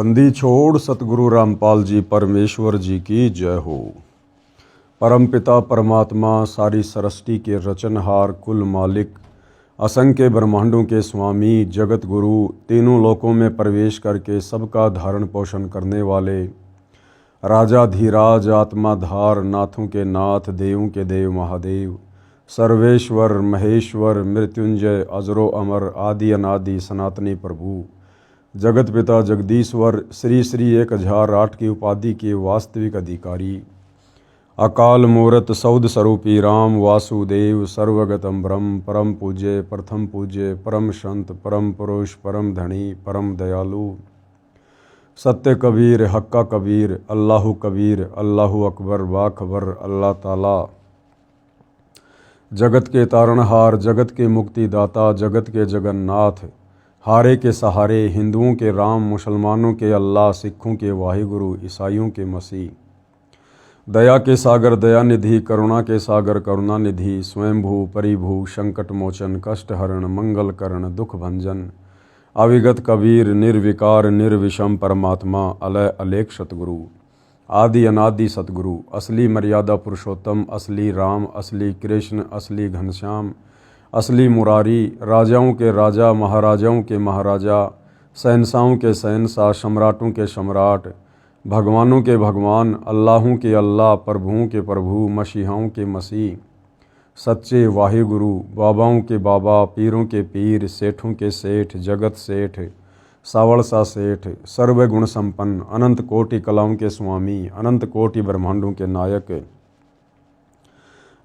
बंदी छोड़ सतगुरु रामपाल जी परमेश्वर जी की जय हो। परमपिता परमात्मा सारी सृष्टि के रचनहार कुल मालिक असंख्य ब्रह्मांडों के स्वामी जगत गुरु तीनों लोकों में प्रवेश करके सबका धारण पोषण करने वाले राजाधीराज आत्माधार नाथों के नाथ देवों के देव महादेव सर्वेश्वर महेश्वर मृत्युंजय अजरो अमर आदि अनादि सनातनी प्रभु जगत पिता जगदीश्वर श्री श्री 1008 की उपाधि के वास्तविक अधिकारी अकाल मूर्त सौद स्वरूपी राम वासुदेव सर्वगतम ब्रह्म परम पूज्य प्रथम पूज्य परम संत परम पुरुष परम धनी परम दयालु सत्य कबीर हक्का कबीर अल्लाहु कबीर अल्लाहु अकबर बाखबर अल्लाह ताला जगत के तारणहार जगत के मुक्तिदाता जगत के जगन्नाथ हारे के सहारे हिंदुओं के राम मुसलमानों के अल्लाह सिखों के वाहिगुरु ईसाइयों के मसीह दया के सागर दया निधि करुणा के सागर करुणा निधि स्वयंभू परिभू संकट मोचन कष्ट हरण मंगल करण दुख भंजन अविगत कबीर निर्विकार निर्विषम परमात्मा अलय अलेख सतगुरु आदि अनादि सतगुरु असली मर्यादा पुरुषोत्तम असली राम असली कृष्ण असली घनश्याम असली मुरारी राजाओं के राजा महाराजाओं के महाराजा शहंशाहों के शहंशाह सम्राटों के सम्राट भगवानों के भगवान अल्लाहों के अल्लाह प्रभुओं के प्रभु मसीहाओं के मसीह सच्चे वाहिगुरु बाबाओं के बाबा पीरों के पीर सेठों के सेठ जगत सेठ सावड़सा सेठ सर्वगुण संपन्न अनंत कोटि कलाओं के स्वामी अनंत कोटि ब्रह्मांडों के नायक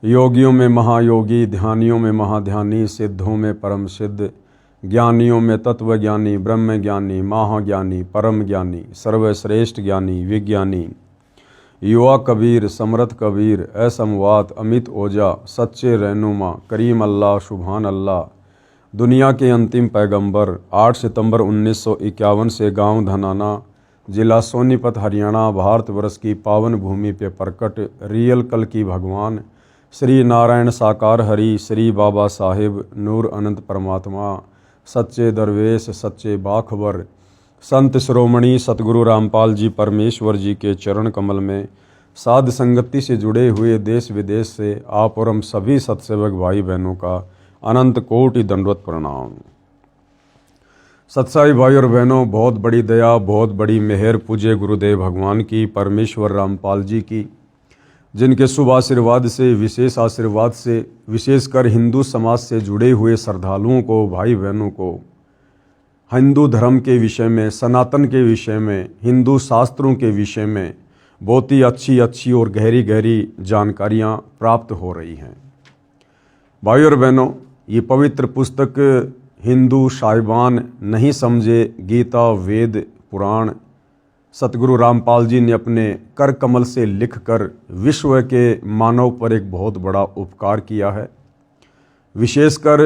योगियों में महायोगी ध्यानियों में महाध्यानी सिद्धों में परम सिद्ध ज्ञानियों में तत्वज्ञानी ब्रह्म ज्ञानी महाज्ञानी परम ज्ञानी सर्वश्रेष्ठ ज्ञानी विज्ञानी युवा कबीर समर्थ कबीर असमवात अमित ओजा सच्चे रहनुमा करीम अल्लाह सुभान अल्लाह दुनिया के अंतिम पैगंबर 8 सितंबर 1951 से गांव धनाना जिला सोनीपत हरियाणा भारतवर्ष की पावन भूमि पे प्रकट रियल कल की भगवान श्री नारायण साकार हरि श्री बाबा साहिब नूर अनंत परमात्मा सच्चे दरवेश सच्चे बाखबर संत श्रोमणी सतगुरु रामपाल जी परमेश्वर जी के चरण कमल में साध संगति से जुड़े हुए देश विदेश से आप और हम सभी सत्सेवक भाई बहनों का अनंत कोटि दंडवत प्रणाम। सत्साई भाई और बहनों, बहुत बड़ी दया बहुत बड़ी मेहर पूज्य गुरुदेव भगवान की परमेश्वर रामपाल जी की, जिनके शुभ आशीर्वाद से विशेषकर हिंदू समाज से जुड़े हुए श्रद्धालुओं को भाई बहनों को हिंदू धर्म के विषय में सनातन के विषय में हिंदू शास्त्रों के विषय में बहुत ही अच्छी और गहरी जानकारियां प्राप्त हो रही हैं। भाई और बहनों, ये पवित्र पुस्तक हिंदू साहिबान नहीं समझे गीता वेद पुराण सतगुरु रामपाल जी ने अपने कर कमल से लिखकर विश्व के मानव पर एक बहुत बड़ा उपकार किया है। विशेषकर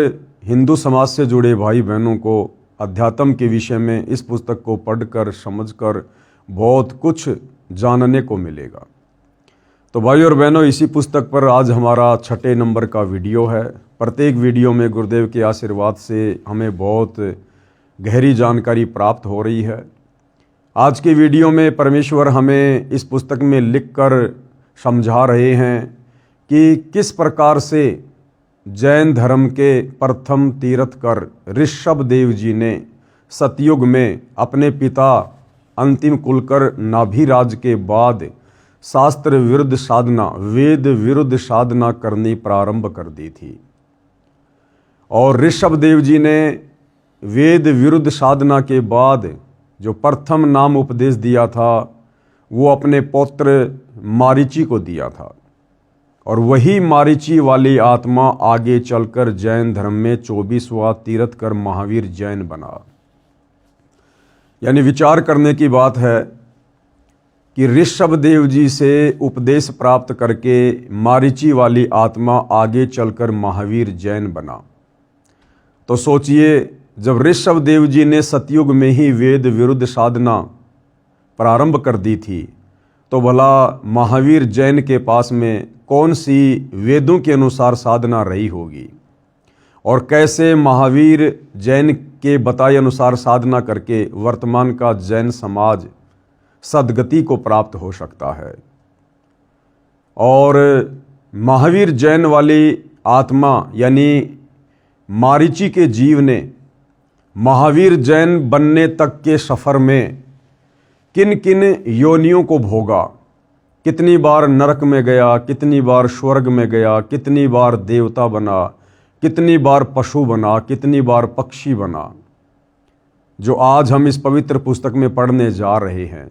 हिंदू समाज से जुड़े भाई बहनों को अध्यात्म के विषय में इस पुस्तक को पढ़कर समझकर बहुत कुछ जानने को मिलेगा। तो भाई और बहनों, इसी पुस्तक पर आज हमारा 6 नंबर का वीडियो है। प्रत्येक वीडियो में गुरुदेव के आशीर्वाद से हमें बहुत गहरी जानकारी प्राप्त हो रही है। आज के वीडियो में परमेश्वर हमें इस पुस्तक में लिखकर समझा रहे हैं कि किस प्रकार से जैन धर्म के प्रथम तीर्थकर ऋषभ देव जी ने सतयुग में अपने पिता अंतिम कुलकर नाभिराज के बाद शास्त्र विरुद्ध साधना वेद विरुद्ध साधना करनी प्रारंभ कर दी थी। और ऋषभ देव जी ने वेद विरुद्ध साधना के बाद जो प्रथम नाम उपदेश दिया था वो अपने पौत्र मारीची को दिया था। और वही मारीची वाली आत्मा आगे चलकर जैन धर्म में 24वां तीर्थकर महावीर जैन बना। यानी विचार करने की बात है कि ऋषभ देव जी से उपदेश प्राप्त करके मारीची वाली आत्मा आगे चलकर महावीर जैन बना। तो सोचिए, जब ऋषभ देव जी ने सतयुग में ही वेद विरुद्ध साधना प्रारंभ कर दी थी तो भला महावीर जैन के पास में कौन सी वेदों के अनुसार साधना रही होगी और कैसे महावीर जैन के बताए अनुसार साधना करके वर्तमान का जैन समाज सद्गति को प्राप्त हो सकता है। और महावीर जैन वाली आत्मा यानी मारीची के जीव ने महावीर जैन बनने तक के सफ़र में किन किन योनियों को भोगा, कितनी बार नरक में गया, कितनी बार स्वर्ग में गया, कितनी बार देवता बना, कितनी बार पशु बना, कितनी बार पक्षी बना, जो आज हम इस पवित्र पुस्तक में पढ़ने जा रहे हैं।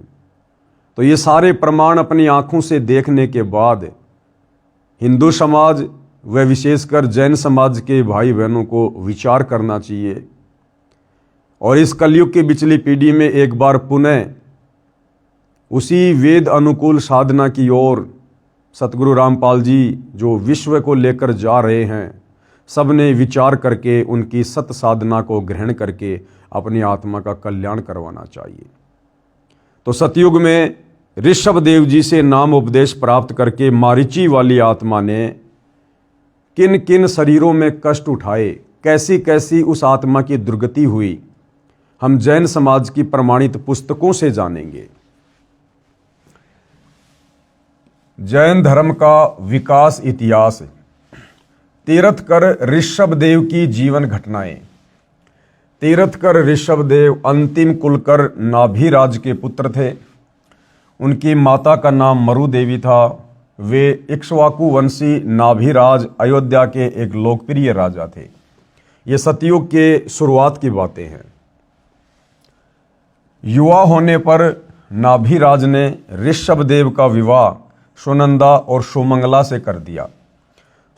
तो ये सारे प्रमाण अपनी आंखों से देखने के बाद हिंदू समाज व विशेषकर जैन समाज के भाई बहनों को विचार करना चाहिए और इस कलयुग की पिछली पीढ़ी में एक बार पुनः उसी वेद अनुकूल साधना की ओर सतगुरु रामपाल जी जो विश्व को लेकर जा रहे हैं, सबने विचार करके उनकी सत साधना को ग्रहण करके अपनी आत्मा का कल्याण करवाना चाहिए। तो सतयुग में ऋषभ देव जी से नाम उपदेश प्राप्त करके मारीची वाली आत्मा ने किन किन शरीरों में कष्ट उठाए, कैसी कैसी उस आत्मा की दुर्गति हुई, हम जैन समाज की प्रमाणित पुस्तकों से जानेंगे। जैन धर्म का विकास इतिहास। तीर्थकर ऋषभदेव की जीवन घटनाएं। तीर्थकर ऋषभदेव अंतिम कुलकर नाभिराज के पुत्र थे। उनकी माता का नाम मरु देवी था। वे इक्ष्वाकु वंशी नाभिराज अयोध्या के एक लोकप्रिय राजा थे। ये सतयुग के शुरुआत की बातें हैं। युवा होने पर नाभिराज ने ऋषभदेव का विवाह सुनंदा और सुमंगला से कर दिया।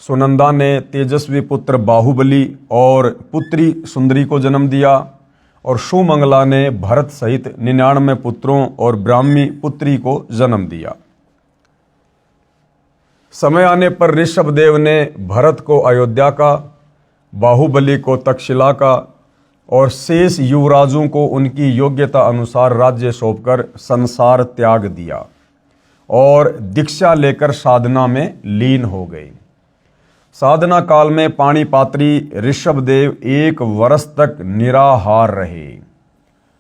सुनंदा ने तेजस्वी पुत्र बाहुबली और पुत्री सुंदरी को जन्म दिया और सुमंगला ने भरत सहित 99 पुत्रों और ब्राह्मी पुत्री को जन्म दिया। समय आने पर ऋषभदेव ने भरत को अयोध्या का, बाहुबली को तक्षशिला का और शेष युवराजों को उनकी योग्यता अनुसार राज्य सौंपकर संसार त्याग दिया और दीक्षा लेकर साधना में लीन हो गए। साधना काल में पाणिपात्री ऋषभदेव 1 वर्ष तक निराहार रहे।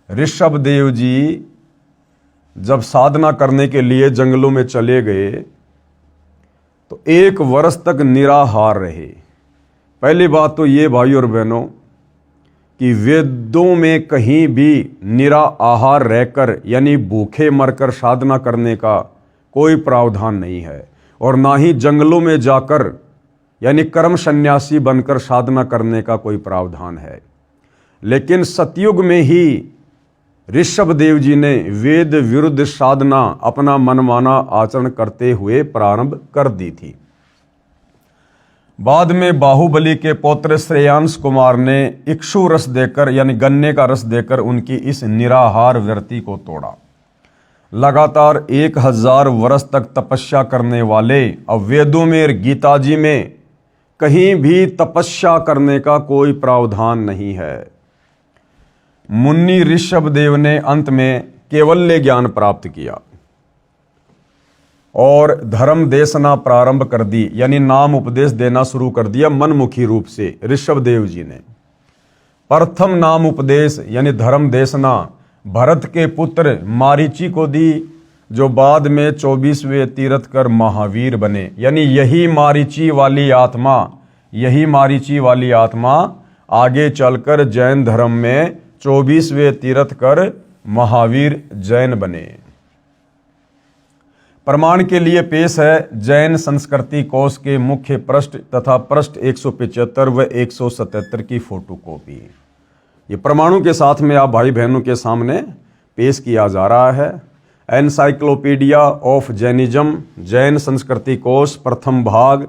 ऋषभदेव जी जब साधना करने के लिए जंगलों में चले गए तो 1 वर्ष तक निराहार रहे। पहली बात तो ये भाई और बहनों कि वेदों में कहीं भी निराहार रहकर यानी भूखे मरकर साधना करने का कोई प्रावधान नहीं है और ना ही जंगलों में जाकर यानी कर्म सन्यासी बनकर साधना करने का कोई प्रावधान है। लेकिन सतयुग में ही ऋषभदेव जी ने वेद विरुद्ध साधना अपना मनमाना आचरण करते हुए प्रारंभ कर दी थी। बाद में बाहुबली के पौत्र श्रेयांश कुमार ने इक्षु रस देकर यानी गन्ने का रस देकर उनकी इस निराहार व्रति को तोड़ा। लगातार 1000 वर्ष तक तपस्या करने वाले, अब वेदों में और गीता जी में कहीं भी तपस्या करने का कोई प्रावधान नहीं है। मुन्नी ऋषभदेव ने अंत में केवल्य ज्ञान प्राप्त किया और धर्म देशना प्रारंभ कर दी, यानी नाम उपदेश देना शुरू कर दिया मनमुखी रूप से। ऋषभदेव जी ने प्रथम नाम उपदेश यानी धर्म देशना भरत के पुत्र मारीची को दी, जो बाद में 24वें तीर्थकर महावीर बने। यानी यही मारीची वाली आत्मा आगे चलकर जैन धर्म में 24वें तीर्थकर महावीर जैन बने। प्रमाण के लिए पेश है जैन संस्कृति कोश के मुख्य पृष्ठ तथा पृष्ठ 175 व 177 की फोटोकॉपी। ये प्रमाणों के साथ में आप भाई बहनों के सामने पेश किया जा रहा है। एनसाइक्लोपीडिया ऑफ जैनिज्म, जैन संस्कृति कोश, प्रथम भाग,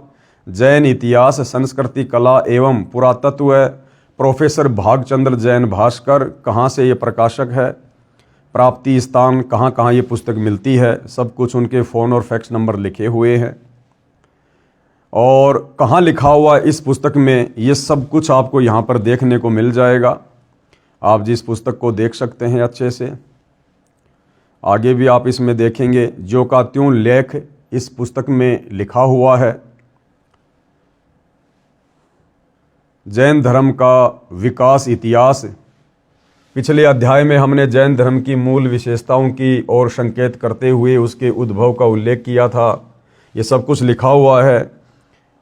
जैन इतिहास, संस्कृति कला एवं पुरातत्व, प्रोफेसर भागचंद्र जैन भास्कर। कहाँ से ये प्रकाशक है, प्राप्ति स्थान, कहाँ कहाँ ये पुस्तक मिलती है, सब कुछ उनके फ़ोन और फैक्स नंबर लिखे हुए हैं। और कहाँ लिखा हुआ इस पुस्तक में, ये सब कुछ आपको यहाँ पर देखने को मिल जाएगा। आप जिस पुस्तक को देख सकते हैं अच्छे से, आगे भी आप इसमें देखेंगे जो का त्यों लेख इस पुस्तक में लिखा हुआ है। जैन धर्म का विकास इतिहास पिछले अध्याय में हमने जैन धर्म की मूल विशेषताओं की ओर संकेत करते हुए उसके उद्भव का उल्लेख किया था। ये सब कुछ लिखा हुआ है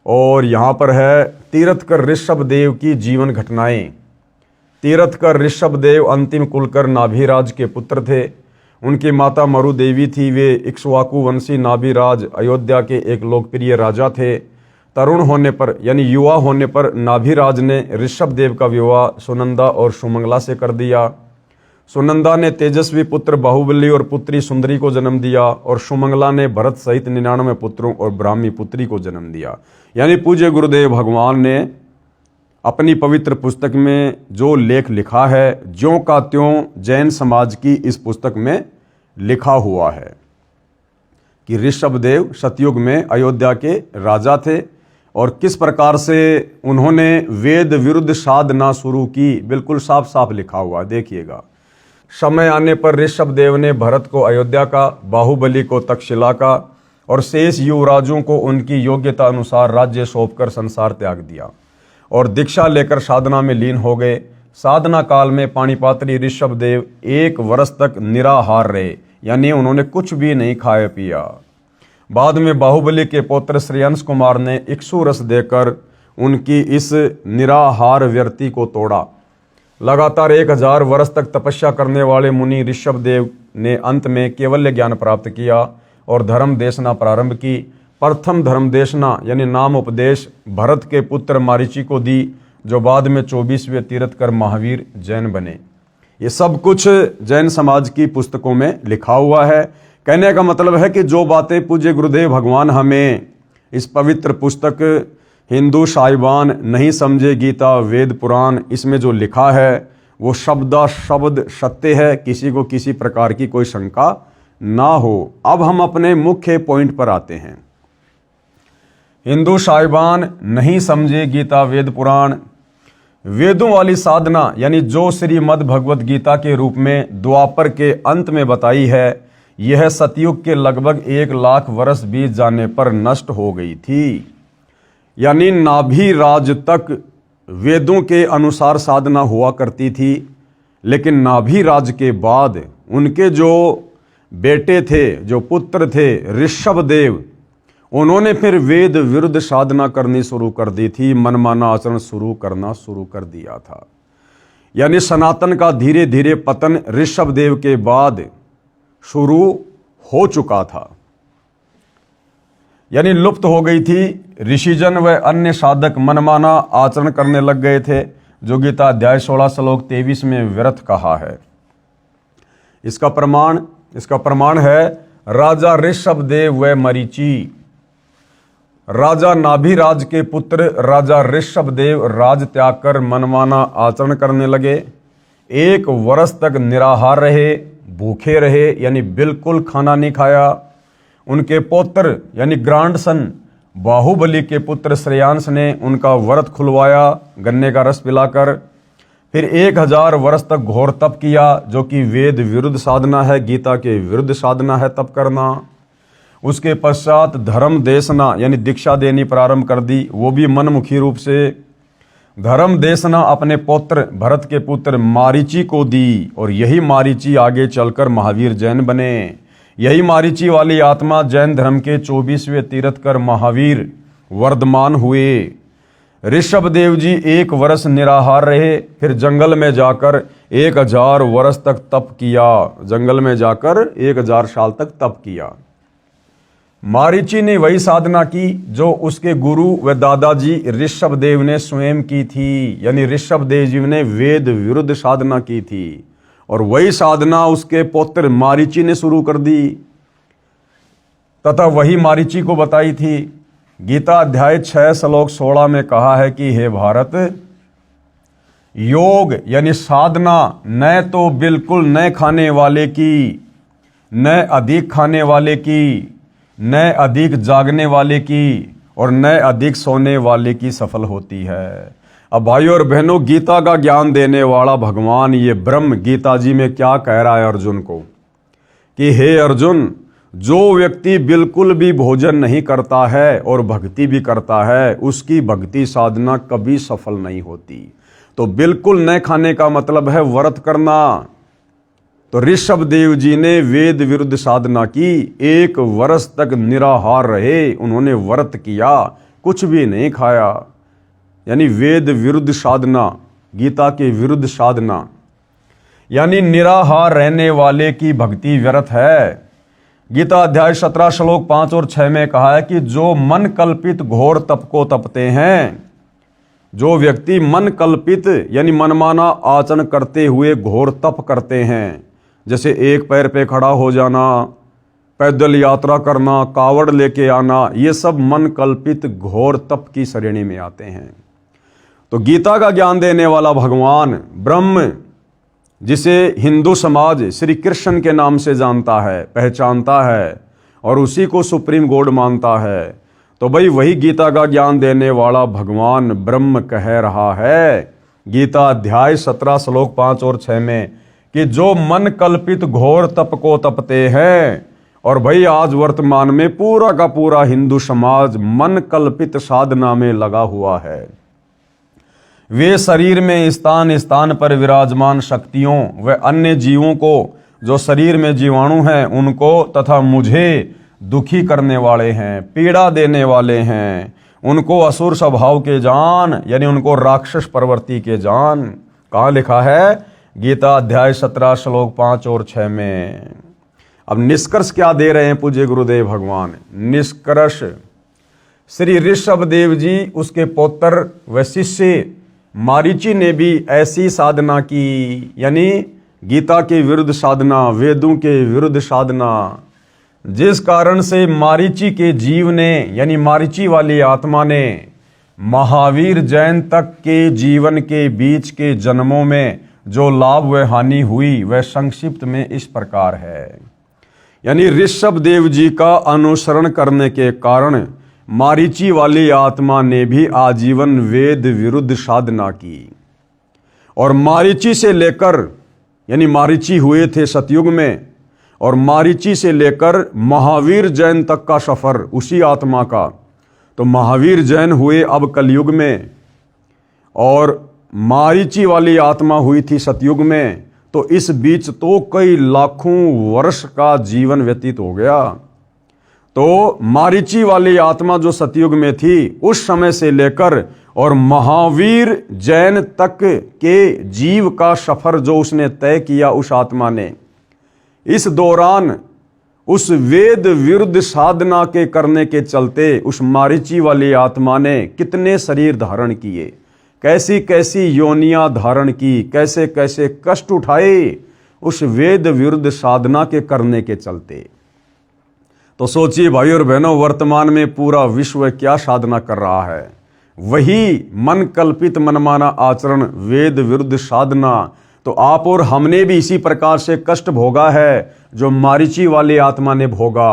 और यहाँ पर है तीरथकर ऋषभदेव की जीवन घटनाएं। तीरथकर ऋषभदेव अंतिम कुलकर नाभिराज के पुत्र थे। उनकी माता मरु देवी थी। वे इक्ष्वाकु वंशी नाभिराज अयोध्या के एक लोकप्रिय राजा थे। तरुण होने पर यानी युवा होने पर नाभिराज ने ऋषभदेव का विवाह सुनंदा और सुमंगला से कर दिया। सुनंदा ने तेजस्वी पुत्र बाहुबली और पुत्री सुंदरी को जन्म दिया और सुमंगला ने भरत सहित 99 पुत्रों और ब्राह्मी पुत्री को जन्म दिया। यानी पूज्य गुरुदेव भगवान ने अपनी पवित्र पुस्तक में जो लेख लिखा है, ज्यों का त्यों जैन समाज की इस पुस्तक में लिखा हुआ है कि ऋषभदेव सतयुग में अयोध्या के राजा थे और किस प्रकार से उन्होंने वेद विरुद्ध साधना शुरू की। बिल्कुल साफ साफ लिखा हुआ, देखिएगा। समय आने पर ऋषभदेव ने भरत को अयोध्या का, बाहुबली को तक्षशिला का और शेष युवराजों को उनकी योग्यता अनुसार राज्य सौंपकर संसार त्याग दिया और दीक्षा लेकर साधना में लीन हो गए। साधना काल में पाणिपात्री ऋषभदेव 1 वर्ष तक निराहार रहे, यानी उन्होंने कुछ भी नहीं खाया पिया। बाद में बाहुबली के पौत्र श्रेयंस कुमार ने इक्षु रस देकर उनकी इस निराहार व्यर्ति को तोड़ा। लगातार 1000 वर्ष तक तपस्या करने वाले मुनि ऋषभदेव ने अंत में केवल्य ज्ञान प्राप्त किया और धर्म देशना प्रारंभ की। प्रथम धर्म देशना यानी नाम उपदेश भरत के पुत्र मारीची को दी, जो बाद में 24वें तीर्थकर महावीर जैन बने। ये सब कुछ जैन समाज की पुस्तकों में लिखा हुआ है। कहने का मतलब है कि जो बातें पूज्य गुरुदेव भगवान हमें इस पवित्र पुस्तक हिंदू साहिबान नहीं समझे, गीता वेद पुराण, इसमें जो लिखा है वो शब्दा शब्द सत्य है, किसी को किसी प्रकार की कोई शंका ना हो। अब हम अपने मुख्य पॉइंट पर आते हैं। हिंदू साहिबान नहीं समझे गीता वेद पुराण। वेदों वाली साधना यानी जो श्रीमद् भगवत गीता के रूप में द्वापर के अंत में बताई है, यह सतयुग के लगभग 1 लाख वर्ष बीत जाने पर नष्ट हो गई थी। यानी नाभिराज तक वेदों के अनुसार साधना हुआ करती थी, लेकिन नाभिराज के बाद उनके जो बेटे थे, जो पुत्र थे ऋषभदेव, उन्होंने फिर वेद विरुद्ध साधना करनी शुरू कर दी थी, मनमाना आचरण करना शुरू कर दिया था। यानी सनातन का धीरे धीरे पतन ऋषभदेव के बाद शुरू हो चुका था, यानी लुप्त हो गई थी। ऋषिजन व अन्य साधक मनमाना आचरण करने लग गए थे, जो गीता अध्याय 16 श्लोक 23 में व्यर्थ कहा है। इसका प्रमाण है राजा ऋषभदेव व मरीचि। राजा नाभिराज के पुत्र राजा ऋषभदेव राज त्याग कर मनमाना आचरण करने लगे। 1 वर्ष तक निराहार रहे, भूखे रहे, यानी बिल्कुल खाना नहीं खाया। उनके पौत्र यानी ग्रांडसन बाहुबली के पुत्र श्रेयांस ने उनका व्रत खुलवाया गन्ने का रस पिलाकर। फिर 1000 वर्ष तक घोर तप किया, जो कि वेद विरुद्ध साधना है, गीता के विरुद्ध साधना है तप करना। उसके पश्चात धर्म देशना यानी दीक्षा देनी प्रारंभ कर दी, वो भी मनमुखी रूप से। धर्म देशना अपने पुत्र भरत के पुत्र मारीची को दी और यही मारीची आगे चलकर महावीर जैन बने। यही मारीची वाली आत्मा जैन धर्म के 24वें तीर्थकर महावीर वर्धमान हुए। ऋषभदेव जी 1 वर्ष निराहार रहे, फिर जंगल में जाकर 1000 वर्ष तक तप किया। जंगल में जाकर 1000 साल तक तप किया। मारीची ने वही साधना की जो उसके गुरु व दादाजी ऋषभदेव ने स्वयं की थी, यानी ऋषभदेव जी ने वेद विरुद्ध साधना की थी और वही साधना उसके पुत्र मारीची ने शुरू कर दी तथा वही मारीची को बताई थी। गीता अध्याय 6 श्लोक 16 में कहा है कि हे भारत, योग यानी साधना न तो बिल्कुल न खाने वाले की, न अधिक खाने वाले की, न अधिक जागने वाले की और न अधिक सोने वाले की सफल होती है। अब भाइयों और बहनों, गीता का ज्ञान देने वाला भगवान ये ब्रह्म गीता जी में क्या कह रहा है अर्जुन को कि हे अर्जुन, जो व्यक्ति बिल्कुल भी भोजन नहीं करता है और भक्ति भी करता है, उसकी भक्ति साधना कभी सफल नहीं होती। तो बिल्कुल न खाने का मतलब है व्रत करना। तो ऋषभ देव जी ने वेद विरुद्ध साधना की, 1 वर्ष तक निराहार रहे, उन्होंने व्रत किया, कुछ भी नहीं खाया। यानी वेद विरुद्ध साधना, गीता के विरुद्ध साधना, यानी निराहार रहने वाले की भक्ति व्यर्थ है। गीता अध्याय 17 श्लोक 5 और 6 में कहा है कि जो मन कल्पित घोर तप को तपते हैं, जो व्यक्ति मन कल्पित यानी मनमाना आचरण करते हुए घोर तप करते हैं, जैसे एक पैर पे खड़ा हो जाना, पैदल यात्रा करना, कावड़ लेके आना, ये सब मन कल्पित घोर तप की श्रेणी में आते हैं। तो गीता का ज्ञान देने वाला भगवान ब्रह्म, जिसे हिंदू समाज श्री कृष्ण के नाम से जानता है, पहचानता है और उसी को सुप्रीम गॉड मानता है, तो भाई वही गीता का ज्ञान देने वाला भगवान ब्रह्म कह रहा है गीता अध्याय 17 श्लोक 5 और 6 में कि जो मन कल्पित घोर तप को तपते हैं। और भाई आज वर्तमान में पूरा का पूरा हिंदू समाज मन कल्पित साधना में लगा हुआ है। वे शरीर में स्थान स्थान पर विराजमान शक्तियों व अन्य जीवों को, जो शरीर में जीवाणु हैं, उनको तथा मुझे दुखी करने वाले हैं, पीड़ा देने वाले हैं, उनको असुर स्वभाव के जान, यानी उनको राक्षस प्रवृत्ति के जान। कहाँ लिखा है? गीता अध्याय 17 श्लोक 5 और 6 में। अब निष्कर्ष क्या दे रहे हैं पूज्य गुरुदेव भगवान? निष्कर्ष, श्री ऋषभ देव जी, उसके पौत्र व शिष्य मारीची ने भी ऐसी साधना की, यानी गीता के विरुद्ध साधना, वेदों के विरुद्ध साधना, जिस कारण से मारीची के जीव ने, यानी मारीची वाली आत्मा ने, महावीर जैन तक के जीवन के बीच के जन्मों में जो लाभ व हानि हुई वह संक्षिप्त में इस प्रकार है। यानी ऋषभ देव जी का अनुसरण करने के कारण मारीची वाली आत्मा ने भी आजीवन वेद विरुद्ध साधना की। और मारीची से लेकर, यानी मारीची हुए थे सतयुग में, और मारीची से लेकर महावीर जैन तक का सफर उसी आत्मा का। तो महावीर जैन हुए अब कलयुग में, और मारीची वाली आत्मा हुई थी सतयुग में। तो इस बीच तो कई लाखों वर्ष का जीवन व्यतीत हो गया। तो मारीची वाली आत्मा जो सतयुग में थी उस समय से लेकर और महावीर जैन तक के जीव का सफर जो उसने तय किया उस आत्मा ने, इस दौरान उस वेद विरुद्ध साधना के करने के चलते उस मारीची वाली आत्मा ने कितने शरीर धारण किए, कैसी कैसी योनियां धारण की, कैसे कैसे कष्ट उठाए उस वेद विरुद्ध साधना के करने के चलते। तो सोचिए भाई और बहनों, वर्तमान में पूरा विश्व क्या साधना कर रहा है? वही मन कल्पित मनमाना आचरण, वेद विरुद्ध साधना। तो आप और हमने भी इसी प्रकार से कष्ट भोगा है जो मारीची वाली आत्मा ने भोगा।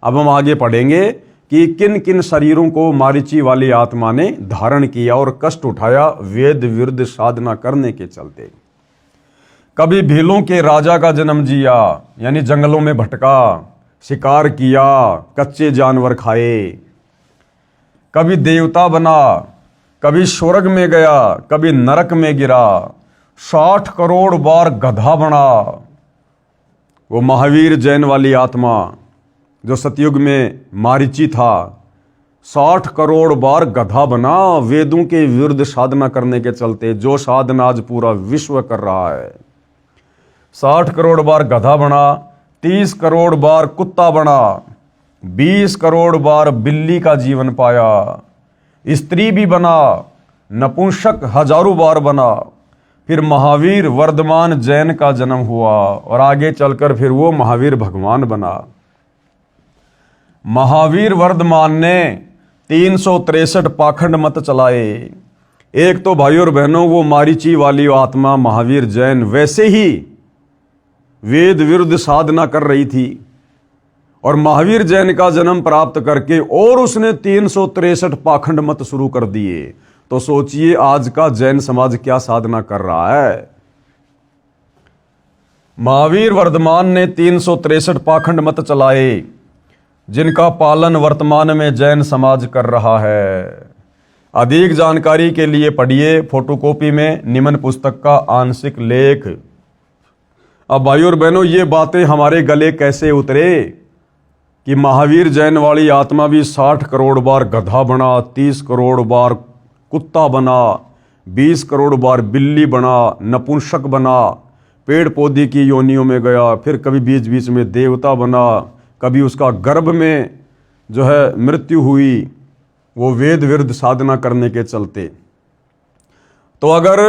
अब हम आगे पढ़ेंगे कि किन किन शरीरों को मारीची वाली आत्मा ने धारण किया और कष्ट उठाया वेद विरुद्ध साधना करने के चलते। कभी भीलों के राजा का जन्म जिया, यानी जंगलों में भटका, शिकार किया, कच्चे जानवर खाए। कभी देवता बना, कभी स्वर्ग में गया, कभी नरक में गिरा। 60 करोड़ बार गधा बना। वो महावीर जैन वाली आत्मा जो सतयुग में मारीची था, 60 करोड़ बार गधा बना वेदों के विरुद्ध साधना करने के चलते, जो साधना आज पूरा विश्व कर रहा है। 60 करोड़ बार गधा बना, 30 करोड़ बार कुत्ता बना, 20 करोड़ बार बिल्ली का जीवन पाया, स्त्री भी बना, नपुंसक हजारों बार बना। फिर महावीर वर्धमान जैन का जन्म हुआ और आगे चलकर फिर वो महावीर भगवान बना। महावीर वर्धमान ने 363 पाखंड मत चलाए। एक तो भाइयों और बहनों वो मारीची वाली आत्मा महावीर जैन वैसे ही वेद विरुद्ध साधना कर रही थी, और महावीर जैन का जन्म प्राप्त करके और उसने 363 पाखंड मत शुरू कर दिए। तो सोचिए आज का जैन समाज क्या साधना कर रहा है। महावीर वर्धमान ने 363 पाखंड मत चलाए, जिनका पालन वर्तमान में जैन समाज कर रहा है। अधिक जानकारी के लिए पढ़िए फोटोकॉपी में निम्न पुस्तक का आंशिक लेख। अब भाइयों और बहनों, ये बातें हमारे गले कैसे उतरे कि महावीर जैन वाली आत्मा भी 60 करोड़ बार गधा बना, 30 करोड़ बार कुत्ता बना, 20 करोड़ बार बिल्ली बना, नपुंसक बना, पेड़ पौधे की योनियों में गया, फिर कभी बीच बीच में देवता बना, कभी उसका गर्भ में जो है मृत्यु हुई, वो वेद विरुद्ध साधना करने के चलते। तो अगर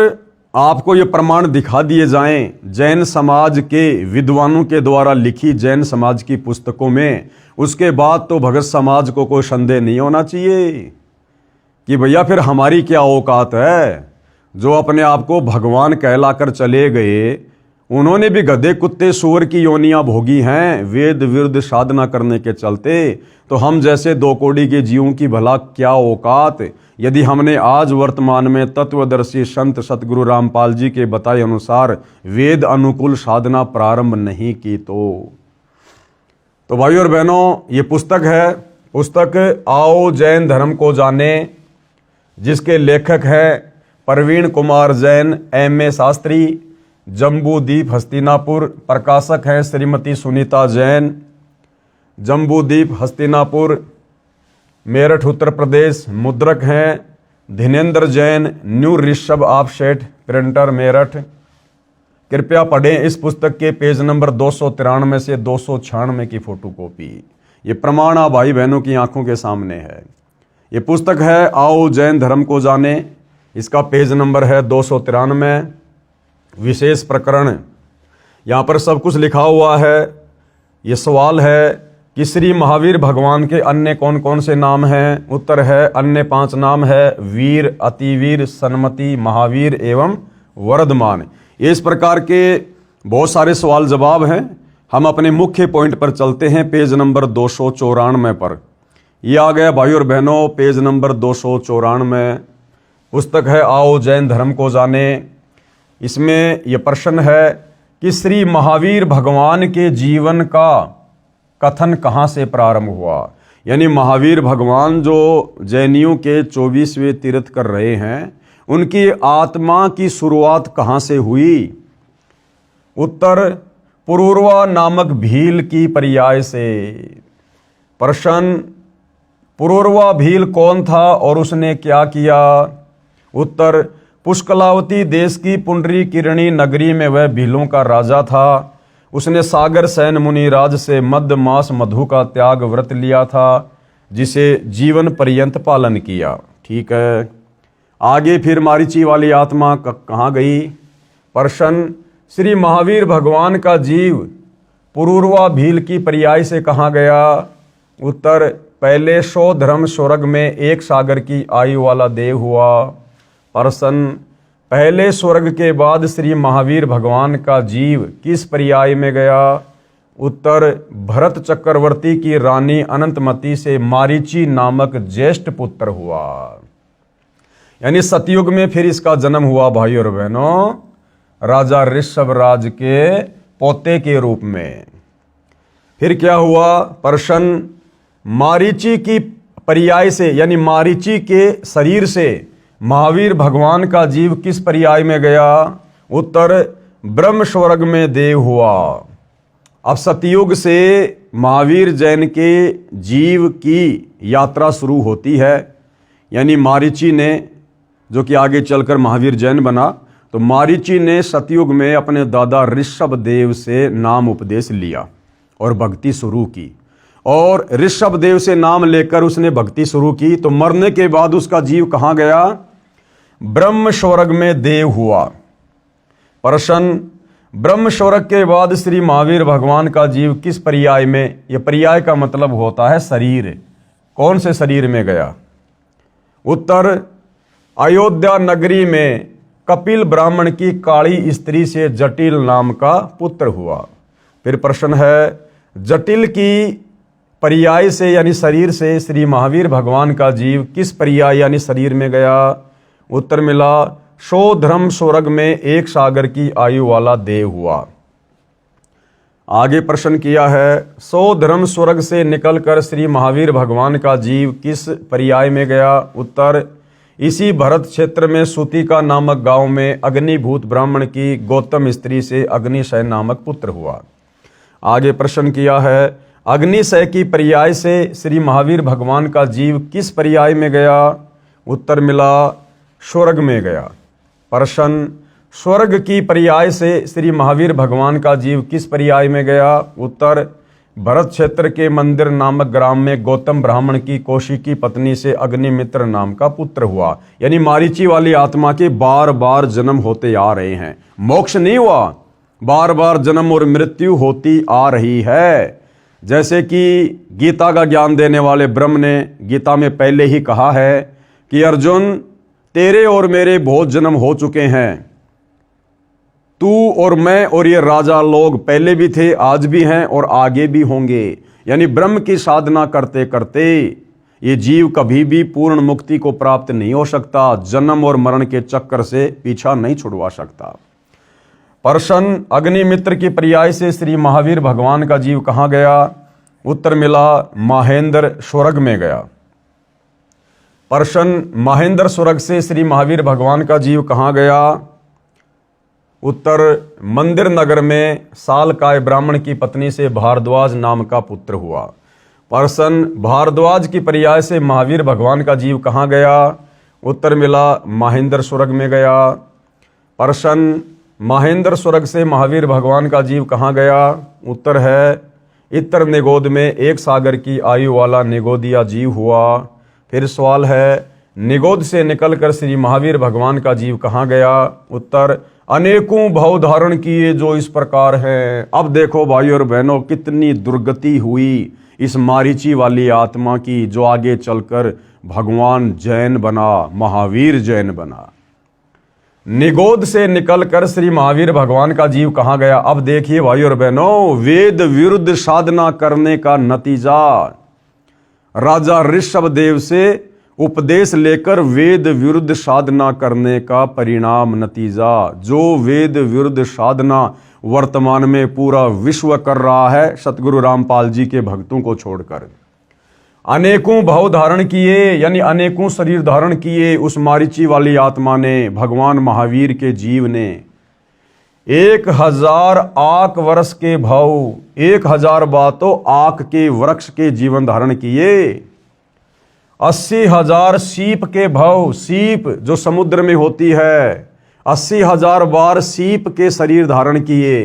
आपको ये प्रमाण दिखा दिए जाएं जैन समाज के विद्वानों के द्वारा लिखी जैन समाज की पुस्तकों में, उसके बाद तो भगत समाज को कोई संदेह नहीं होना चाहिए कि भैया फिर हमारी क्या औकात है। जो अपने आप को भगवान कहलाकर चले गए, उन्होंने भी गधे कुत्ते सूअर की योनियां भोगी हैं वेद विरुद्ध साधना करने के चलते। तो हम जैसे दो कौड़ी के जीवों की भला क्या औकात, यदि हमने आज वर्तमान में तत्वदर्शी संत सतगुरु रामपाल जी के बताए अनुसार वेद अनुकूल साधना प्रारंभ नहीं की। तो भाइयों और बहनों, ये पुस्तक है, पुस्तक आओ जैन धर्म को जाने, जिसके लेखक हैं प्रवीण कुमार जैन MA शास्त्री, जम्बूद्वीप हस्तिनापुर। प्रकाशक हैं श्रीमती सुनीता जैन, जम्बूद्वीप हस्तिनापुर, मेरठ उत्तर प्रदेश। मुद्रक हैं Dhinendra Jain, new Rishabh offset printer Meerut. कृपया पढ़ें इस पुस्तक के पेज नंबर 293 से 296 की फोटोकॉपी। ये प्रमाण आप भाई बहनों की आंखों के सामने है। ये पुस्तक है आओ जैन धर्म को जाने, इसका पेज नंबर है 293। विशेष प्रकरण, यहाँ पर सब कुछ लिखा हुआ है। ये सवाल है कि श्री महावीर भगवान के अन्य कौन कौन से नाम हैं। उत्तर है अन्य 5 नाम है वीर, अतिवीर, सन्मति, महावीर एवं वर्धमान। इस प्रकार के बहुत सारे सवाल जवाब हैं। हम अपने मुख्य पॉइंट पर चलते हैं, पेज नंबर 294 पर। यह आ गया भाइयों और बहनों पेज नंबर 294। पुस्तक है आओ जैन धर्म को जाने। इसमें यह प्रश्न है कि श्री महावीर भगवान के जीवन का कथन कहाँ से प्रारंभ हुआ। यानी महावीर भगवान जो जैनियों के 24वें तीर्थ कर रहे हैं, उनकी आत्मा की शुरुआत कहाँ से हुई। उत्तर पुरूरवा नामक भील की पर्याय से। प्रश्न, पुरूरवा भील कौन था और उसने क्या किया। उत्तर, पुष्कलावती देश की पुंडरी किरणी नगरी में वह भीलों का राजा था। उसने सागर सैन मुनिराज से मध्य मास मधु का त्याग व्रत लिया था, जिसे जीवन पर्यंत पालन किया। ठीक है, आगे फिर मारीची वाली आत्मा कहाँ गई। प्रश्न, श्री महावीर भगवान का जीव पुरूरवा भील की पर्याय से कहाँ गया। उत्तर, पहले 100 धर्म स्वर्ग में 1 सागर की आयु वाला देव हुआ। प्रश्न, पहले स्वर्ग के बाद श्री महावीर भगवान का जीव किस पर्याय में गया। उत्तर, भरत चक्रवर्ती की रानी अनंतमती से मारीची नामक ज्येष्ठ पुत्र हुआ। यानी सतयुग में फिर इसका जन्म हुआ भाई और बहनों, राजा ऋषभ राज के पोते के रूप में। फिर क्या हुआ। प्रश्न, मारीची की पर्याय से यानी मारीची के शरीर से महावीर भगवान का जीव किस पर्याय में गया। उत्तर, ब्रह्म स्वर्ग में देव हुआ। अब सतयुग से महावीर जैन के जीव की यात्रा शुरू होती है। यानी मारीची ने, जो कि आगे चलकर महावीर जैन बना, तो मारीची ने सतयुग में अपने दादा ऋषभ देव से नाम उपदेश लिया और भक्ति शुरू की। और ऋषभ देव से नाम लेकर उसने भक्ति शुरू की, तो मरने के बाद उसका जीव कहाँ गया। ब्रह्म स्वर्ग में देव हुआ। प्रश्न, ब्रह्म स्वर्ग के बाद श्री महावीर भगवान का जीव किस पर्याय में, यह पर्याय का मतलब होता है शरीर, कौन से शरीर में गया। उत्तर, अयोध्या नगरी में कपिल ब्राह्मण की काली स्त्री से जटिल नाम का पुत्र हुआ। फिर प्रश्न है, जटिल की पर्याय से यानी शरीर से श्री महावीर भगवान का जीव किस पर्याय यानी शरीर में गया। उत्तर मिला, 100 धर्म स्वर्ग में 1 सागर की आयु वाला देव हुआ। आगे प्रश्न किया है, 100 धर्म स्वर्ग से निकलकर श्री महावीर भगवान का जीव किस पर्याय में गया। उत्तर, इसी भरत क्षेत्र में सुतिका नामक गांव में अग्निभूत ब्राह्मण की गौतम स्त्री से अग्निशय नामक पुत्र हुआ। आगे प्रश्न किया है, अग्निशय की पर्याय से श्री महावीर भगवान का जीव किस पर्याय में गया? उत्तर मिला स्वर्ग में गया। प्रश्न, स्वर्ग की पर्याय से श्री महावीर भगवान का जीव किस पर्याय में गया? उत्तर, भरत क्षेत्र के मंदिर नामक ग्राम में गौतम ब्राह्मण की कौशिकी पत्नी से अग्निमित्र नाम का पुत्र हुआ। यानी मारीची वाली आत्मा के बार बार जन्म होते आ रहे हैं, मोक्ष नहीं हुआ, बार बार जन्म और मृत्यु होती आ रही है। जैसे कि गीता का ज्ञान देने वाले ब्रह्म ने गीता में पहले ही कहा है कि अर्जुन, तेरे और मेरे बहुत जन्म हो चुके हैं, तू और मैं और ये राजा लोग पहले भी थे, आज भी हैं और आगे भी होंगे। यानी ब्रह्म की साधना करते करते ये जीव कभी भी पूर्ण मुक्ति को प्राप्त नहीं हो सकता, जन्म और मरण के चक्कर से पीछा नहीं छुड़वा सकता। प्रश्न, अग्निमित्र की पर्याय से श्री महावीर भगवान का जीव कहाँ गया? उत्तर मिला महेंद्र स्वर्ग में गया। प्रश्न, महेंद्र स्वर्ग से श्री महावीर भगवान का जीव कहाँ गया? उत्तर, मंदिर नगर में सालकाय ब्राह्मण की पत्नी से भारद्वाज नाम का पुत्र हुआ। प्रश्न, भारद्वाज की पर्याय से महावीर भगवान का जीव कहाँ गया? उत्तर मिला महेंद्र स्वर्ग में गया। प्रश्न, महेंद्र स्वर्ग से महावीर भगवान का जीव कहाँ गया? उत्तर है इतर निगोद में एक सागर की आयु वाला निगोदिया जीव हुआ। फिर सवाल है, निगोद से निकलकर श्री महावीर भगवान का जीव कहाँ गया? उत्तर, अनेकों भव धारण किए जो इस प्रकार हैं। अब देखो भाई और बहनों, कितनी दुर्गति हुई इस मारीची वाली आत्मा की, जो आगे चलकर भगवान जैन बना, महावीर जैन बना। निगोद से निकलकर श्री महावीर भगवान का जीव कहाँ गया? अब देखिए भाई और बहनों, वेद विरुद्ध साधना करने का नतीजा, राजा ऋषभदेव से उपदेश लेकर वेद विरुद्ध साधना करने का परिणाम, नतीजा। जो वेद विरुद्ध साधना वर्तमान में पूरा विश्व कर रहा है, सतगुरु रामपाल जी के भक्तों को छोड़कर। अनेकों भाव धारण किए, यानी अनेकों शरीर धारण किए उस मारीची वाली आत्मा ने, भगवान महावीर के जीव ने। 1000 आक वर्ष के भाव, 1000 बातों आक के वृक्ष के जीवन धारण किए। 80,000 सीप के भाव, सीप जो समुद्र में होती है, 80,000 बार सीप के शरीर धारण किए।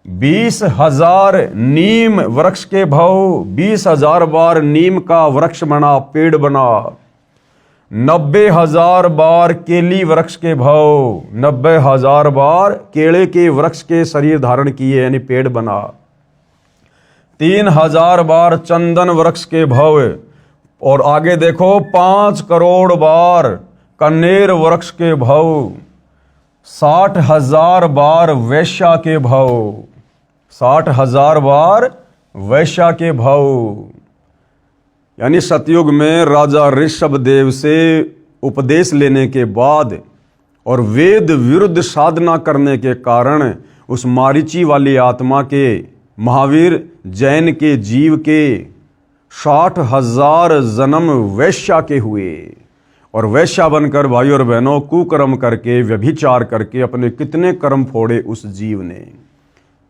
20,000 नीम वृक्ष के भाव, 20,000 बार नीम का वृक्ष बना, पेड़ बना। 90,000 बार केली वृक्ष के भाव, 90,000 बार केले के वृक्ष के शरीर धारण किए, यानी पेड़ बना। 3,000 बार चंदन वृक्ष के भाव, और आगे देखो 5 करोड़ बार कनेर वृक्ष के भाव। 60,000 बार वैश्या के भाव, 60,000 बार वैश्या के भाव। यानी सतयुग में राजा ऋषभदेव से उपदेश लेने के बाद और वेद विरुद्ध साधना करने के कारण उस मारीची वाली आत्मा के, महावीर जैन के जीव के 60,000 जन्म वैश्या के हुए। और वैश्या बनकर भाई और बहनों कुकर्म करके, व्यभिचार करके अपने कितने कर्म फोड़े उस जीव ने।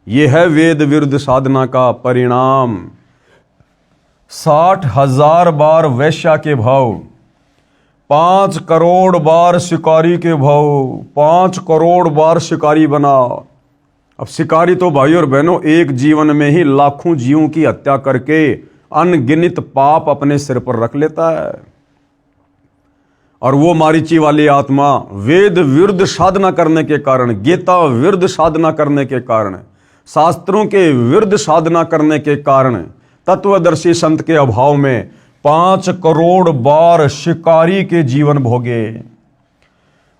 यह है वेद विरुद्ध साधना का परिणाम। 60,000 बार वैश्या के भाव, 5 करोड़ बार शिकारी के भाव, 5 करोड़ बार शिकारी बना। अब शिकारी तो भाई और बहनों एक जीवन में ही लाखों जीवों की हत्या करके अनगिनत पाप अपने सिर पर रख लेता है। और वो मारीची वाली आत्मा वेद विरुद्ध साधना करने के कारण, गीता विरुद्ध साधना करने के कारण, शास्त्रों के विरुद्ध साधना करने के कारण, तत्वदर्शी संत के अभाव में 5 करोड़ बार शिकारी के जीवन भोगे।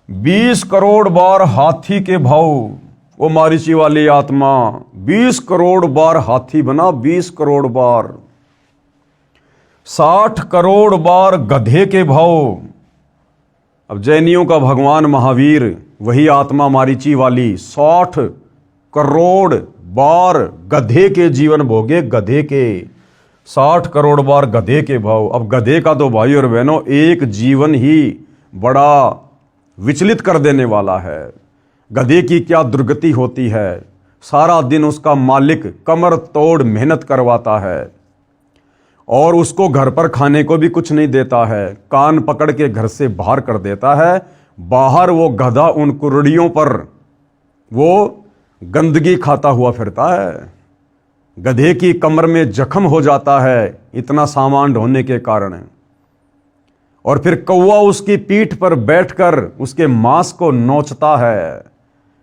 20 करोड़ बार हाथी के भाव, वो मारीची वाली आत्मा 20 करोड़ बार हाथी बना, 20 करोड़ बार। 60 करोड़ बार गधे के भाव। अब जैनियों का भगवान महावीर, वही आत्मा मारीची वाली 60 करोड़ बार गधे के जीवन भोगे, गधे के 60 करोड़ बार गधे के भाव। अब गधे का तो भाई और बहनों एक जीवन ही बड़ा विचलित कर देने वाला है। गधे की क्या दुर्गति होती है। सारा दिन उसका मालिक कमर तोड़ मेहनत करवाता है और उसको घर पर खाने को भी कुछ नहीं देता है, कान पकड़ के घर से बाहर कर देता है। बाहर वो गधा उन कुर्डियों पर वो गंदगी खाता हुआ फिरता है। गधे की कमर में जख्म हो जाता है इतना सामान ढोने के कारण, और फिर कौवा उसकी पीठ पर बैठकर उसके मांस को नोचता है।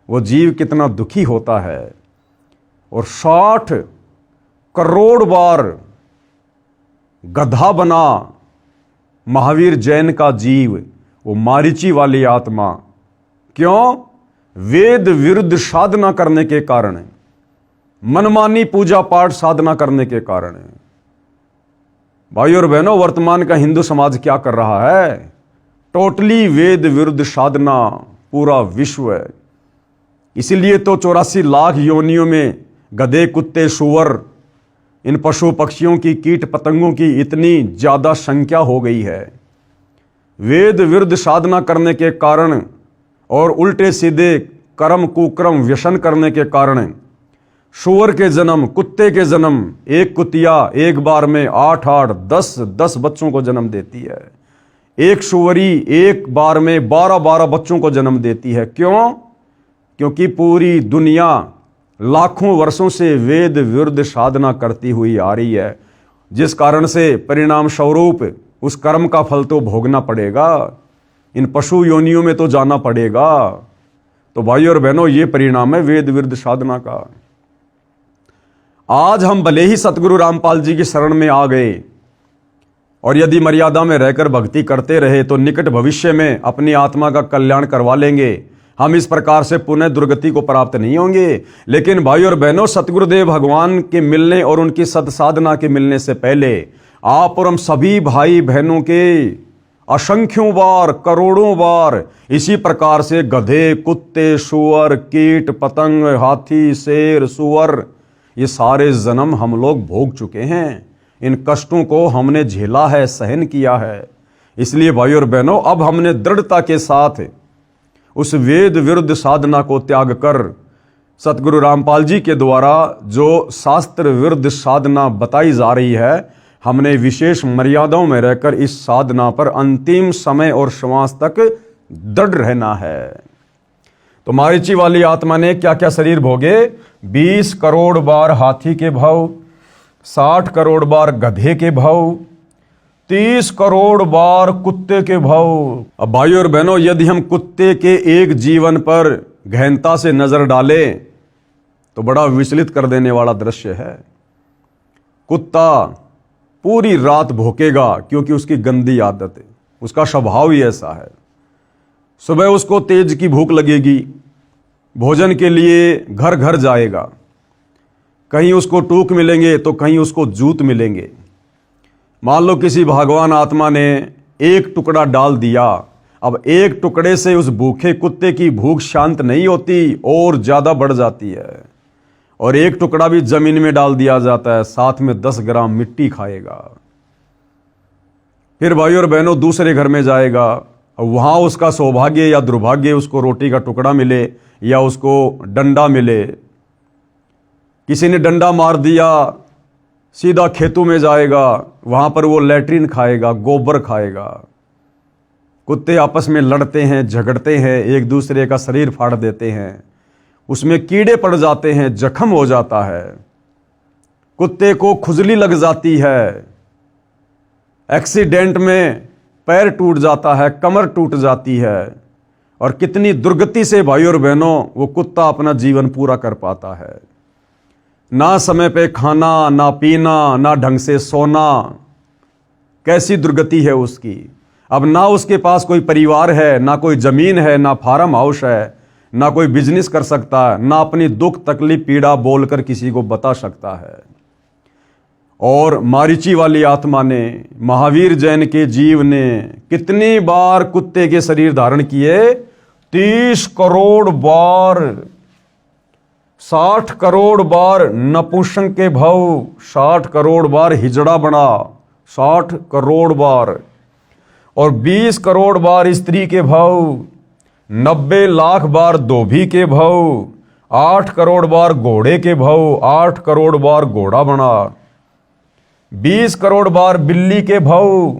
वो जीव कितना दुखी होता है। और 60 करोड़ बार गधा बना महावीर जैन का जीव, वो मारीची वाली आत्मा। क्यों? वेद विरुद्ध साधना करने के कारण, मनमानी पूजा पाठ साधना करने के कारण। भाई और बहनों, वर्तमान का हिंदू समाज क्या कर रहा है? टोटली वेद विरुद्ध साधना, पूरा विश्व है। इसीलिए तो 84 लाख योनियों में गधे, कुत्ते, सूअर, इन पशु पक्षियों की, कीट पतंगों की इतनी ज्यादा संख्या हो गई है। वेद विरुद्ध साधना करने के कारण और उल्टे सीधे कर्म कुकर्म व्यसन करने के कारण सूअर के जन्म, कुत्ते के जन्म, एक कुतिया एक बार में 8-8, 10-10 बच्चों को जन्म देती है। एक सूअरी एक बार में 12-12 बच्चों को जन्म देती है। क्यों? क्योंकि पूरी दुनिया लाखों वर्षों से वेद विरुद्ध साधना करती हुई आ रही है, जिस कारण से परिणाम स्वरूप उस कर्म का फल तो भोगना पड़ेगा। इन पशु योनियों में तो जाना पड़ेगा। तो भाई और बहनों, ये परिणाम है वेद विरुद्ध साधना का। आज हम भले ही सतगुरु रामपाल जी की शरण में आ गए और यदि मर्यादा में रहकर भक्ति करते रहे तो निकट भविष्य में अपनी आत्मा का कल्याण करवा लेंगे। हम इस प्रकार से पुनः दुर्गति को प्राप्त नहीं होंगे। लेकिन भाई और बहनों, सतगुरुदेव भगवान के मिलने और उनकी सत्साधना के मिलने से पहले आप और हम सभी भाई बहनों के असंख्यों बार, करोड़ों बार इसी प्रकार से गधे, कुत्ते, सूअर, कीट पतंग, हाथी, शेर, सूअर, ये सारे जन्म हम लोग भोग चुके हैं। इन कष्टों को हमने झेला है, सहन किया है। इसलिए भाई और बहनों, अब हमने दृढ़ता के साथ उस वेद विरुद्ध साधना को त्याग कर सतगुरु रामपाल जी के द्वारा जो शास्त्र विरुद्ध साधना बताई जा रही है, हमने विशेष मर्यादाओं में रहकर इस साधना पर अंतिम समय और श्वास तक दृढ़ रहना है। तो मारीची वाली आत्मा ने क्या क्या शरीर भोगे? 20 करोड़ बार हाथी के भाव, 60 करोड़ बार गधे के भाव, 30 करोड़ बार कुत्ते के भाव। अब भाई और बहनों, यदि हम कुत्ते के एक जीवन पर गहनता से नजर डालें तो बड़ा विचलित कर देने वाला दृश्य है। कुत्ता पूरी रात भौंकेगा क्योंकि उसकी गंदी आदत है, उसका स्वभाव ही ऐसा है। सुबह उसको तेज की भूख लगेगी, भोजन के लिए घर घर जाएगा। कहीं उसको टूक मिलेंगे तो कहीं उसको जूत मिलेंगे। मान लो किसी भगवान आत्मा ने एक टुकड़ा डाल दिया, अब एक टुकड़े से उस भूखे कुत्ते की भूख शांत नहीं होती और ज्यादा बढ़ जाती है। और एक टुकड़ा भी जमीन में डाल दिया जाता है, साथ में 10 ग्राम मिट्टी खाएगा। फिर भाई और बहनों, दूसरे घर में जाएगा, वहां उसका सौभाग्य या दुर्भाग्य, उसको रोटी का टुकड़ा मिले या उसको डंडा मिले। किसी ने डंडा मार दिया, सीधा खेतों में जाएगा, वहां पर वो लैट्रिन खाएगा, गोबर खाएगा। कुत्ते आपस में लड़ते हैं, झगड़ते हैं, एक दूसरे का शरीर फाड़ देते हैं, उसमें कीड़े पड़ जाते हैं, जख्म हो जाता है, कुत्ते को खुजली लग जाती है, एक्सीडेंट में पैर टूट जाता है, कमर टूट जाती है। और कितनी दुर्गति से भाई और बहनों वो कुत्ता अपना जीवन पूरा कर पाता है। ना समय पे खाना, ना पीना, ना ढंग से सोना, कैसी दुर्गति है उसकी। अब ना उसके पास कोई परिवार है, ना कोई जमीन है, ना फार्म हाउस है, ना कोई बिजनेस कर सकता है, ना अपनी दुख तकलीफ पीड़ा बोलकर किसी को बता सकता है। और मारीची वाली आत्मा ने, महावीर जैन के जीव ने कितनी बार कुत्ते के शरीर धारण किए? 30 करोड़ बार। 60 करोड़ बार नपुंसक के भव, 60 करोड़ बार हिजड़ा बना, 60 करोड़ बार, और 20 करोड़ बार स्त्री के भव, 90 लाख बार धोबी के भव, 8 करोड़ बार घोड़े के भव, 8 करोड़ बार घोड़ा बना, 20 करोड़ बार बिल्ली के भव,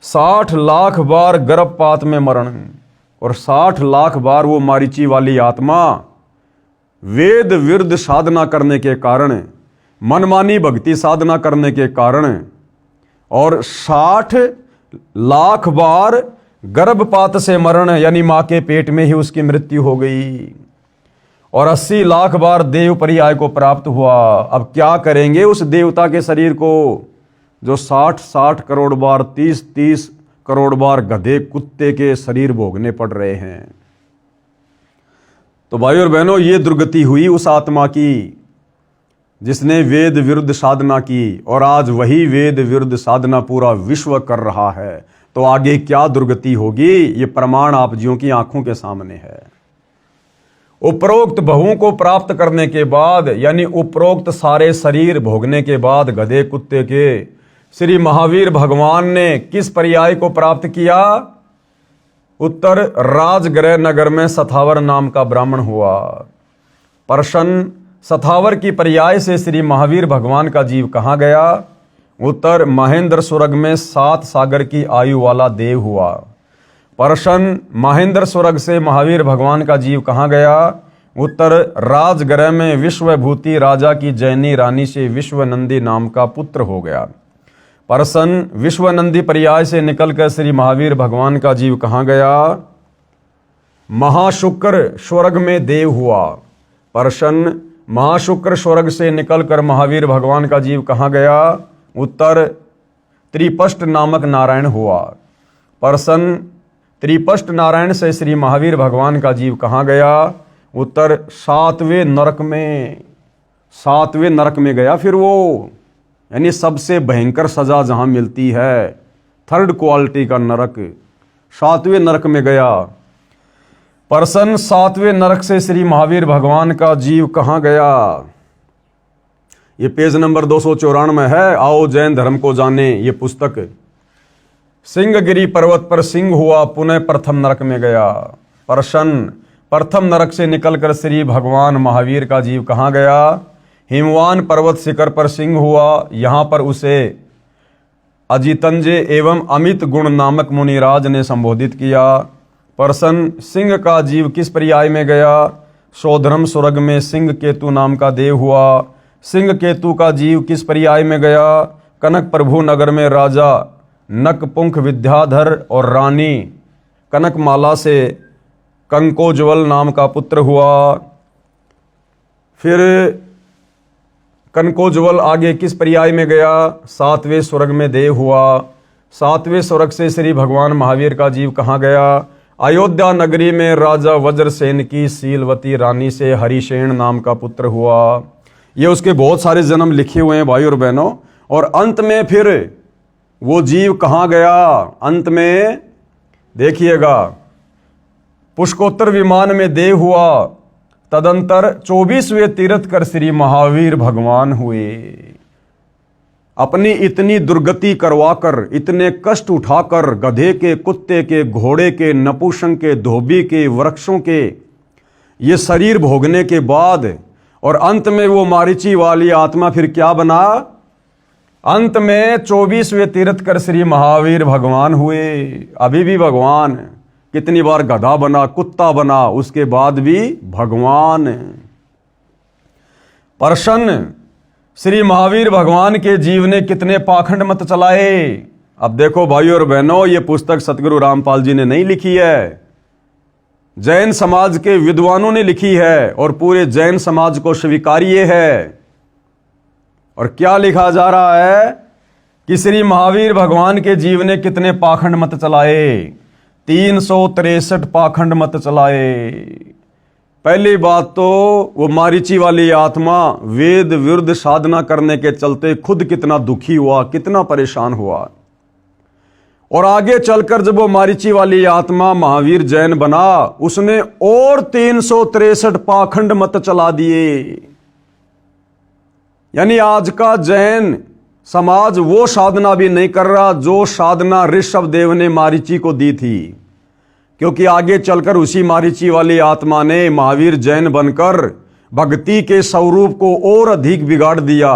60 लाख बार गर्भपात में मरण, और 60 लाख बार वो मारीची वाली आत्मा वेद विरुद्ध साधना करने के कारण, मनमानी भक्ति साधना करने के कारण, और 60 लाख बार गर्भपात से मरण यानी मां के पेट में ही उसकी मृत्यु हो गई, और 80 लाख बार देव पर्याय को प्राप्त हुआ। अब क्या करेंगे उस देवता के शरीर को जो 60-60 करोड़ बार, 30-30 करोड़ बार गधे कुत्ते के शरीर भोगने पड़ रहे हैं। तो भाई और बहनों, ये दुर्गति हुई उस आत्मा की जिसने वेद विरुद्ध साधना की, और आज वही वेद विरुद्ध साधना पूरा विश्व कर रहा है। तो आगे क्या दुर्गति होगी, ये प्रमाण आप जियों की आंखों के सामने है। उपरोक्त बहुओं को प्राप्त करने के बाद, यानी उपरोक्त सारे शरीर भोगने के बाद गधे कुत्ते के, श्री महावीर भगवान ने किस पर्याय को प्राप्त किया? उत्तर राजगृह नगर में सथावर नाम का ब्राह्मण हुआ। प्रश्न, सथावर की पर्याय से श्री महावीर भगवान का जीव कहाँ गया? उत्तर महेंद्र स्वर्ग में 7 सागर की आयु वाला देव हुआ। प्रश्न, महेंद्र स्वर्ग से महावीर भगवान का जीव कहाँ गया? उत्तर राजगृह में विश्वभूति राजा की जैनी रानी से विश्वनंदी नाम का पुत्र हो गया। प्रश्न, विश्वनंदी पर्याय से निकलकर श्री महावीर भगवान का जीव कहाँ गया? महाशुक्र स्वर्ग में देव हुआ। प्रश्न, महाशुक्र स्वर्ग से निकलकर महावीर भगवान का जीव कहाँ गया? उत्तर त्रिपष्ट नामक नारायण हुआ। प्रश्न, त्रिपष्ट नारायण से श्री महावीर भगवान का जीव कहाँ गया? उत्तर 7वें नरक में, 7वें नरक में गया। फिर वो यानी सबसे भयंकर सजा जहां मिलती है, 3rd क्वालिटी का नरक, 7वें नरक में गया। प्रश्न, 7वें नरक से श्री महावीर भगवान का जीव कहाँ गया? ये पेज नंबर 294 है। आओ जैन धर्म को जाने, ये पुस्तक। सिंहगिरी पर्वत पर सिंह हुआ, पुनः प्रथम नरक में गया। प्रश्न, प्रथम नरक से निकलकर श्री भगवान महावीर का जीव कहाँ गया? हिमवान पर्वत शिखर पर सिंह हुआ, यहाँ पर उसे अजितंजय एवं अमित गुण नामक मुनिराज ने संबोधित किया। प्रश्न, सिंह का जीव किस पर्याय में गया? सौधर्म स्वर्ग में सिंह केतु नाम का देव हुआ। सिंह केतु का जीव किस पर्याय में गया? कनक प्रभु नगर में राजा नकपुंख विद्याधर और रानी कनकमाला से कंकोज्वल नाम का पुत्र हुआ। फिर कनकोज्वल आगे किस पर्याय में गया? 7वें स्वर्ग में देव हुआ। 7वें स्वर्ग से श्री भगवान महावीर का जीव कहाँ गया? अयोध्या नगरी में राजा वज्रसेन की शीलवती रानी से हरिसेन नाम का पुत्र हुआ। ये उसके बहुत सारे जन्म लिखे हुए हैं भाई और बहनों। और अंत में फिर वो जीव कहाँ गया? अंत में देखिएगा, पुष्कोत्तर विमान में देव हुआ। तदंतर 24वें तीर्थ कर श्री महावीर भगवान हुए। अपनी इतनी दुर्गति करवाकर, इतने कष्ट उठाकर, गधे के, कुत्ते के, घोड़े के, नपुंसक के, धोबी के, वृक्षों के ये शरीर भोगने के बाद, और अंत में वो मारीची वाली आत्मा फिर क्या बना? अंत में 24वें तीर्थ कर श्री महावीर भगवान हुए। अभी भी भगवान, कितनी बार गधा बना, कुत्ता बना, उसके बाद भी भगवान। प्रश्न, श्री महावीर भगवान के जीव ने कितने पाखंड मत चलाए? अब देखो भाइयों और बहनों, ये पुस्तक सतगुरु रामपाल जी ने नहीं लिखी है, जैन समाज के विद्वानों ने लिखी है, और पूरे जैन समाज को स्वीकार्य है। और क्या लिखा जा रहा है कि श्री महावीर भगवान के जीव ने कितने पाखंड मत चलाए? 363 पाखंड मत चलाए। पहली बात तो वो मारीची वाली आत्मा वेद विरुद्ध साधना करने के चलते खुद कितना दुखी हुआ, कितना परेशान हुआ। और आगे चलकर जब वो मारीची वाली आत्मा महावीर जैन बना, उसने और 363 पाखंड मत चला दिए। यानी आज का जैन समाज वो साधना भी नहीं कर रहा जो साधना ऋषभ देव ने मारीची को दी थी, क्योंकि आगे चलकर उसी मारीची वाली आत्मा ने महावीर जैन बनकर भक्ति के स्वरूप को और अधिक बिगाड़ दिया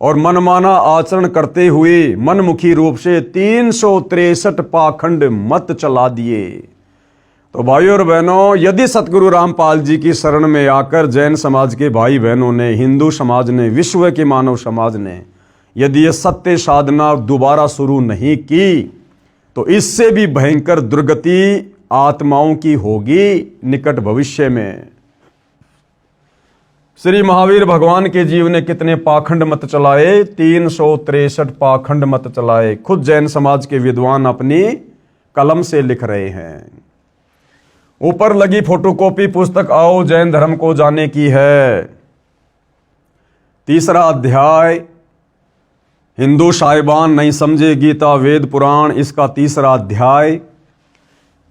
और मनमाना आचरण करते हुए मनमुखी रूप से 363 पाखंड मत चला दिए। तो भाइयों और बहनों, यदि सतगुरु रामपाल जी की शरण में आकर जैन समाज के भाई बहनों ने, हिंदू समाज ने, विश्व के मानव समाज ने यदि ये सत्य साधना दोबारा शुरू नहीं की, तो इससे भी भयंकर दुर्गति आत्माओं की होगी निकट भविष्य में। श्री महावीर भगवान के जीव ने कितने पाखंड मत चलाए? 363 पाखंड मत चलाए। खुद जैन समाज के विद्वान अपनी कलम से लिख रहे हैं। ऊपर लगी फोटोकॉपी पुस्तक आओ जैन धर्म को जाने की है। 3रा अध्याय, हिंदू साहिबान नहीं समझे गीता वेद पुराण, इसका 3रा अध्याय।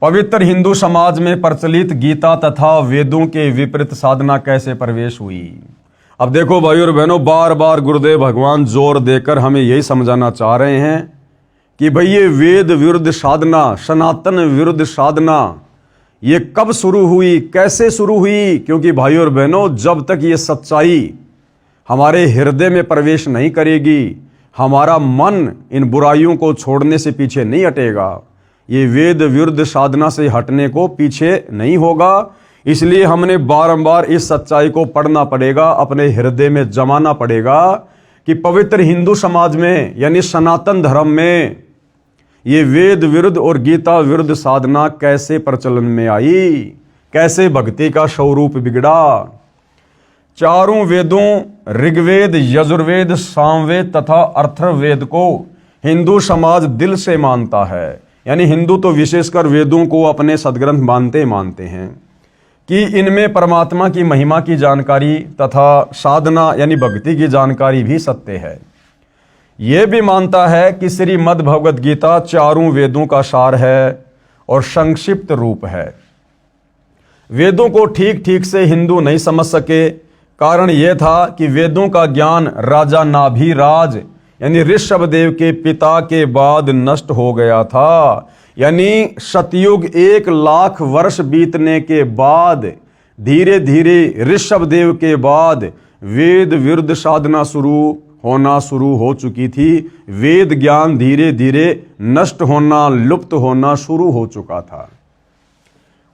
पवित्र हिंदू समाज में प्रचलित गीता तथा वेदों के विपरीत साधना कैसे प्रवेश हुई। अब देखो भाइयों और बहनों, बार बार गुरुदेव भगवान जोर देकर हमें यही समझाना चाह रहे हैं कि भाई ये वेद विरुद्ध साधना, सनातन विरुद्ध साधना, ये कब शुरू हुई, कैसे शुरू हुई? क्योंकि भाइयों और बहनों, जब तक ये सच्चाई हमारे हृदय में प्रवेश नहीं करेगी, हमारा मन इन बुराइयों को छोड़ने से पीछे नहीं हटेगा, ये वेद विरुद्ध साधना से हटने को पीछे नहीं होगा। इसलिए हमने बारंबार इस सच्चाई को पढ़ना पड़ेगा, अपने हृदय में जमाना पड़ेगा कि पवित्र हिंदू समाज में यानी सनातन धर्म में ये वेद विरुद्ध और गीता विरुद्ध साधना कैसे प्रचलन में आई, कैसे भक्ति का स्वरूप बिगड़ा। चारों वेदों ऋग्वेद, यजुर्वेद, सामवेद तथा अथर्ववेद को हिंदू समाज दिल से मानता है। यानी हिंदू तो विशेषकर वेदों को अपने सदग्रंथ मानते हैं कि इनमें परमात्मा की महिमा की जानकारी तथा साधना यानी भक्ति की जानकारी भी सत्य है। यह भी मानता है कि श्रीमद् भगवद गीता चारों वेदों का सार है और संक्षिप्त रूप है। वेदों को ठीक ठीक से हिंदू नहीं समझ सके। कारण यह था कि वेदों का ज्ञान राजा नाभिराज यानी ऋषभ देव के पिता के बाद नष्ट हो गया था। यानी सतयुग 1 लाख वर्ष बीतने के बाद धीरे धीरे ऋषभ देव के बाद वेद विरुद्ध साधना शुरू हो चुकी थी। वेद ज्ञान धीरे धीरे नष्ट होना, लुप्त होना शुरू हो चुका था।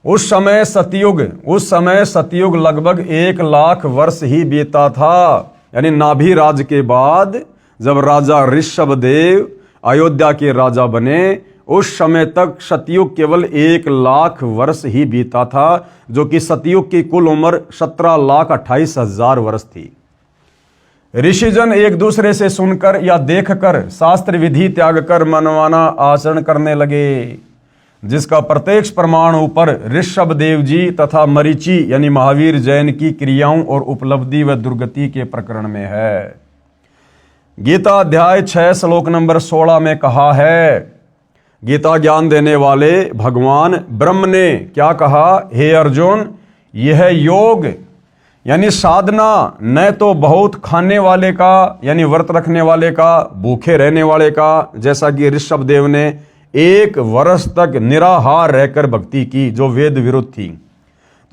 उस समय सतयुग लगभग 1 लाख वर्ष ही बीता था। यानी नाभिराज के बाद जब राजा ऋषभ देव अयोध्या के राजा बने, उस समय तक सतयुग केवल 1 लाख वर्ष ही बीता था, जो कि सतयुग की कुल उम्र 17,28,000 वर्ष थी। ऋषिजन एक दूसरे से सुनकर या देखकर शास्त्र विधि त्याग कर मनमाना आचरण करने लगे, जिसका प्रत्यक्ष प्रमाण ऊपर ऋषभ देव जी तथा मरीचि यानी महावीर जैन की क्रियाओं और उपलब्धि व दुर्गति के प्रकरण में है। गीता अध्याय 6 श्लोक नंबर 16 में कहा है, गीता ज्ञान देने वाले भगवान ब्रह्म ने क्या कहा? हे अर्जुन, यह योग यानी साधना न तो बहुत खाने वाले का यानी व्रत रखने वाले का, भूखे रहने वाले का, जैसा कि ऋषभ देव ने 1 वर्ष तक निराहार रहकर भक्ति की जो वेद विरुद्ध थी।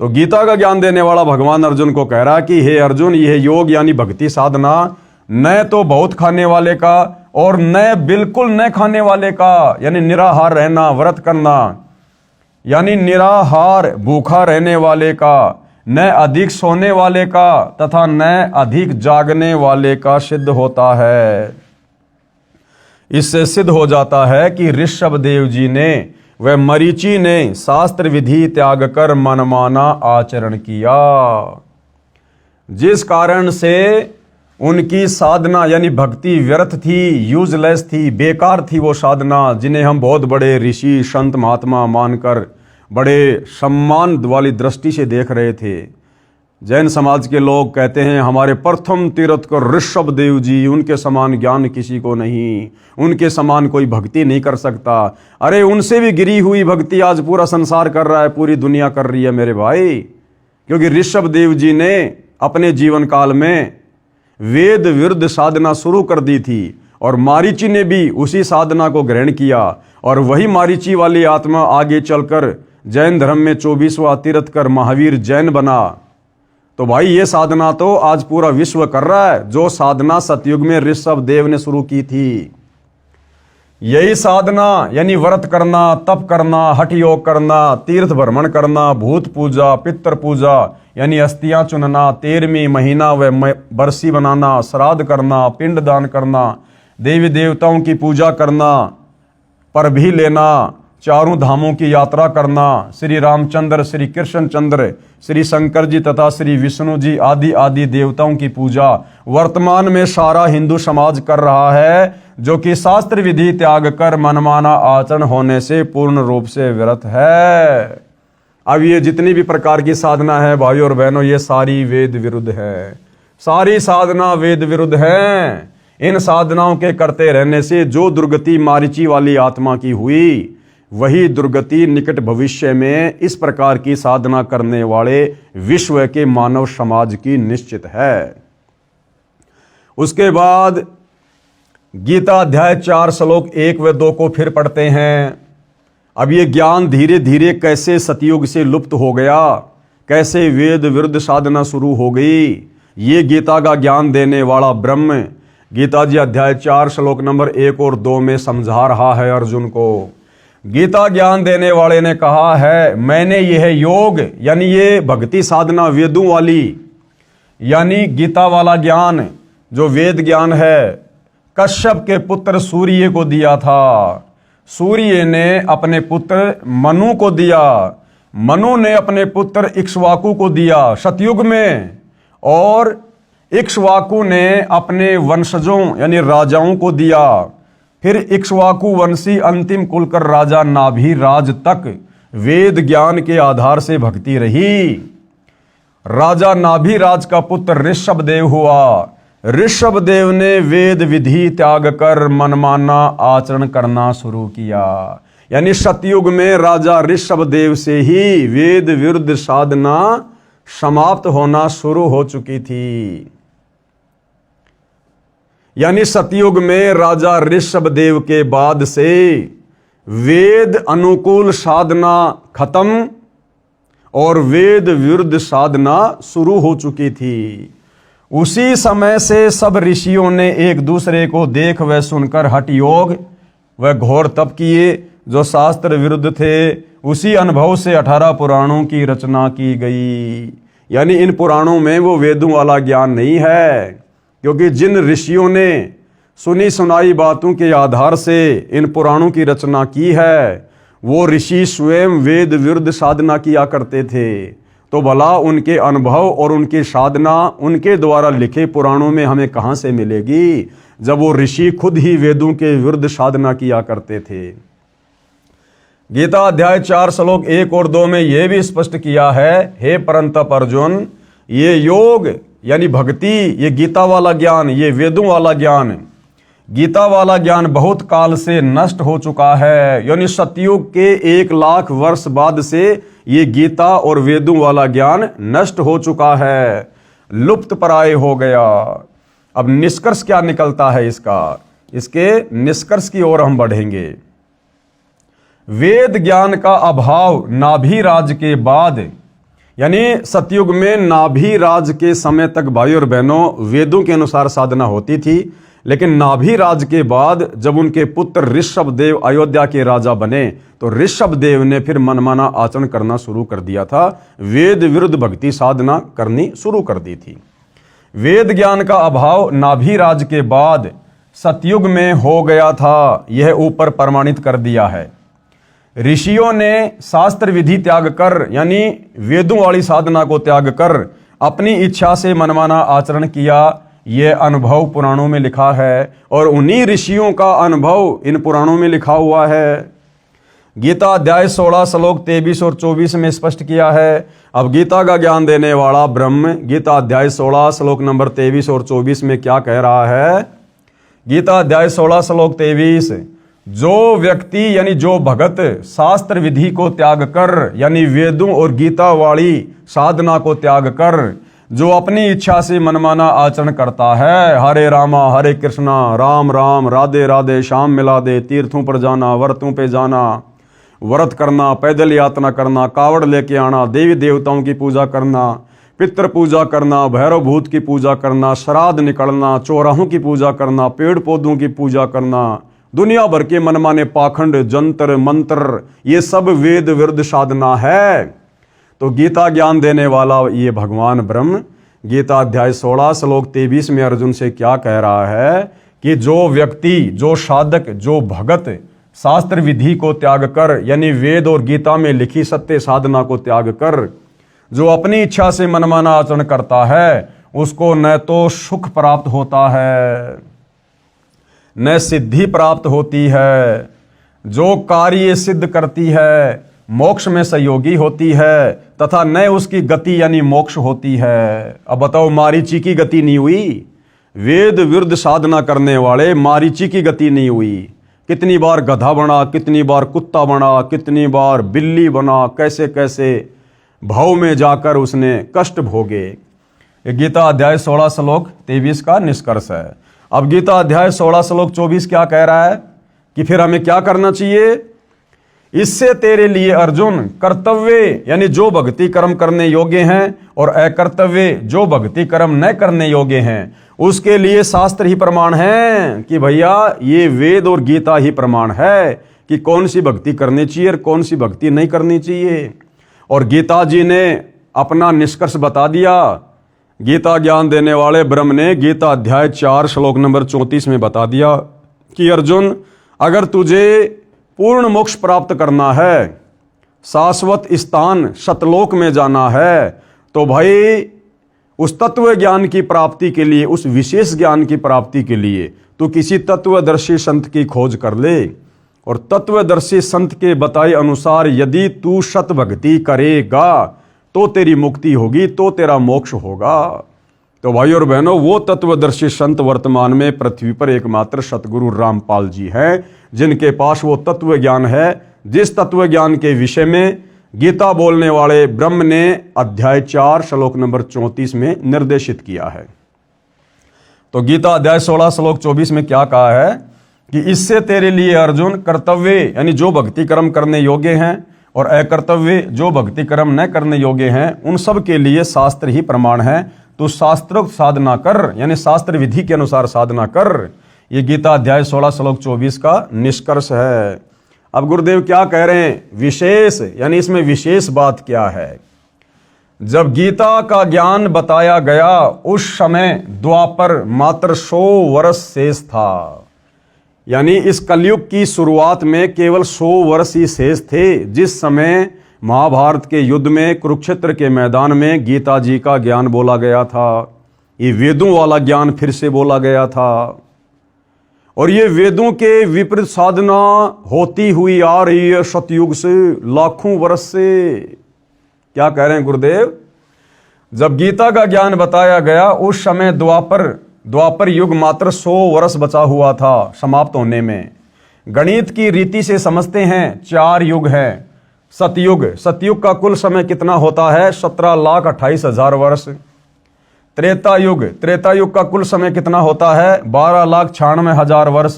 तो गीता का ज्ञान देने वाला भगवान अर्जुन को कह रहा कि हे अर्जुन, यह योग यानी भक्ति साधना न तो बहुत खाने वाले का और न बिल्कुल न खाने वाले का, यानी निराहार रहना, व्रत करना, यानी निराहार भूखा रहने वाले का, न अधिक सोने वाले का तथा न अधिक जागने वाले का सिद्ध होता है। इससे सिद्ध हो जाता है कि ऋषभ देव जी ने व मरीचि ने शास्त्र विधि त्याग कर मनमाना आचरण किया, जिस कारण से उनकी साधना यानी भक्ति व्यर्थ थी, यूजलेस थी, बेकार थी। वो साधना जिन्हें हम बहुत बड़े ऋषि संत महात्मा मानकर बड़े सम्मान वाली दृष्टि से देख रहे थे, जैन समाज के लोग कहते हैं हमारे प्रथम तीर्थकर ऋषभ देव जी, उनके समान ज्ञान किसी को नहीं, उनके समान कोई भक्ति नहीं कर सकता। अरे उनसे भी गिरी हुई भक्ति आज पूरा संसार कर रहा है, पूरी दुनिया कर रही है मेरे भाई। क्योंकि ऋषभ देव जी ने अपने जीवन काल में वेद विरुद्ध साधना शुरू कर दी थी और मारीची ने भी उसी साधना को ग्रहण किया और वही मारीची वाली आत्मा आगे चलकर जैन धर्म में 24वां तीर्थकर महावीर जैन बना। तो भाई ये साधना तो आज पूरा विश्व कर रहा है, जो साधना सतयुग में ऋषभ देव ने शुरू की थी। यही साधना यानी व्रत करना, तप करना, हठ योग करना, तीर्थ भ्रमण करना, भूत पूजा, पितर पूजा यानी अस्थियां चुनना, 13वीं महीना व बरसी बनाना, श्राद्ध करना, पिंड दान करना, देवी देवताओं की पूजा करना, पर भी लेना, चारों धामों की यात्रा करना, श्री रामचंद्र, श्री कृष्णचंद्र, श्री शंकर जी तथा श्री विष्णु जी आदि आदि देवताओं की पूजा वर्तमान में सारा हिंदू समाज कर रहा है, जो कि शास्त्र विधि त्याग कर मनमाना आचरण होने से पूर्ण रूप से विरत है। अब ये जितनी भी प्रकार की साधना है भाइयों और बहनों, ये सारी वेद विरुद्ध है, सारी साधना वेद विरुद्ध है। इन साधनाओं के करते रहने से जो दुर्गति मारीची वाली आत्मा की हुई, वही दुर्गति निकट भविष्य में इस प्रकार की साधना करने वाले विश्व के मानव समाज की निश्चित है। उसके बाद गीता अध्याय 4 श्लोक 1 व 2 को फिर पढ़ते हैं। अब ये ज्ञान धीरे धीरे कैसे सतयुग से लुप्त हो गया, कैसे वेद विरुद्ध साधना शुरू हो गई, ये गीता का ज्ञान देने वाला ब्रह्म गीता जी अध्याय 4 श्लोक नंबर 1 और 2 में समझा रहा है अर्जुन को। गीता ज्ञान देने वाले ने कहा है, मैंने यह योग यानी ये भक्ति साधना वेदों वाली यानी गीता वाला ज्ञान जो वेद ज्ञान है, कश्यप के पुत्र सूर्य को दिया था। सूर्य ने अपने पुत्र मनु को दिया, मनु ने अपने पुत्र इक्ष्वाकु को दिया सतयुग में, और इक्ष्वाकु ने अपने वंशजों यानी राजाओं को दिया। फिर इक्ष्वाकु वंशी अंतिम कुलकर राजा नाभिराज तक वेद ज्ञान के आधार से भक्ति रही। राजा नाभिराज का पुत्र ऋषभ देव हुआ। ऋषभ देव ने वेद विधि त्याग कर मनमाना आचरण करना शुरू किया। यानी सतयुग में राजा ऋषभ देव से ही वेद विरुद्ध साधना समाप्त होना शुरू हो चुकी थी। यानी सतयुग में राजा ऋषभ देव के बाद से वेद अनुकूल साधना खत्म और वेद विरुद्ध साधना शुरू हो चुकी थी। उसी समय से सब ऋषियों ने एक दूसरे को देख व सुनकर हठ योग व घोर तप किए जो शास्त्र विरुद्ध थे। उसी अनुभव से 18 पुराणों की रचना की गई। यानी इन पुराणों में वो वेदों वाला ज्ञान नहीं है, क्योंकि जिन ऋषियों ने सुनी सुनाई बातों के आधार से इन पुराणों की रचना की है, वो ऋषि स्वयं वेद विरुद्ध साधना किया करते थे। तो भला उनके अनुभव और उनकी साधना उनके द्वारा लिखे पुराणों में हमें कहाँ से मिलेगी, जब वो ऋषि खुद ही वेदों के विरुद्ध साधना किया करते थे। गीता अध्याय 4 श्लोक 1 और 2 में यह भी स्पष्ट किया है, हे परंतप अर्जुन, ये योग यानी भक्ति, ये गीता वाला ज्ञान, ये वेदों वाला ज्ञान, गीता वाला ज्ञान बहुत काल से नष्ट हो चुका है। यानी सतयुग के 1 लाख वर्ष बाद से ये गीता और वेदों वाला ज्ञान नष्ट हो चुका है, लुप्त प्राय हो गया। अब निष्कर्ष क्या निकलता है इसका, इसके निष्कर्ष की ओर हम बढ़ेंगे। वेद ज्ञान का अभाव नाभिराज के बाद, यानी सतयुग में नाभिराज के समय तक भाई और बहनों वेदों के अनुसार साधना होती थी, लेकिन नाभिराज के बाद जब उनके पुत्र ऋषभ देव अयोध्या के राजा बने तो ऋषभ देव ने फिर मनमाना आचरण करना शुरू कर दिया था, वेद विरुद्ध भक्ति साधना करनी शुरू कर दी थी। वेद ज्ञान का अभाव नाभिराज के बाद सतयुग में हो गया था, यह ऊपर प्रमाणित कर दिया है। ऋषियों ने शास्त्र विधि त्याग कर यानी वेदों वाली साधना को त्याग कर अपनी इच्छा से मनमाना आचरण किया, यह अनुभव पुराणों में लिखा है और उन्हीं ऋषियों का अनुभव इन पुराणों में लिखा हुआ है। गीता अध्याय 16 श्लोक 23 और 24 में स्पष्ट किया है। अब गीता का ज्ञान देने वाला ब्रह्म गीता अध्याय 16 श्लोक नंबर 23 और 24 में क्या कह रहा है? गीता अध्याय 16 श्लोक 23, जो व्यक्ति यानी जो भगत शास्त्र विधि को त्याग कर यानी वेदों और गीता वाली साधना को त्याग कर जो अपनी इच्छा से मनमाना आचरण करता है, हरे रामा हरे कृष्णा राम राम राधे राधे श्याम मिला दे, तीर्थों पर जाना, व्रतों पे जाना, व्रत करना, पैदल यात्रा करना, कावड़ लेके आना, देवी देवताओं की पूजा करना, पितृ पूजा करना, भैरव भूत की पूजा करना, श्राद्ध निकलना, चौराहों की पूजा करना, पेड़ पौधों की पूजा करना, दुनिया भर के मनमाने पाखंड जंतर मंत्र, ये सब वेद विरुद्ध साधना है। तो गीता ज्ञान देने वाला ये भगवान ब्रह्म गीता अध्याय 16 श्लोक 23 में अर्जुन से क्या कह रहा है कि जो व्यक्ति, जो साधक, जो भगत शास्त्र विधि को त्याग कर यानी वेद और गीता में लिखी सत्य साधना को त्याग कर जो अपनी इच्छा से मनमाना आचरण करता है, उसको न तो सुख प्राप्त होता है न सिद्धि प्राप्त होती है। जो कार्य सिद्ध करती है मोक्ष में सहयोगी होती है तथा न उसकी गति यानी मोक्ष होती है। अब बताओ, मारीची की गति नहीं हुई, वेद विरुद्ध साधना करने वाले मारीची की गति नहीं हुई। कितनी बार गधा बना, कितनी बार कुत्ता बना, कितनी बार बिल्ली बना, कैसे कैसे भाव में जाकर उसने कष्ट भोगे। ये गीता अध्याय 16 श्लोक 23 का निष्कर्ष है। अब गीता अध्याय 16 श्लोक 24 क्या कह रहा है कि फिर हमें क्या करना चाहिए? इससे तेरे लिए अर्जुन कर्तव्य यानी जो भक्ति कर्म करने योग्य हैं और अकर्तव्य जो भक्ति कर्म न करने योग्य हैं उसके लिए शास्त्र ही प्रमाण है कि भैया ये वेद और गीता ही प्रमाण है कि कौन सी भक्ति करनी चाहिए और कौन सी भक्ति नहीं करनी चाहिए। और गीता जी ने अपना निष्कर्ष बता दिया। गीता ज्ञान देने वाले ब्रह्म ने गीता अध्याय 4 श्लोक नंबर 34 में बता दिया कि अर्जुन, अगर तुझे पूर्ण मोक्ष प्राप्त करना है, शाश्वत स्थान सतलोक में जाना है, तो भाई उस तत्व ज्ञान की प्राप्ति के लिए, उस विशेष ज्ञान की प्राप्ति के लिए तू किसी तत्वदर्शी संत की खोज कर ले। और तत्वदर्शी संत के बताए अनुसार यदि तू सत भक्ति करेगा तो तेरी मुक्ति होगी, तो तेरा मोक्ष होगा। तो भाई और बहनों, वो तत्वदर्शी संत वर्तमान में पृथ्वी पर एकमात्र सतगुरु रामपाल जी हैं, जिनके पास वो तत्व ज्ञान है जिस तत्व ज्ञान के विषय में गीता बोलने वाले ब्रह्म ने अध्याय 4 श्लोक नंबर 34 में निर्देशित किया है। तो गीता अध्याय 16 श्लोक 24 में क्या कहा है कि इससे तेरे लिए अर्जुन कर्तव्य यानी जो भक्ति कर्म करने योग्य हैं और अकर्तव्य जो भक्ति कर्म न करने योग्य हैं, उन सब के लिए शास्त्र ही प्रमाण है। तो शास्त्रोक्त साधना कर यानी शास्त्र विधि के अनुसार साधना कर। ये गीता अध्याय 16 श्लोक 24 का निष्कर्ष है। अब गुरुदेव क्या कह रहे हैं? विशेष यानी इसमें विशेष बात क्या है? जब गीता का ज्ञान बताया गया उस समय द्वापर मात्र 100 वर्ष शेष था। यानी इस कलयुग की शुरुआत में केवल 100 वर्ष ही शेष थे, जिस समय महाभारत के युद्ध में कुरुक्षेत्र के मैदान में गीता जी का ज्ञान बोला गया था। ये वेदों वाला ज्ञान फिर से बोला गया था और ये वेदों के विपरीत साधना होती हुई आ रही है सतयुग से, लाखों वर्ष से। क्या कह रहे हैं गुरुदेव? जब गीता का ज्ञान बताया गया उस समय द्वापर युग मात्र 100 वर्ष बचा हुआ था समाप्त होने में। गणित की रीति से समझते हैं 4 युग हैं। सतयुग का कुल समय कितना होता है? 17,28,000 वर्ष। त्रेता युग का कुल समय कितना होता है? 12,96,000 वर्ष।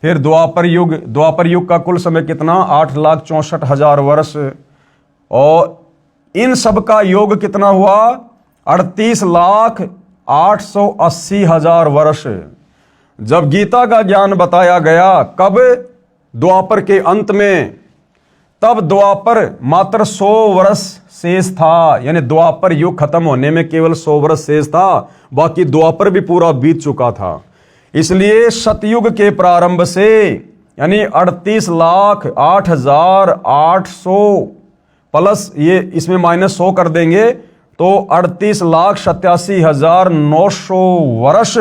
फिर द्वापर युग का कुल समय कितना? 8,64,000 वर्ष। और इन सब का योग कितना हुआ? 38,880,000 वर्ष। जब गीता का ज्ञान बताया गया कब? द्वापर के अंत में। तब द्वापर मात्र 100 वर्ष शेष था, यानी द्वापर युग खत्म होने में केवल 100 वर्ष शेष था, बाकी द्वापर भी पूरा बीत चुका था। इसलिए सतयुग के प्रारंभ से यानी 38,08,800 प्लस ये इसमें -100 कर देंगे तो 38,87,900 वर्ष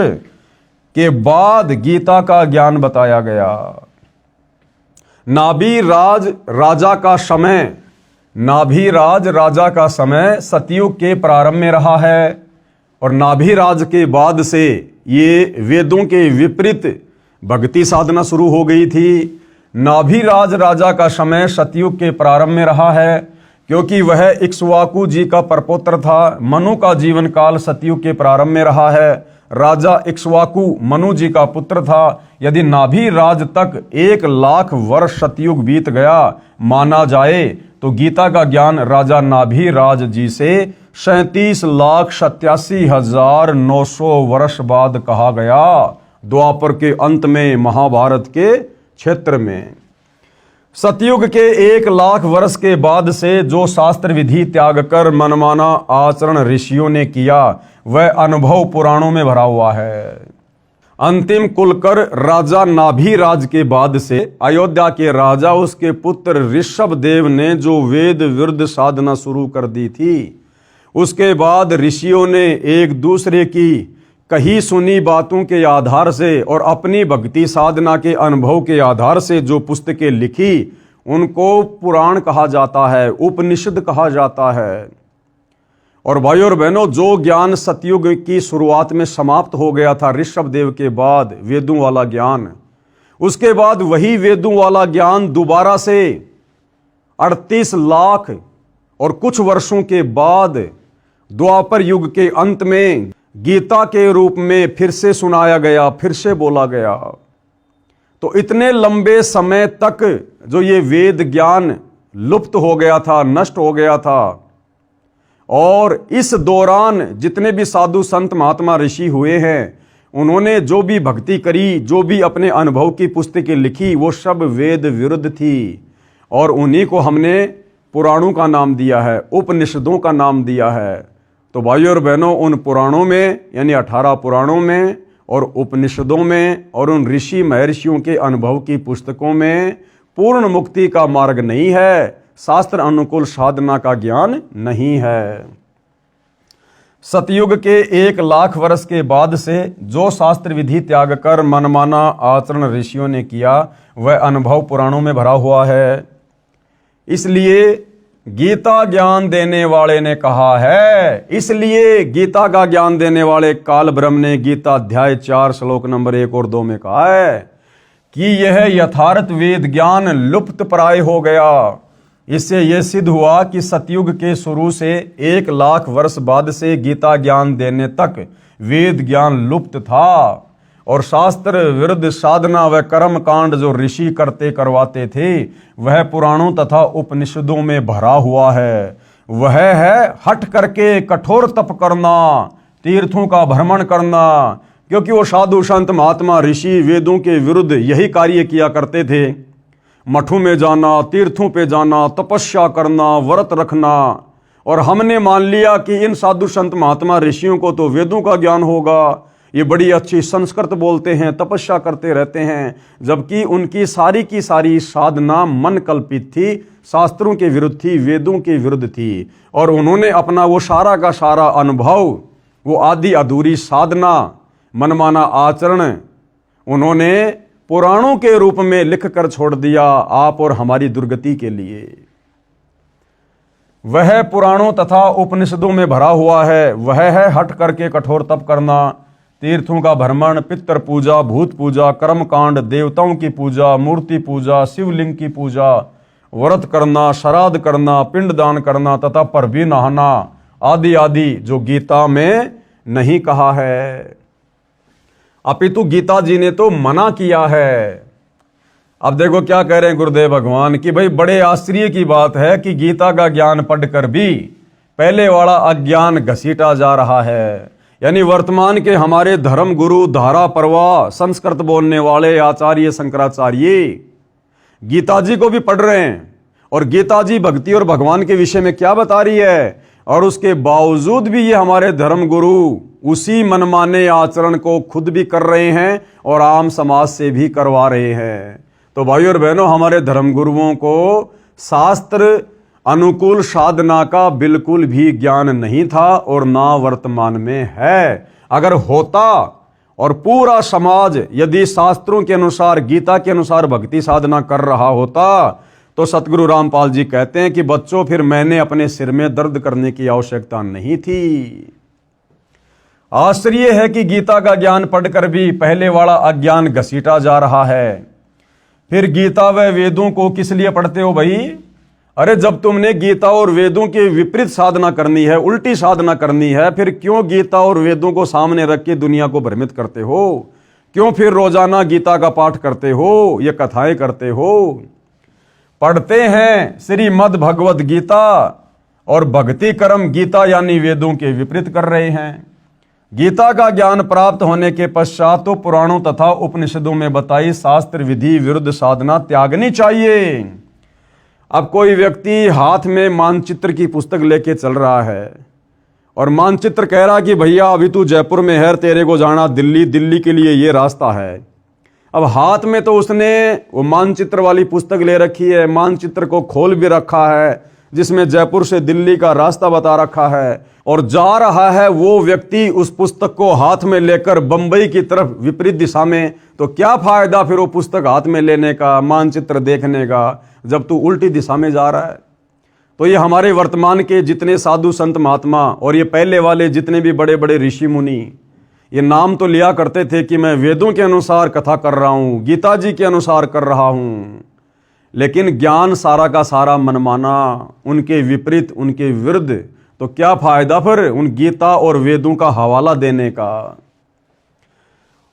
के बाद गीता का ज्ञान बताया गया। नाभिराज राजा का समय, नाभिराज राजा का समय सतयुग के प्रारंभ में रहा है और नाभिराज के बाद से ये वेदों के विपरीत भक्ति साधना शुरू हो गई थी। नाभिराज राजा का समय सतयुग के प्रारंभ में रहा है क्योंकि वह इक्ष्वाकु जी का परपौत्र था। मनु का जीवन काल सतयुग के प्रारंभ में रहा है। राजा इक्ष्वाकु मनु जी का पुत्र था। यदि नाभिराज तक 1,00,000 वर्ष सतयुग बीत गया माना जाए तो गीता का ज्ञान राजा नाभिराज जी से 37,87,900 वर्ष बाद कहा गया, द्वापर के अंत में, महाभारत के क्षेत्र में। सतयुग के 1,00,000 वर्ष के बाद से जो शास्त्र विधि त्याग कर मनमाना आचरण ऋषियों ने किया वह अनुभव पुराणों में भरा हुआ है। अंतिम कुलकर राजा नाभिराज के बाद से अयोध्या के राजा उसके पुत्र ऋषभदेव ने जो वेद विरुद्ध साधना शुरू कर दी थी, उसके बाद ऋषियों ने एक दूसरे की कही सुनी बातों के आधार से और अपनी भक्ति साधना के अनुभव के आधार से जो पुस्तकें लिखी उनको पुराण कहा जाता है, उपनिषद कहा जाता है। और भाइयों और बहनों, जो ज्ञान सतयुग की शुरुआत में समाप्त हो गया था ऋषभदेव के बाद, वेदों वाला ज्ञान, उसके बाद वही वेदों वाला ज्ञान दोबारा से 38 लाख और कुछ वर्षों के बाद द्वापर युग के अंत में गीता के रूप में फिर से सुनाया गया, फिर से बोला गया। तो इतने लंबे समय तक जो ये वेद ज्ञान लुप्त हो गया था, नष्ट हो गया था, और इस दौरान जितने भी साधु संत महात्मा ऋषि हुए हैं उन्होंने जो भी भक्ति करी, जो भी अपने अनुभव की पुस्तकें लिखी, वो सब वेद विरुद्ध थी। और उन्हीं को हमने पुराणों का नाम दिया है, उपनिषदों का नाम दिया है। तो भाइयों और बहनों, उन पुराणों में यानी 18 पुराणों में और उपनिषदों में और उन ऋषि महर्षियों के अनुभव की पुस्तकों में पूर्ण मुक्ति का मार्ग नहीं है, शास्त्र अनुकूल साधना का ज्ञान नहीं है। सतयुग के 1,00,000 वर्ष के बाद से जो शास्त्र विधि त्याग कर मनमाना आचरण ऋषियों ने किया वह अनुभव पुराणों में भरा हुआ है। इसलिए गीता ज्ञान देने वाले ने कहा है, इसलिए गीता का ज्ञान देने वाले काल ब्रह्म ने गीता अध्याय 4 श्लोक नंबर 1 और 2 में कहा है कि यह यथार्थ वेद ज्ञान लुप्त प्राय हो गया। इससे यह सिद्ध हुआ कि सतयुग के शुरू से 1,00,000 वर्ष बाद से गीता ज्ञान देने तक वेद ज्ञान लुप्त था और शास्त्र विरुद्ध साधना व कर्म कांड जो ऋषि करते करवाते थे वह पुराणों तथा उपनिषदों में भरा हुआ है। वह है हट करके कठोर तप करना, तीर्थों का भ्रमण करना, क्योंकि वो साधु संत महात्मा ऋषि वेदों के विरुद्ध यही कार्य किया करते थे। मठों में जाना, तीर्थों पे जाना, तपस्या करना, व्रत रखना। और हमने मान लिया कि इन साधु संत महात्मा ऋषियों को तो वेदों का ज्ञान होगा, ये बड़ी अच्छी संस्कृत बोलते हैं, तपस्या करते रहते हैं, जबकि उनकी सारी की सारी साधना मन कल्पित थी, शास्त्रों के विरुद्ध थी, वेदों के विरुद्ध थी। और उन्होंने अपना वो सारा का सारा अनुभव, वो आदि अधूरी साधना, मनमाना आचरण उन्होंने पुराणों के रूप में लिख कर छोड़ दिया आप और हमारी दुर्गति के लिए। वह पुराणों तथा उपनिषदों में भरा हुआ है। वह है हट करके कठोर तप करना, तीर्थों का भ्रमण, पितृ पूजा, भूत पूजा, कर्मकांड, देवताओं की पूजा, मूर्ति पूजा, शिवलिंग की पूजा, व्रत करना, श्राद्ध करना, पिंडदान करना तथा पर भी नहाना आदि आदि जो गीता में नहीं कहा है, अपितु गीता जी ने तो मना किया है। अब देखो क्या कह रहे हैं गुरुदेव भगवान कि भाई बड़े आश्चर्य की बात है कि गीता का ज्ञान पढ़कर भी पहले वाला अज्ञान घसीटा जा रहा है। यानी वर्तमान के हमारे धर्म गुरु धारा प्रवाह संस्कृत बोलने वाले आचार्य शंकराचार्य गीता जी को भी पढ़ रहे हैं और गीता जी भक्ति और भगवान के विषय में क्या बता रही है, और उसके बावजूद भी ये हमारे धर्म गुरु उसी मनमाने आचरण को खुद भी कर रहे हैं और आम समाज से भी करवा रहे हैं। तो भाइयों और बहनों, हमारे धर्म गुरुओं को शास्त्र अनुकूल साधना का बिल्कुल भी ज्ञान नहीं था और ना वर्तमान में है। अगर होता और पूरा समाज यदि शास्त्रों के अनुसार, गीता के अनुसार भक्ति साधना कर रहा होता तो सतगुरु रामपाल जी कहते हैं कि बच्चों फिर मैंने अपने सिर में दर्द करने की आवश्यकता नहीं थी। आश्चर्य है कि गीता का ज्ञान पढ़कर भी पहले वाला अज्ञान घसीटा जा रहा है। फिर गीता व वेदों को किस लिए पढ़ते हो भाई? अरे जब तुमने गीता और वेदों के विपरीत साधना करनी है, उल्टी साधना करनी है, फिर क्यों गीता और वेदों को सामने रख के दुनिया को भ्रमित करते हो? क्यों फिर रोजाना गीता का पाठ करते हो, ये कथाएं करते हो? पढ़ते हैं श्रीमद् भगवद गीता और भक्ति कर्म गीता यानी वेदों के विपरीत कर रहे हैं। गीता का ज्ञान प्राप्त होने के पश्चात तो पुराणों तथा उपनिषदों में बताई शास्त्र विधि विरुद्ध साधना त्यागनी चाहिए। अब कोई व्यक्ति हाथ में मानचित्र की पुस्तक लेके चल रहा है और मानचित्र कह रहा कि भैया अभी तू जयपुर में है, तेरे को जाना दिल्ली, दिल्ली के लिए ये रास्ता है। अब हाथ में तो उसने वो मानचित्र वाली पुस्तक ले रखी है, मानचित्र को खोल भी रखा है जिसमें जयपुर से दिल्ली का रास्ता बता रखा है, और जा रहा है वो व्यक्ति उस पुस्तक को हाथ में लेकर बंबई की तरफ विपरीत दिशा में। तो क्या फायदा फिर वो पुस्तक हाथ में लेने का, मानचित्र देखने का, जब तू उल्टी दिशा में जा रहा है? तो ये हमारे वर्तमान के जितने साधु संत महात्मा और ये पहले वाले जितने भी बड़े बड़े ऋषि मुनि, ये नाम तो लिया करते थे कि मैं वेदों के अनुसार कथा कर रहा हूं, गीता जी के अनुसार कर रहा हूं, लेकिन ज्ञान सारा का सारा मनमाना, उनके विपरीत, उनके विरुद्ध। तो क्या फायदा फिर उन गीता और वेदों का हवाला देने का?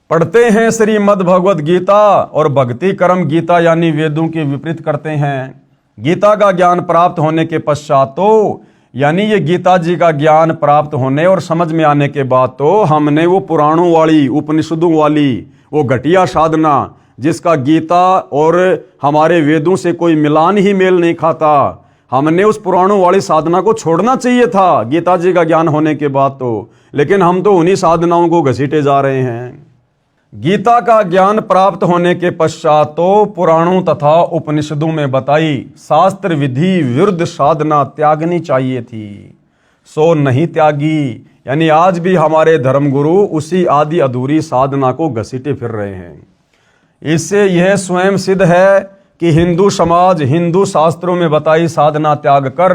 पढ़ते हैं श्रीमद् भगवद गीता और भक्ति कर्म गीता यानी वेदों के विपरीत करते हैं। गीता का ज्ञान प्राप्त होने के पश्चात तो यानी ये गीता जी का ज्ञान प्राप्त होने और समझ में आने के बाद तो हमने वो पुराणों वाली, उपनिषदों वाली वो घटिया साधना जिसका गीता और हमारे वेदों से कोई मिलान ही मेल नहीं खाता, हमने उस पुराणों वाली साधना को छोड़ना चाहिए था गीता जी का ज्ञान होने के बाद तो। लेकिन हम तो उन्हीं साधनाओं को घसीटे जा रहे हैं। गीता का ज्ञान प्राप्त होने के पश्चात तो पुराणों तथा उपनिषदों में बताई शास्त्र विधि विरुद्ध साधना त्यागनी चाहिए थी, सो नहीं त्यागी। यानी आज भी हमारे धर्मगुरु उसी आदि अधूरी साधना को घसीटे फिर रहे हैं। इससे यह स्वयं सिद्ध है कि हिंदू समाज हिंदू शास्त्रों में बताई साधना त्याग कर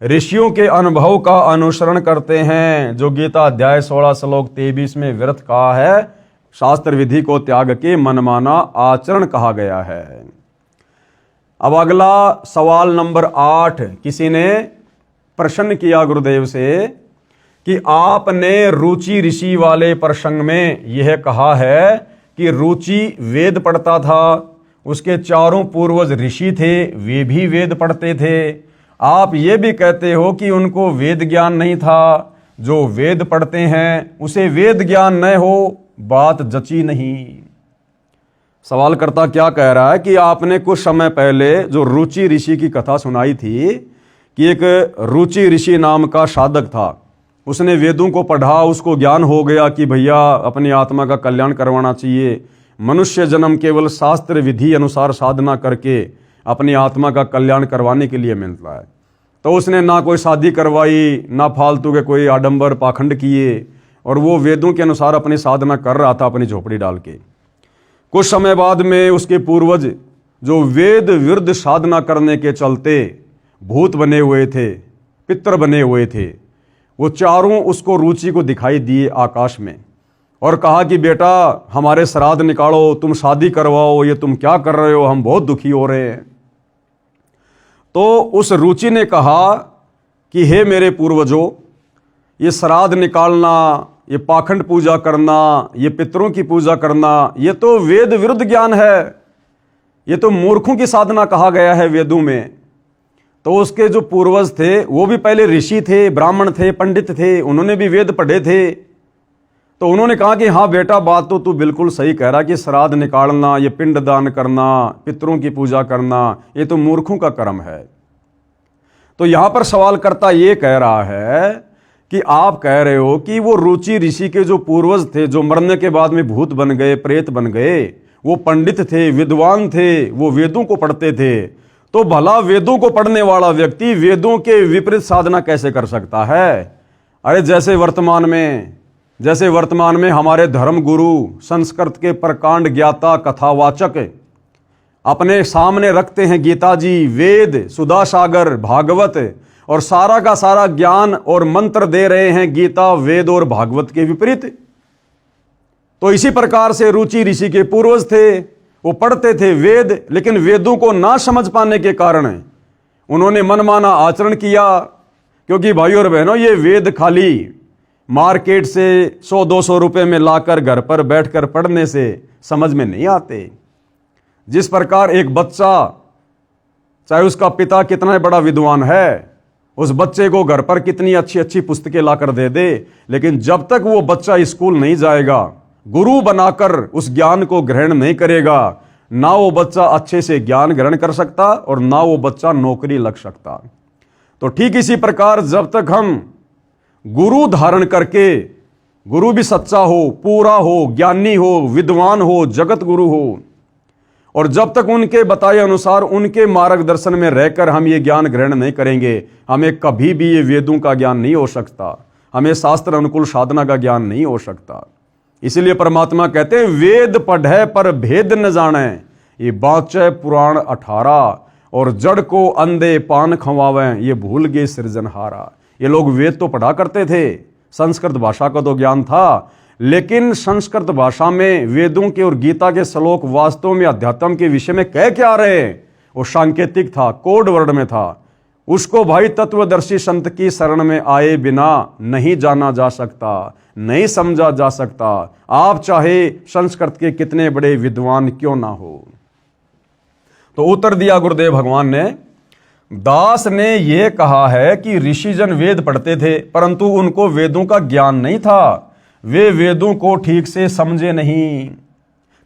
ऋषियों के अनुभव का अनुसरण करते हैं, जो गीता अध्याय 16 श्लोक 23 में व्यर्थ कहा है, शास्त्र विधि को त्याग के मनमाना आचरण कहा गया है। अब अगला सवाल नंबर 8 किसी ने प्रश्न किया गुरुदेव से कि आपने रुचि ऋषि वाले प्रसंग में यह कहा है कि रुचि वेद पढ़ता था, उसके चारों पूर्वज ऋषि थे, वे भी वेद पढ़ते थे। आप ये भी कहते हो कि उनको वेद ज्ञान नहीं था, जो वेद पढ़ते हैं उसे वेद ज्ञान न हो, बात जची नहीं। सवालकर्ता क्या कह रहा है कि आपने कुछ समय पहले जो रुचि ऋषि की कथा सुनाई थी कि एक रुचि ऋषि नाम का साधक था, उसने वेदों को पढ़ा, उसको ज्ञान हो गया कि भैया अपनी आत्मा का कल्याण करवाना चाहिए, मनुष्य जन्म केवल शास्त्र विधि अनुसार साधना करके अपनी आत्मा का कल्याण करवाने के लिए मिलता है। तो उसने ना कोई शादी करवाई, ना फालतू के कोई आडंबर पाखंड किए, और वो वेदों के अनुसार अपनी साधना कर रहा था अपनी झोपड़ी डाल के। कुछ समय बाद में उसके पूर्वज जो वेद विरुद्ध साधना करने के चलते भूत बने हुए थे, पितर बने हुए थे, वो चारों उसको रुचि को दिखाई दिए आकाश में और कहा कि बेटा हमारे श्राद्ध निकालो, तुम शादी करवाओ, ये तुम क्या कर रहे हो, हम बहुत दुखी हो रहे हैं। तो उस रुचि ने कहा कि हे मेरे पूर्वजों, ये श्राद्ध निकालना, ये पाखंड पूजा करना, ये पितरों की पूजा करना, ये तो वेद विरुद्ध ज्ञान है, ये तो मूर्खों की साधना कहा गया है वेदों में। तो उसके जो पूर्वज थे वो भी पहले ऋषि थे, ब्राह्मण थे, पंडित थे, उन्होंने भी वेद पढ़े थे। तो उन्होंने कहा कि हाँ बेटा बात तो तू बिल्कुल सही कह रहा कि श्राद्ध निकालना, ये पिंड दान करना, पितरों की पूजा करना, ये तो मूर्खों का कर्म है। तो यहां पर सवालकर्ता ये कह रहा है कि आप कह रहे हो कि वो रुचि ऋषि के जो पूर्वज थे, जो मरने के बाद में भूत बन गए, प्रेत बन गए, वो पंडित थे, विद्वान थे, वो वेदों को पढ़ते थे। तो भला वेदों को पढ़ने वाला व्यक्ति वेदों के विपरीत साधना कैसे कर सकता है? अरे जैसे वर्तमान में जैसे वर्तमान में हमारे धर्म गुरु, संस्कृत के प्रकांड ज्ञाता, कथावाचक अपने सामने रखते हैं गीता जी, वेद, सुधा सागर, भागवत और सारा का सारा ज्ञान और मंत्र दे रहे हैं गीता, वेद और भागवत के विपरीत। तो इसी प्रकार से रुचि ऋषि के पूर्वज थे, वो पढ़ते थे वेद, लेकिन वेदों को ना समझ पाने के कारण उन्होंने मनमाना आचरण किया। क्योंकि भाइयों और बहनों, ये वेद खाली मार्केट से 100-200 रुपए में लाकर घर पर बैठकर पढ़ने से समझ में नहीं आते। जिस प्रकार एक बच्चा, चाहे उसका पिता कितना बड़ा विद्वान है, उस बच्चे को घर पर कितनी अच्छी अच्छी पुस्तकें लाकर दे दे, लेकिन जब तक वो बच्चा स्कूल नहीं जाएगा, गुरु बनाकर उस ज्ञान को ग्रहण नहीं करेगा, ना वो बच्चा अच्छे से ज्ञान ग्रहण कर सकता और ना वो बच्चा नौकरी लग सकता। तो ठीक इसी प्रकार जब तक हम गुरु धारण करके, गुरु भी सच्चा हो, पूरा हो, ज्ञानी हो, विद्वान हो, जगत गुरु हो, और जब तक उनके बताए अनुसार उनके मार्गदर्शन में रहकर हम ये ज्ञान ग्रहण नहीं करेंगे, हमें कभी भी ये वेदों का ज्ञान नहीं हो सकता, हमें शास्त्र अनुकूल साधना का ज्ञान नहीं हो सकता। इसलिए परमात्मा कहते हैं, वेद पढ़े पर भेद न जाने, ये बाँचे पुराण 18, और जड़ को अंधे पान खवावें, ये भूल गए सृजनहारा। ये लोग वेद तो पढ़ा करते थे, संस्कृत भाषा का तो ज्ञान था, लेकिन संस्कृत भाषा में वेदों के और गीता के श्लोक वास्तव में अध्यात्म के विषय में कह क्या रहे हैं, वो सांकेतिक था, कोड वर्ड में था। उसको भाई तत्वदर्शी संत की शरण में आए बिना नहीं जाना जा सकता, नहीं समझा जा सकता, आप चाहे संस्कृत के कितने बड़े विद्वान क्यों ना हो। तो उत्तर दिया गुरुदेव भगवान ने, दास ने यह कहा है कि ऋषिजन वेद पढ़ते थे, परंतु उनको वेदों का ज्ञान नहीं था, वे वेदों को ठीक से समझे नहीं।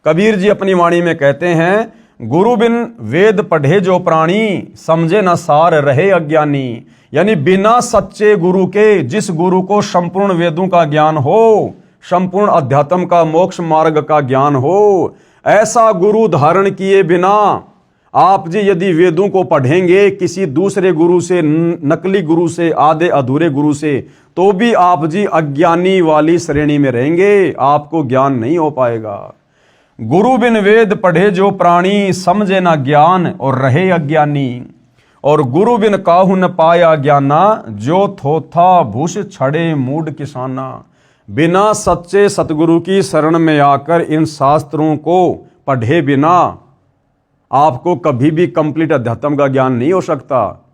कबीर जी अपनी वाणी में कहते हैं, गुरु बिन वेद पढ़े जो प्राणी, समझे न सार रहे अज्ञानी। यानी बिना सच्चे गुरु के, जिस गुरु को संपूर्ण वेदों का ज्ञान हो, संपूर्ण अध्यात्म का, मोक्ष मार्ग का ज्ञान हो, ऐसा गुरु धारण किए बिना आप जी यदि वेदों को पढ़ेंगे किसी दूसरे गुरु से, नकली गुरु से, आधे अधूरे गुरु से, तो भी आप जी अज्ञानी वाली श्रेणी में रहेंगे, आपको ज्ञान नहीं हो पाएगा। गुरु बिन वेद पढ़े जो प्राणी, समझे ना ज्ञान और रहे अज्ञानी। और गुरु बिन काहू न पाया ज्ञाना, जो थोथा भूष छड़े मूड किसाना। बिना सच्चे सतगुरु की शरण में आकर इन शास्त्रों को पढ़े बिना आपको कभी भी कंप्लीट अध्यात्म का ज्ञान नहीं हो सकता।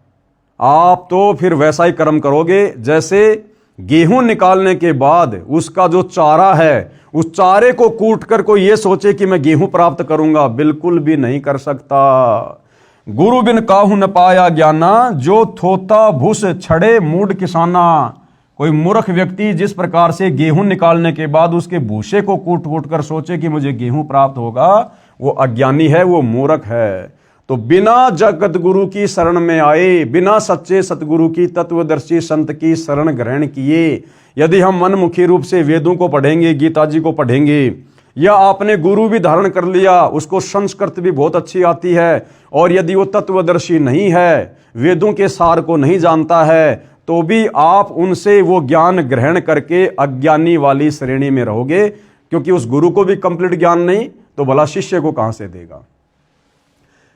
आप तो फिर वैसा ही कर्म करोगे जैसे गेहूं निकालने के बाद उसका जो चारा है, उस चारे को कूट कर कोई ये सोचे कि मैं गेहूं प्राप्त करूंगा, बिल्कुल भी नहीं कर सकता। गुरु बिन काहू न पाया ज्ञाना, जो थोता भूस छड़े मूड किसाना। कोई मूर्ख व्यक्ति जिस प्रकार से गेहूं निकालने के बाद उसके भूसे को कूट कूट कर सोचे कि मुझे गेहूं प्राप्त होगा, वो अज्ञानी है, वो मूर्ख है। तो बिना जगत गुरु की शरण में आए, बिना सच्चे सतगुरु की, तत्वदर्शी संत की शरण ग्रहण किए यदि हम मनमुखी रूप से वेदों को पढ़ेंगे, गीता जी को पढ़ेंगे, या आपने गुरु भी धारण कर लिया, उसको संस्कृत भी बहुत अच्छी आती है, और यदि वो तत्वदर्शी नहीं है, वेदों के सार को नहीं जानता है, तो भी आप उनसे वो ज्ञान ग्रहण करके अज्ञानी वाली श्रेणी में रहोगे, क्योंकि उस गुरु को भी कंप्लीट ज्ञान नहीं, तो भला शिष्य को कहां से देगा।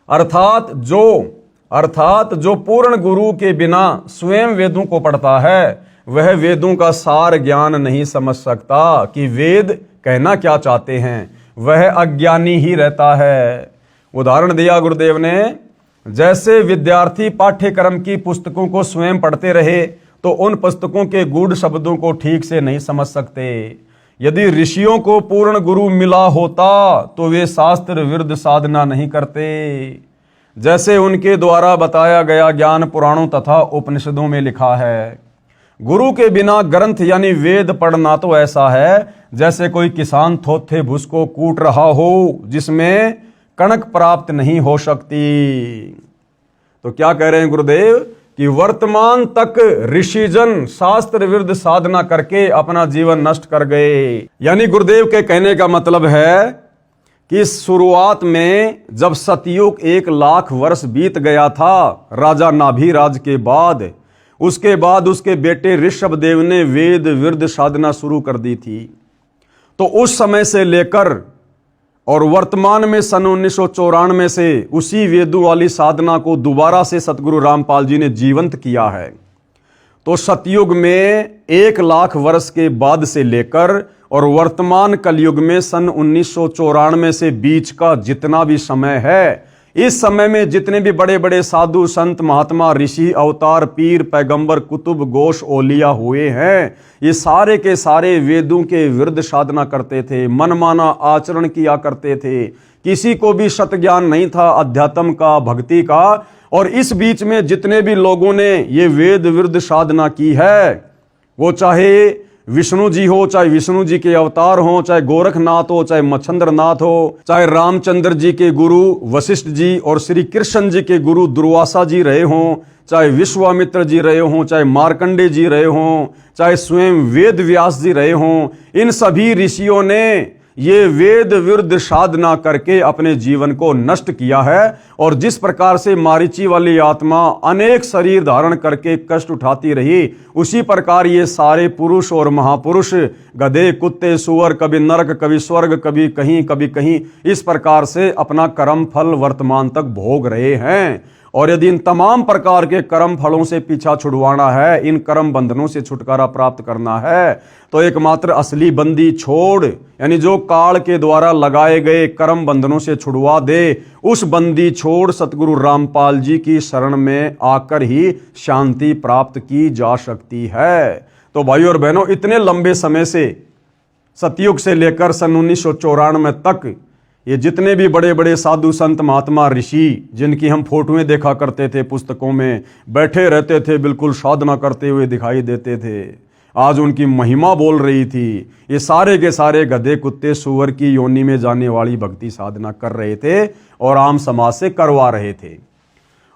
अर्थात जो पूर्ण गुरु के बिना स्वयं वेदों को पढ़ता है, वह वेदों का सार ज्ञान नहीं समझ सकता कि वेद कहना क्या चाहते हैं, वह अज्ञानी ही रहता है। उदाहरण दिया गुरुदेव ने, जैसे विद्यार्थी पाठ्यक्रम की पुस्तकों को स्वयं पढ़ते रहे तो उन पुस्तकों के गूढ़ शब्दों को ठीक से नहीं समझ सकते। यदि ऋषियों को पूर्ण गुरु मिला होता तो वे शास्त्र विरुद्ध साधना नहीं करते। जैसे उनके द्वारा बताया गया ज्ञान पुराणों तथा उपनिषदों में लिखा है। गुरु के बिना ग्रंथ यानी वेद पढ़ना तो ऐसा है जैसे कोई किसान थोथे भूस को कूट रहा हो जिसमें कणक प्राप्त नहीं हो सकती। तो क्या कह रहे हैं गुरुदेव कि वर्तमान तक ऋषिजन शास्त्र विरुद्ध साधना करके अपना जीवन नष्ट कर गए। यानी गुरुदेव के कहने का मतलब है कि शुरुआत में जब सतयुग 1 लाख वर्ष बीत गया था राजा नाभिराज के बाद, उसके बाद उसके बेटे ऋषभदेव ने वेद विरध साधना शुरू कर दी थी। तो उस समय से लेकर और वर्तमान में सन 1994 से उसी वेदों वाली साधना को दोबारा से सतगुरु रामपाल जी ने जीवंत किया है। तो सतयुग में 1 लाख वर्ष के बाद से लेकर और वर्तमान कलयुग में सन 1994 से बीच का जितना भी समय है, इस समय में जितने भी बड़े बड़े साधु संत महात्मा ऋषि अवतार पीर पैगंबर कुतुब गोश ओलिया हुए हैं, ये सारे के सारे वेदों के विरुद्ध साधना करते थे, मनमाना आचरण किया करते थे। किसी को भी सत ज्ञान नहीं था अध्यात्म का, भक्ति का। और इस बीच में जितने भी लोगों ने ये वेद विरुद्ध साधना की है, वो चाहे विष्णु जी हो, चाहे विष्णु जी के अवतार हो, चाहे गोरखनाथ हो, चाहे मच्छंद्रनाथ हो, चाहे रामचंद्र जी के गुरु वशिष्ठ जी और श्री कृष्ण जी के गुरु दुर्वासा जी रहे हों, चाहे विश्वामित्र जी रहे हों, चाहे मार्कंडे जी रहे हों, चाहे स्वयं वेद व्यास जी रहे हों, इन सभी ऋषियों ने ये वेद विरुद्ध साधना करके अपने जीवन को नष्ट किया है। और जिस प्रकार से मारीची वाली आत्मा अनेक शरीर धारण करके कष्ट उठाती रही, उसी प्रकार ये सारे पुरुष और महापुरुष गधे कुत्ते सुअर, कभी नरक कभी स्वर्ग, कभी कहीं इस प्रकार से अपना कर्म फल वर्तमान तक भोग रहे हैं। और यदि इन तमाम प्रकार के कर्म फलों से पीछा छुड़वाना है, इन कर्म बंधनों से छुटकारा प्राप्त करना है, तो एकमात्र असली बंदी छोड़, यानी जो काल के द्वारा लगाए गए कर्म बंधनों से छुड़वा दे, उस बंदी छोड़ सतगुरु रामपाल जी की शरण में आकर ही शांति प्राप्त की जा सकती है। तो भाइयों और बहनों, इतने लंबे समय से सतयुग से लेकर सन 1994 तक ये जितने भी बड़े बड़े साधु संत महात्मा ऋषि, जिनकी हम फोटोएं देखा करते थे पुस्तकों में, बैठे रहते थे, बिल्कुल साधना करते हुए दिखाई देते थे, आज उनकी महिमा बोल रही थी। ये सारे के सारे गधे कुत्ते सुअर की योनि में जाने वाली भक्ति साधना कर रहे थे और आम समाज से करवा रहे थे।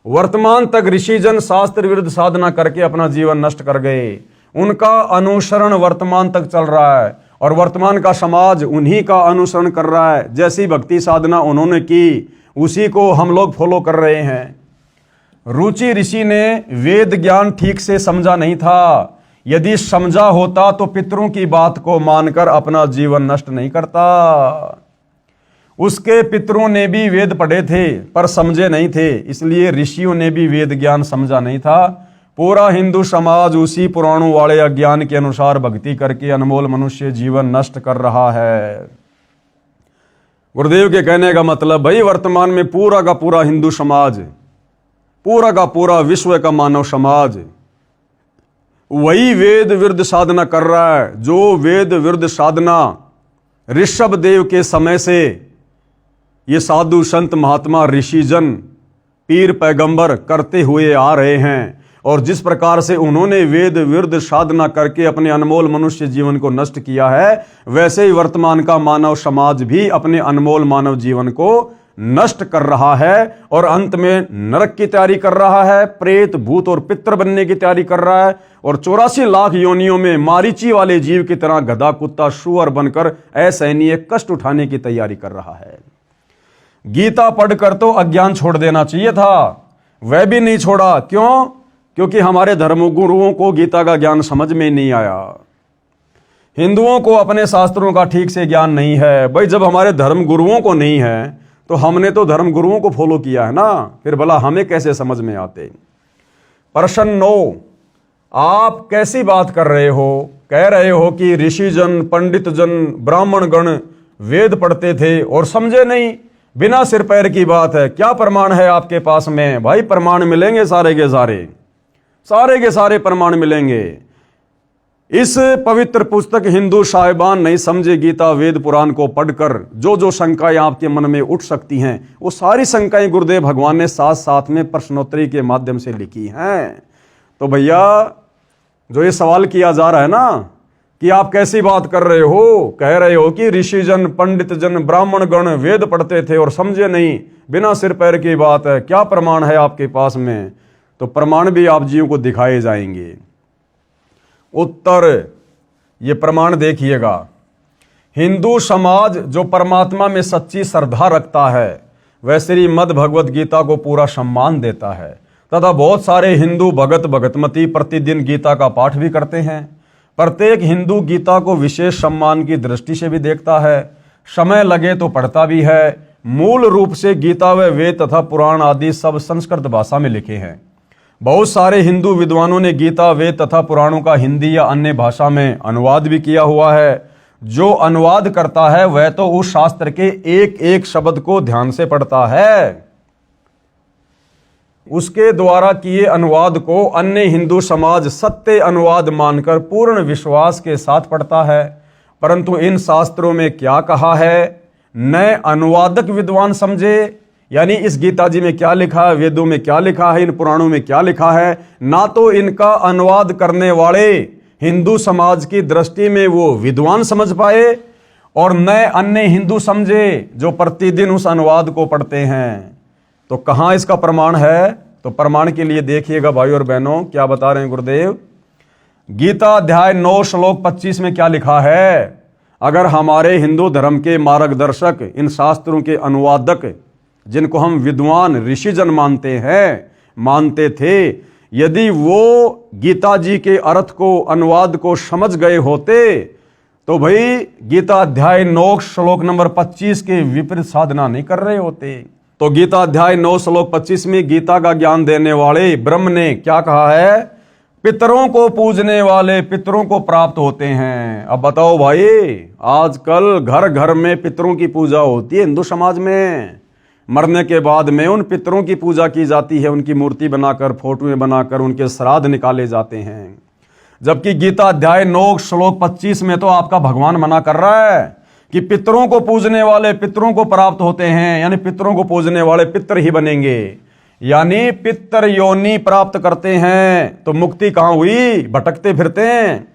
वर्तमान तक ऋषिजन शास्त्र विरुद्ध साधना करके अपना जीवन नष्ट कर गए। उनका अनुसरण वर्तमान तक चल रहा है और वर्तमान का समाज उन्हीं का अनुसरण कर रहा है। जैसी भक्ति साधना उन्होंने की, उसी को हम लोग फॉलो कर रहे हैं। रुचि ऋषि ने वेद ज्ञान ठीक से समझा नहीं था। यदि समझा होता तो पितरों की बात को मानकर अपना जीवन नष्ट नहीं करता। उसके पितरों ने भी वेद पढ़े थे पर समझे नहीं थे, इसलिए ऋषियों ने भी वेद ज्ञान समझा नहीं था। पूरा हिंदू समाज उसी पुराणों वाले अज्ञान के अनुसार भक्ति करके अनमोल मनुष्य जीवन नष्ट कर रहा है। गुरुदेव के कहने का मतलब, भाई वर्तमान में पूरा का पूरा हिंदू समाज, पूरा का पूरा विश्व का मानव समाज वही वेद विरुद्ध साधना कर रहा है, जो वेद विरुद्ध साधना ऋषभदेव के समय से ये साधु संत महात्मा ऋषिजन पीर पैगंबर करते हुए आ रहे हैं। और जिस प्रकार से उन्होंने वेद विरुद्ध साधना करके अपने अनमोल मनुष्य जीवन को नष्ट किया है, वैसे ही वर्तमान का मानव समाज भी अपने अनमोल मानव जीवन को नष्ट कर रहा है और अंत में नरक की तैयारी कर रहा है, प्रेत भूत और पितर बनने की तैयारी कर रहा है और 84 लाख योनियों में मारीची वाले जीव की तरह गधा कुत्ता सुअर बनकर असहनीय कष्ट उठाने की तैयारी कर रहा है। गीता पढ़कर तो अज्ञान छोड़ देना चाहिए था, वह भी नहीं छोड़ा। क्यों? क्योंकि हमारे धर्मगुरुओं को गीता का ज्ञान समझ में नहीं आया। हिंदुओं को अपने शास्त्रों का ठीक से ज्ञान नहीं है। भाई जब हमारे धर्मगुरुओं को नहीं है तो हमने तो धर्मगुरुओं को फॉलो किया है ना, फिर भला हमें कैसे समझ में आते। प्रश्न 9, आप कैसी बात कर रहे हो? कह रहे हो कि ऋषिजन पंडित जन ब्राह्मण गण वेद पढ़ते थे और समझे नहीं, बिना सिर पैर की बात है। क्या प्रमाण है आपके पास में? भाई प्रमाण मिलेंगे, सारे के सारे प्रमाण मिलेंगे। इस पवित्र पुस्तक हिंदू साहिबान नहीं समझे गीता वेद पुराण को पढ़कर जो जो शंकाएं आपके मन में उठ सकती हैं, वो सारी शंकाएं गुरुदेव भगवान ने साथ साथ में प्रश्नोत्तरी के माध्यम से लिखी हैं। तो भैया जो ये सवाल किया जा रहा है ना कि आप कैसी बात कर रहे हो, कह रहे हो कि ऋषिजन पंडित जन ब्राह्मण गण वेद पढ़ते थे और समझे नहीं, बिना सिर पैर की बात है। क्या प्रमाण है आपके पास में? तो प्रमाण भी आप जीवों को दिखाए जाएंगे। उत्तर, ये प्रमाण देखिएगा। हिंदू समाज जो परमात्मा में सच्ची श्रद्धा रखता है वह श्रीमद् भगवत गीता को पूरा सम्मान देता है। तथा बहुत सारे हिंदू भगत भगतमती प्रतिदिन गीता का पाठ भी करते हैं। प्रत्येक हिंदू गीता को विशेष सम्मान की दृष्टि से भी देखता है, समय लगे तो पढ़ता भी है। मूल रूप से गीता व वेद तथा पुराण आदि सब संस्कृत भाषा में लिखे हैं। बहुत सारे हिंदू विद्वानों ने गीता वेद तथा पुराणों का हिंदी या अन्य भाषा में अनुवाद भी किया हुआ है। जो अनुवाद करता है वह तो उस शास्त्र के एक एक शब्द को ध्यान से पढ़ता है। उसके द्वारा किए अनुवाद को अन्य हिंदू समाज सत्य अनुवाद मानकर पूर्ण विश्वास के साथ पढ़ता है। परंतु इन शास्त्रों में क्या कहा है, नए अनुवादक विद्वान समझे, यानी इस गीता जी में क्या लिखा है, वेदों में क्या लिखा है, इन पुराणों में क्या लिखा है, ना तो इनका अनुवाद करने वाले हिंदू समाज की दृष्टि में वो विद्वान समझ पाए और नए अन्य हिंदू समझे जो प्रतिदिन उस अनुवाद को पढ़ते हैं। तो कहां इसका प्रमाण है? तो प्रमाण के लिए देखिएगा भाई और बहनों, क्या बता रहे हैं गुरुदेव। गीता अध्याय 9 श्लोक 25 में क्या लिखा है, अगर हमारे हिंदू धर्म के मार्गदर्शक, इन शास्त्रों के अनुवादक जिनको हम विद्वान ऋषिजन मानते थे, यदि वो गीता जी के अर्थ को, अनुवाद को समझ गए होते तो भाई गीता अध्याय 9 श्लोक नंबर 25 के विपरीत साधना नहीं कर रहे होते। तो गीता अध्याय 9 श्लोक 25 में गीता का ज्ञान देने वाले ब्रह्म ने क्या कहा है, पितरों को पूजने वाले पितरों को प्राप्त होते हैं। अब बताओ भाई, आजकल घर घर में पितरों की पूजा होती है हिंदू समाज में। मरने के बाद में उन पितरों की पूजा की जाती है, उनकी मूर्ति बनाकर, फोटोएं बनाकर उनके श्राद्ध निकाले जाते हैं। जबकि गीता अध्याय 9 श्लोक 25 में तो आपका भगवान मना कर रहा है कि पितरों को पूजने वाले पितरों को प्राप्त होते हैं, यानी पितरों को पूजने वाले पितर ही बनेंगे, यानी पितर योनि प्राप्त करते हैं। तो मुक्ति कहां हुई, भटकते फिरते हैं।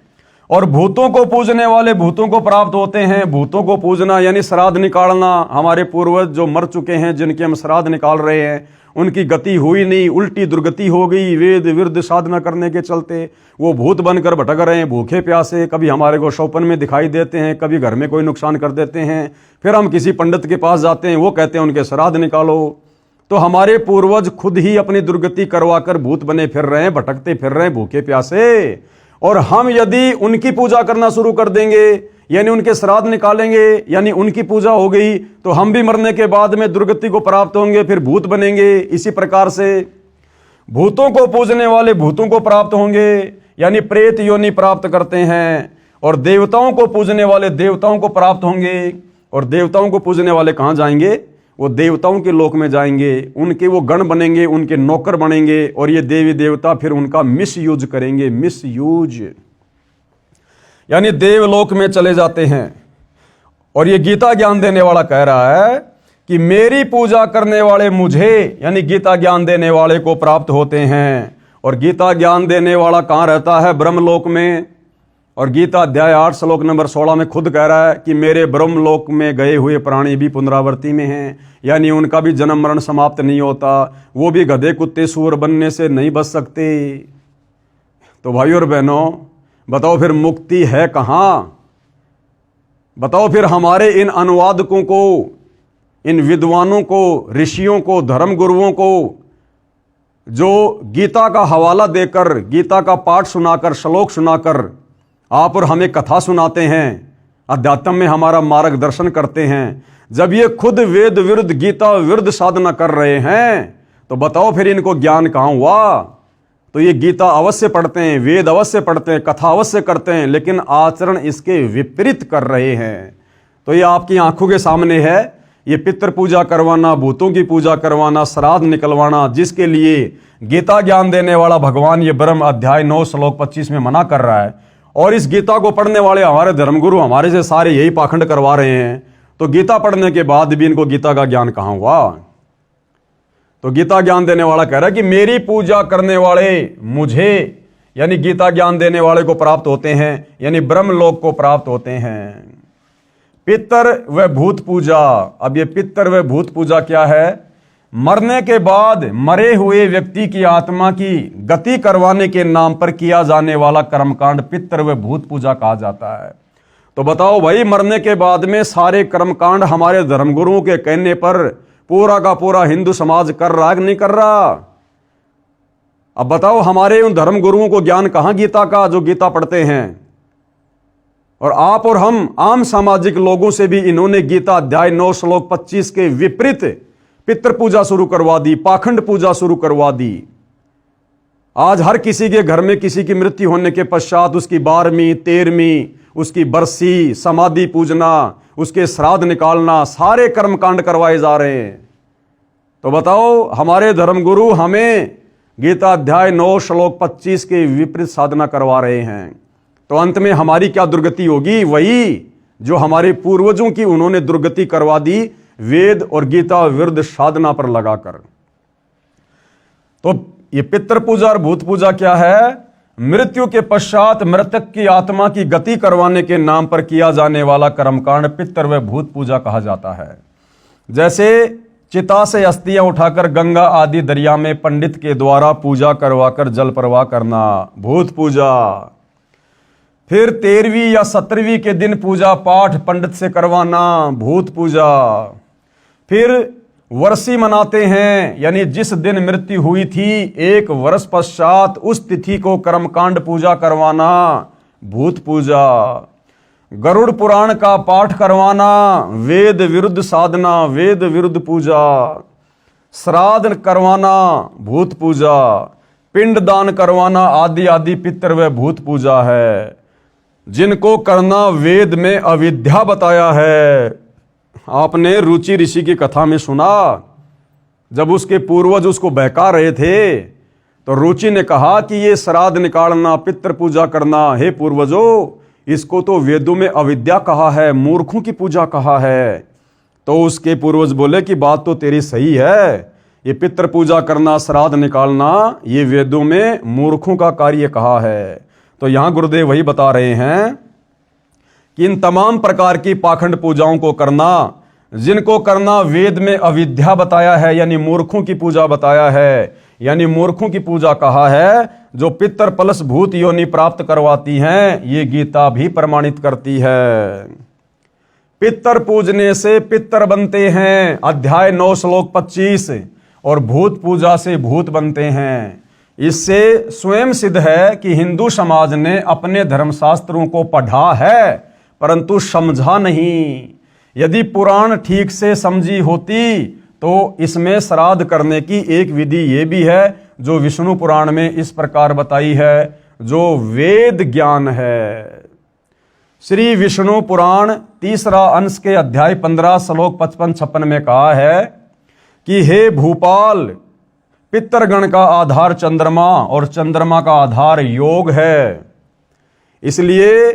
और भूतों को पूजने वाले भूतों को प्राप्त होते हैं। भूतों को पूजना यानी श्राद्ध निकालना। हमारे पूर्वज जो मर चुके हैं, जिनके हम श्राद्ध निकाल रहे हैं, उनकी गति हुई नहीं, उल्टी दुर्गति हो गई वेद विरुद्ध साधना करने के चलते। वो भूत बनकर भटक रहे हैं, भूखे प्यासे, कभी हमारे को स्वप्न में दिखाई देते हैं, कभी घर में कोई नुकसान कर देते हैं। फिर हम किसी पंडित के पास जाते हैं, वो कहते हैं उनके श्राद्ध निकालो। तो हमारे पूर्वज खुद ही अपनी दुर्गति करवाकर भूत बने फिर रहे हैं, भटकते फिर रहे हैं भूखे प्यासे। और हम यदि उनकी पूजा करना शुरू कर देंगे, यानी उनके श्राद्ध निकालेंगे, यानी उनकी पूजा हो गई, तो हम भी मरने के बाद में दुर्गति को प्राप्त होंगे, फिर भूत बनेंगे। इसी प्रकार से भूतों को पूजने वाले भूतों को प्राप्त होंगे, यानी प्रेत योनि प्राप्त करते हैं। और देवताओं को पूजने वाले देवताओं को प्राप्त होंगे। और देवताओं को पूजने वाले कहां जाएंगे, वो देवताओं के लोक में जाएंगे, उनके वो गण बनेंगे, उनके नौकर बनेंगे। और ये देवी देवता फिर उनका मिस यूज करेंगे, मिस यूज, यानी देवलोक में चले जाते हैं। और ये गीता ज्ञान देने वाला कह रहा है कि मेरी पूजा करने वाले मुझे, यानी गीता ज्ञान देने वाले को प्राप्त होते हैं। और गीता ज्ञान देने वाला कहां रहता है, ब्रह्मलोक में। और गीता अध्याय 8 श्लोक नंबर 16 में खुद कह रहा है कि मेरे ब्रह्मलोक में गए हुए प्राणी भी पुनरावृत्ति में हैं, यानी उनका भी जन्म मरण समाप्त नहीं होता, वो भी गधे कुत्ते सूअर बनने से नहीं बच सकते। तो भाई और बहनों, बताओ फिर मुक्ति है कहां? बताओ फिर हमारे इन अनुवादकों को, इन विद्वानों को, ऋषियों को, धर्म गुरुओं को, जो गीता का हवाला देकर, गीता का पाठ सुनाकर, श्लोक सुनाकर आप और हमें कथा सुनाते हैं, अध्यात्म में हमारा मार्गदर्शन करते हैं, जब ये खुद वेद विरुद्ध, गीता विरुद्ध साधना कर रहे हैं, तो बताओ फिर इनको ज्ञान कहां हुआ? तो ये गीता अवश्य पढ़ते हैं, वेद अवश्य पढ़ते हैं, कथा अवश्य करते हैं, लेकिन आचरण इसके विपरीत कर रहे हैं। तो ये आपकी आंखों के सामने है, ये पितृ पूजा करवाना, भूतों की पूजा करवाना, श्राद्ध निकलवाना, जिसके लिए गीता ज्ञान देने वाला भगवान ये ब्रह्म अध्याय 9 श्लोक 25 में मना कर रहा है। और इस गीता को पढ़ने वाले हमारे धर्मगुरु, हमारे से सारे यही पाखंड करवा रहे हैं। तो गीता पढ़ने के बाद भी इनको गीता का ज्ञान कहां हुआ? तो गीता ज्ञान देने वाला कह रहा है कि मेरी पूजा करने वाले मुझे, यानी गीता ज्ञान देने वाले को प्राप्त होते हैं, यानी ब्रह्मलोक को प्राप्त होते हैं। पितर व भूत पूजा। अब ये पितर व भूत पूजा क्या है? मरने के बाद मरे हुए व्यक्ति की आत्मा की गति करवाने के नाम पर किया जाने वाला कर्मकांड पितर व भूत पूजा कहा जाता है। तो बताओ भाई, मरने के बाद में सारे कर्मकांड हमारे धर्मगुरुओं के कहने पर पूरा का पूरा हिंदू समाज कर रहा है कि नहीं कर रहा? अब बताओ हमारे उन धर्म गुरुओं को ज्ञान कहां गीता का, जो गीता पढ़ते हैं? और आप और हम आम सामाजिक लोगों से भी इन्होंने गीता अध्याय 9 श्लोक 25 के विपरीत पितृ पूजा शुरू करवा दी, पाखंड पूजा शुरू करवा दी। आज हर किसी के घर में किसी की मृत्यु होने के पश्चात उसकी 12वीं 13वीं उसकी बरसी, समाधि पूजना, उसके श्राद्ध निकालना, सारे कर्मकांड करवाए जा रहे हैं। तो बताओ हमारे धर्मगुरु हमें गीता अध्याय 9 श्लोक 25 के विपरीत साधना करवा रहे हैं। तो अंत में हमारी क्या दुर्गति होगी? वही जो हमारे पूर्वजों की उन्होंने दुर्गति करवा दी, वेद और गीता विरुद्ध साधना पर लगाकर। तो ये पितृ पूजा और भूत पूजा क्या है? मृत्यु के पश्चात मृतक की आत्मा की गति करवाने के नाम पर किया जाने वाला कर्मकांड पितृ व भूत पूजा कहा जाता है। जैसे चिता से अस्थियां उठाकर गंगा आदि दरिया में पंडित के द्वारा पूजा करवाकर जल प्रवाह करना, भूत पूजा। फिर 13वीं या 17वीं के दिन पूजा पाठ पंडित से करवाना, भूत पूजा। फिर वर्षी मनाते हैं, यानी जिस दिन मृत्यु हुई थी 1 वर्ष पश्चात उस तिथि को कर्मकांड पूजा करवाना, भूत पूजा। गरुड़ पुराण का पाठ करवाना, वेद विरुद्ध साधना, वेद विरुद्ध पूजा। श्राद्ध करवाना, भूत पूजा। पिंड दान करवाना आदि आदि पितृ व भूत पूजा है, जिनको करना वेद में अविद्या बताया है। आपने रुचि ऋषि की कथा में सुना, जब उसके पूर्वज उसको बहका रहे थे तो रुचि ने कहा कि ये श्राद्ध निकालना, पितृ पूजा करना, हे पूर्वजों, इसको तो वेदों में अविद्या कहा है, मूर्खों की पूजा कहा है। तो उसके पूर्वज बोले कि बात तो तेरी सही है, ये पितृ पूजा करना, श्राद्ध निकालना, ये वेदों में मूर्खों का कार्य कहा है। तो यहां गुरुदेव वही बता रहे हैं कि इन तमाम प्रकार की पाखंड पूजाओं को करना, जिनको करना वेद में अविद्या बताया है, यानी मूर्खों की पूजा बताया है, यानी मूर्खों की पूजा कहा है, जो पितर प्लस भूत योनि प्राप्त करवाती हैं, ये गीता भी प्रमाणित करती है। पितर पूजने से पितर बनते हैं, अध्याय 9 श्लोक 25, और भूत पूजा से भूत बनते हैं। इससे स्वयं सिद्ध है कि हिंदू समाज ने अपने धर्मशास्त्रों को पढ़ा है परंतु समझा नहीं। यदि पुराण ठीक से समझी होती तो इसमें श्राद्ध करने की एक विधि ये भी है जो विष्णु पुराण में इस प्रकार बताई है, जो वेद ज्ञान है। श्री विष्णु पुराण 3रा अंश के अध्याय 15 श्लोक 55-56 में कहा है कि हे भूपाल, पितरगण का आधार चंद्रमा और चंद्रमा का आधार योग है, इसलिए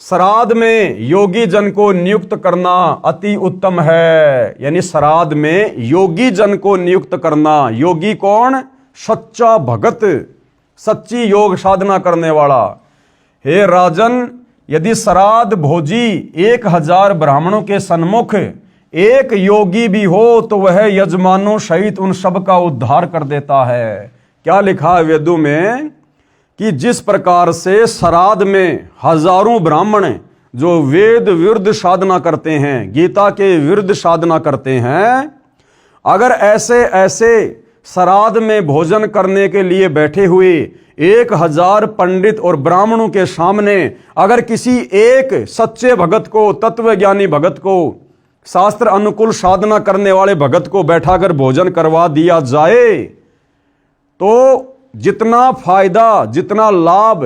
श्राद्ध में योगी जन को नियुक्त करना अति उत्तम है। यानी श्राद्ध में योगी जन को नियुक्त करना। योगी कौन? सच्चा भगत, सच्ची योग साधना करने वाला। हे राजन, यदि श्राद्ध भोजी 1000 ब्राह्मणों के सन्मुख एक योगी भी हो तो वह यजमानों सहित उन सब का उद्धार कर देता है। क्या लिखा है वेदों में कि जिस प्रकार से श्राद्ध में हजारों ब्राह्मण जो वेद विरुद्ध साधना करते हैं, गीता के विरुद्ध साधना करते हैं, अगर ऐसे ऐसे श्राद्ध में भोजन करने के लिए बैठे हुए 1000 पंडित और ब्राह्मणों के सामने अगर किसी एक सच्चे भगत को, तत्वज्ञानी भगत को, शास्त्र अनुकूल साधना करने वाले भगत को बैठाकर भोजन करवा दिया जाए तो जितना फायदा, जितना लाभ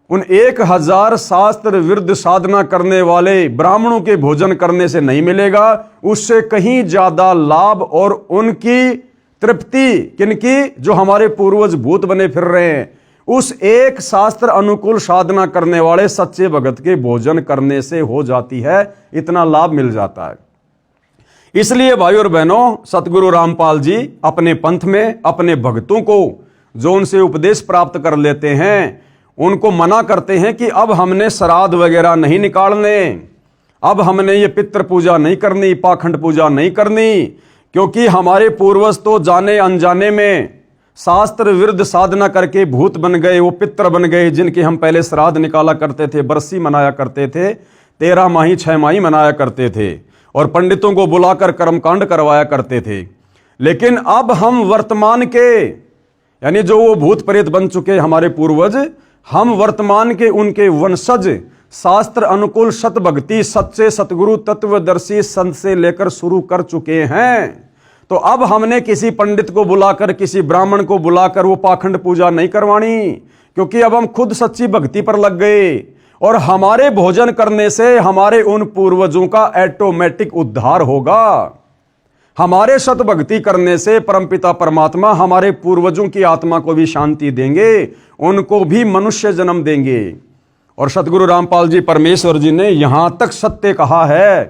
उन 1000 शास्त्र विरुद्ध साधना करने वाले ब्राह्मणों के भोजन करने से नहीं मिलेगा, उससे कहीं ज्यादा लाभ और उनकी तृप्ति किनकी? जो हमारे पूर्वज भूत बने फिर रहे हैं, उस एक शास्त्र अनुकूल साधना करने वाले सच्चे भगत के भोजन करने से हो जाती है। इतना लाभ मिल जाता है। इसलिए भाई और बहनों, सतगुरु रामपाल जी अपने पंथ में अपने भक्तों को जो उनसे उपदेश प्राप्त कर लेते हैं उनको मना करते हैं कि अब हमने श्राद्ध वगैरह नहीं निकालने, अब हमने ये पितृ पूजा नहीं करनी, पाखंड पूजा नहीं करनी, क्योंकि हमारे पूर्वज तो जाने अनजाने में शास्त्र विरुद्ध साधना करके भूत बन गए, वो पितृ बन गए, जिनके हम पहले श्राद्ध निकाला करते थे, बरसी मनाया करते थे, 13 माही 6 माही मनाया करते थे और पंडितों को बुलाकर कर्मकांड करवाया करते थे। लेकिन अब हम वर्तमान के यानी जो वो भूत प्रेत बन चुके हमारे पूर्वज, हम वर्तमान के उनके वंशज शास्त्र अनुकूल सत भक्ति सच्चे सतगुरु तत्वदर्शी संत से लेकर शुरू कर चुके हैं। तो अब हमने किसी पंडित को बुलाकर, किसी ब्राह्मण को बुलाकर वो पाखंड पूजा नहीं करवानी, क्योंकि अब हम खुद सच्ची भक्ति पर लग गए और हमारे भोजन करने से हमारे उन पूर्वजों का ऑटोमेटिक उद्धार होगा। हमारे सत भक्ति करने से परमपिता परमात्मा हमारे पूर्वजों की आत्मा को भी शांति देंगे, उनको भी मनुष्य जन्म देंगे। और सतगुरु रामपाल जी परमेश्वर जी ने यहां तक सत्य कहा है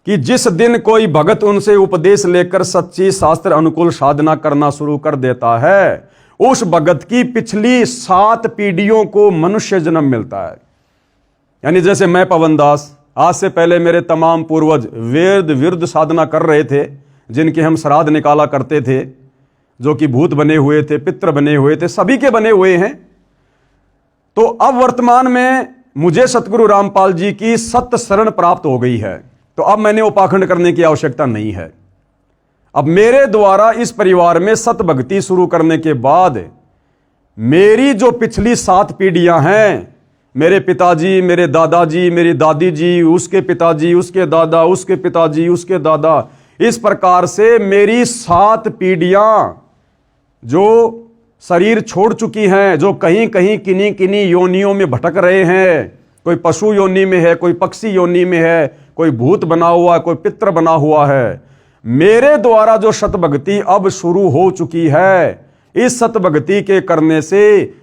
कि जिस दिन कोई भगत उनसे उपदेश लेकर सच्ची शास्त्र अनुकूल साधना करना शुरू कर देता है, उस भगत की पिछली 7 पीढ़ियों को मनुष्य जन्म मिलता है। यानी जैसे मैं पवन दास, आज से पहले मेरे तमाम पूर्वज वेद विरुद्ध साधना कर रहे थे, जिनके हम श्राद्ध निकाला करते थे, जो कि भूत बने हुए थे, पितृ बने हुए थे, सभी के बने हुए हैं। तो अब वर्तमान में मुझे सतगुरु रामपाल जी की सत्य शरण प्राप्त हो गई है, तो अब मैंने उपाखंड करने की आवश्यकता नहीं है। अब मेरे द्वारा इस परिवार में सत भक्ति शुरू करने के बाद मेरी जो पिछली 7 पीढ़ियां हैं, मेरे पिताजी, मेरे दादाजी, मेरी दादी जी, उसके पिताजी, उसके दादा, उसके पिताजी, उसके दादा, इस प्रकार से मेरी 7 पीढ़ियां जो शरीर छोड़ चुकी हैं, जो कहीं कहीं किन्हीं किन्हीं योनियों में भटक रहे हैं, कोई पशु योनि में है, कोई पक्षी योनि में है, कोई भूत बना हुआ है, कोई पितृ बना हुआ है, मेरे द्वारा जो सतभक्ति अब शुरू हो चुकी है, इस सतभक्ति के करने से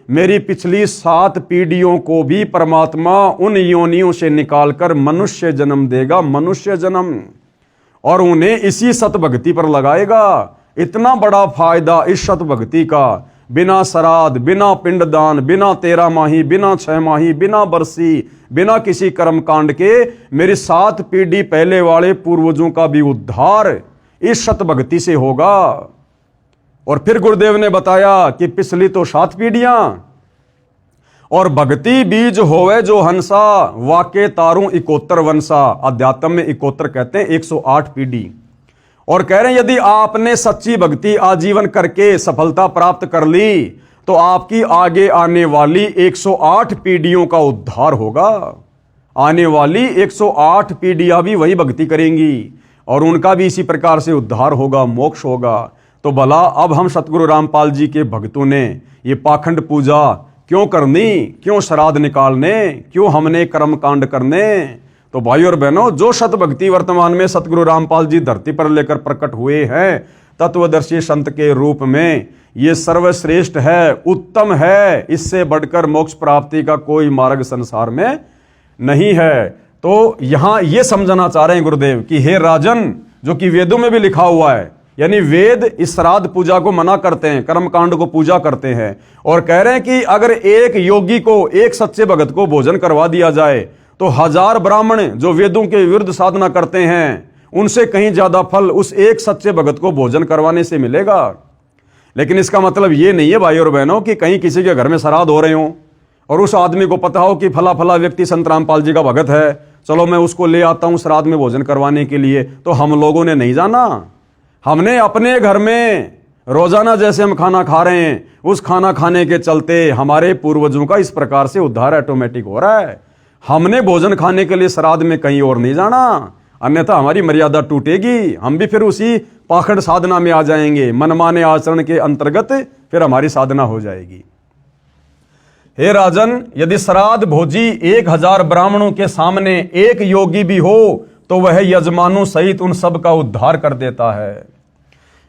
मेरी पिछली 7 पीढ़ियों को भी परमात्मा उन योनियों से निकालकर मनुष्य जन्म देगा, मनुष्य जन्म, और उन्हें इसी सतभक्ति पर लगाएगा। इतना बड़ा फायदा इस सतभक्ति का, बिना श्राद्ध, बिना पिंडदान, बिना 13 माही, बिना 6 माही, बिना बरसी, बिना किसी कर्म कांड के मेरी 7 पीढ़ी पहले वाले पूर्वजों का भी उद्धार इस सतभक्ति से होगा। और फिर गुरुदेव ने बताया कि पिछली तो 7 पीढ़ियां, और भक्ति बीज होवे जो हंसा, वाके तारू 71 वंशा। अध्यात्म में 71 कहते हैं, 108 पीढ़ी। और कह रहे हैं यदि आपने सच्ची भक्ति आजीवन करके सफलता प्राप्त कर ली, तो आपकी आगे आने वाली 108 पीढ़ियों का उद्धार होगा। आने वाली 108 पीढ़ियां भी वही भक्ति करेंगी और उनका भी इसी प्रकार से उद्धार होगा, मोक्ष होगा। तो भला अब हम सतगुरु रामपाल जी के भक्तों ने ये पाखंड पूजा क्यों करनी, क्यों श्राद्ध निकालने, क्यों हमने कर्म कांड करने? तो भाई और बहनों, जो सतभक्ति वर्तमान में सतगुरु रामपाल जी धरती पर लेकर प्रकट हुए हैं तत्वदर्शी संत के रूप में, ये सर्वश्रेष्ठ है, उत्तम है। इससे बढ़कर मोक्ष प्राप्ति का कोई मार्ग संसार में नहीं है। तो यहां ये समझना चाह रहे हैं गुरुदेव कि हे राजन, जो कि वेदों में भी लिखा हुआ है, यानी वेद इस श्राद्ध पूजा को मना करते हैं, कर्म कांड को पूजा करते हैं, और कह रहे हैं कि अगर एक योगी को, एक सच्चे भगत को भोजन करवा दिया जाए तो 1000 ब्राह्मण जो वेदों के विरुद्ध साधना करते हैं, उनसे कहीं ज्यादा फल उस एक सच्चे भगत को भोजन करवाने से मिलेगा। लेकिन इसका मतलब ये नहीं है भाई और बहनों कि कहीं किसी के घर में श्राद्ध हो रहे हो और उस आदमी को पता हो कि फला फला व्यक्ति संत रामपाल जी का भगत है, चलो मैं उसको ले आता हूं श्राद्ध में भोजन करवाने के लिए। तो हम लोगों ने नहीं जाना, हमने अपने घर में रोजाना जैसे हम खाना खा रहे हैं, उस खाना खाने के चलते हमारे पूर्वजों का इस प्रकार से उद्धार ऑटोमेटिक हो रहा है। हमने भोजन खाने के लिए श्राद्ध में कहीं और नहीं जाना, अन्यथा हमारी मर्यादा टूटेगी, हम भी फिर उसी पाखंड साधना में आ जाएंगे। मनमाने आचरण के अंतर्गत फिर हमारी साधना हो जाएगी। हे राजन, यदि श्राद्ध भोजी 1000 ब्राह्मणों के सामने एक योगी भी हो तो वह यजमानों सहित उन सब का उद्धार कर देता है।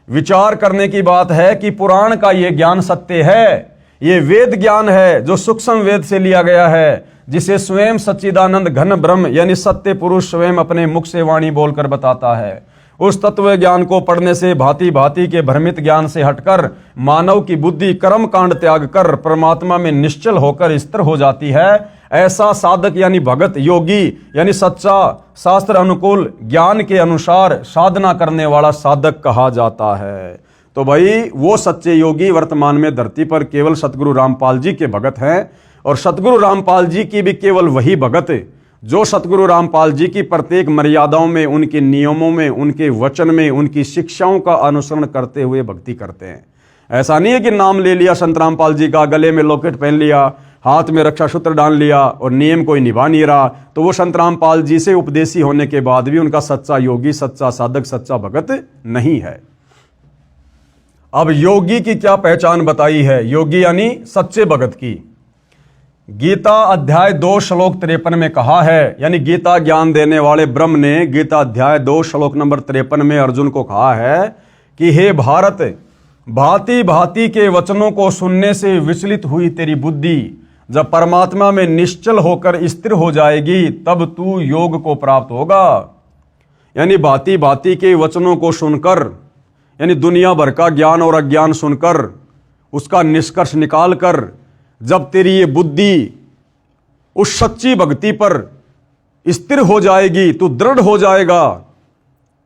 विचार करने की बात है कि पुराण का यह ज्ञान सत्य है, यह वेद ज्ञान है जो सूक्ष्म वेद से लिया गया है, जिसे स्वयं सच्चिदानंद घन ब्रह्म यानी सत्य पुरुष स्वयं अपने मुख से वाणी बोलकर बताता है। उस तत्व ज्ञान को पढ़ने से भांति भांति के भ्रमित ज्ञान से हटकर मानव की बुद्धि कर्म कांड त्याग कर परमात्मा में निश्चल होकर स्थिर हो जाती है। ऐसा साधक यानी भगत, योगी यानी सच्चा शास्त्र अनुकूल ज्ञान के अनुसार साधना करने वाला साधक कहा जाता है। तो भाई वो सच्चे योगी वर्तमान में धरती पर केवल सतगुरु रामपाल जी के भगत हैं, और सतगुरु रामपाल जी की भी केवल वही भगत जो सतगुरु रामपाल जी की प्रत्येक मर्यादाओं में, उनके नियमों में, उनके वचन में, उनकी शिक्षाओं का अनुसरण करते हुए भक्ति करते हैं। ऐसा नहीं है कि नाम ले लिया संत रामपाल जी का, गले में लॉकेट पहन लिया, हाथ में रक्षा सूत्र डाल लिया और नियम कोई निभा नहीं रहा, तो वो संत रामपाल जी से उपदेशी होने के बाद भी उनका सच्चा योगी, सच्चा साधक, सच्चा भगत नहीं है। अब योगी की क्या पहचान बताई है? योगी यानी सच्चे भगत की। गीता अध्याय 2 श्लोक 53 में कहा है, यानी गीता ज्ञान देने वाले ब्रह्म ने गीता अध्याय 2 श्लोक नंबर 53 में अर्जुन को कहा है कि हे भारत, भांति भांति के वचनों को सुनने से विचलित हुई तेरी बुद्धि जब परमात्मा में निश्चल होकर स्थिर हो जाएगी तब तू योग को प्राप्त होगा। यानी भांति भांति के वचनों को सुनकर, यानी दुनिया भर का ज्ञान और अज्ञान सुनकर उसका निष्कर्ष निकालकर जब तेरी ये बुद्धि उस सच्ची भक्ति पर स्थिर हो जाएगी, तू दृढ़ हो जाएगा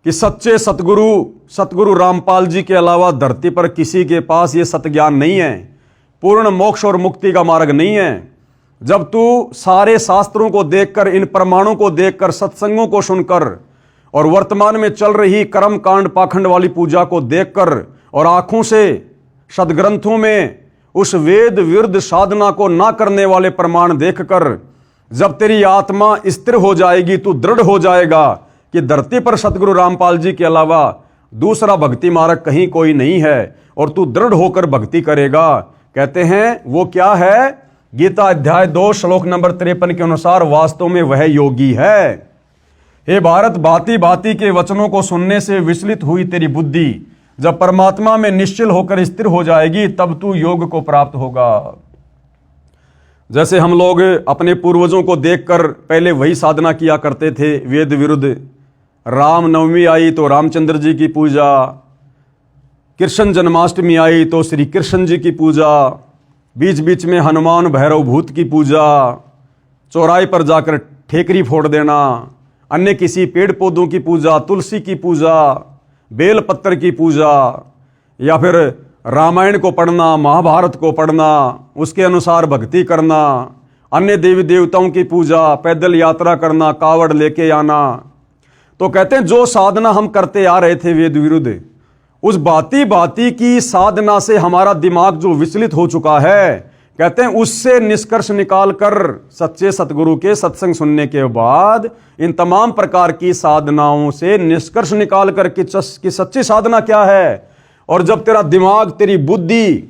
कि सच्चे सतगुरु रामपाल जी के अलावा धरती पर किसी के पास ये सत्ज्ञान नहीं है, पूर्ण मोक्ष और मुक्ति का मार्ग नहीं है। जब तू सारे शास्त्रों को देखकर, इन प्रमाणों को देखकर, सत्संगों को सुनकर और वर्तमान में चल रही कर्म कांड पाखंड वाली पूजा को देखकर और आंखों से सदग्रंथों में उस वेद विरुद्ध साधना को ना करने वाले प्रमाण देखकर जब तेरी आत्मा स्थिर हो जाएगी, तू दृढ़ हो जाएगा कि धरती पर सतगुरु रामपाल जी के अलावा दूसरा भक्ति मार्ग कहीं कोई नहीं है, और तू दृढ़ होकर भक्ति करेगा। कहते हैं वो क्या है? गीता अध्याय 2 श्लोक नंबर 53 के अनुसार वास्तव में वह योगी है। हे भारत, भांति भांति के वचनों को सुनने से विचलित हुई तेरी बुद्धि जब परमात्मा में निश्चल होकर स्थिर हो जाएगी तब तू योग को प्राप्त होगा। जैसे हम लोग अपने पूर्वजों को देखकर पहले वही साधना किया करते थे वेद विरुद्ध। राम नवमी आई तो रामचंद्र जी की पूजा, कृष्ण जन्माष्टमी आई तो श्री कृष्ण जी की पूजा, बीच बीच में हनुमान भैरव भूत की पूजा, चौराहे पर जाकर ठेकरी फोड़ देना, अन्य किसी पेड़ पौधों की पूजा, तुलसी की पूजा, बेल पत्र की पूजा, या फिर रामायण को पढ़ना, महाभारत को पढ़ना, उसके अनुसार भक्ति करना, अन्य देवी देवताओं की पूजा, पैदल यात्रा करना, कावड़ लेके आना। तो कहते हैं जो साधना हम करते आ रहे थे वेद विरुद्ध, उस भांति भांति की साधना से हमारा दिमाग जो विचलित हो चुका है, कहते हैं उससे निष्कर्ष निकालकर सच्चे सतगुरु के सत्संग सुनने के बाद इन तमाम प्रकार की साधनाओं से निष्कर्ष निकालकर कि सच्ची साधना क्या है। और जब तेरा दिमाग, तेरी बुद्धि,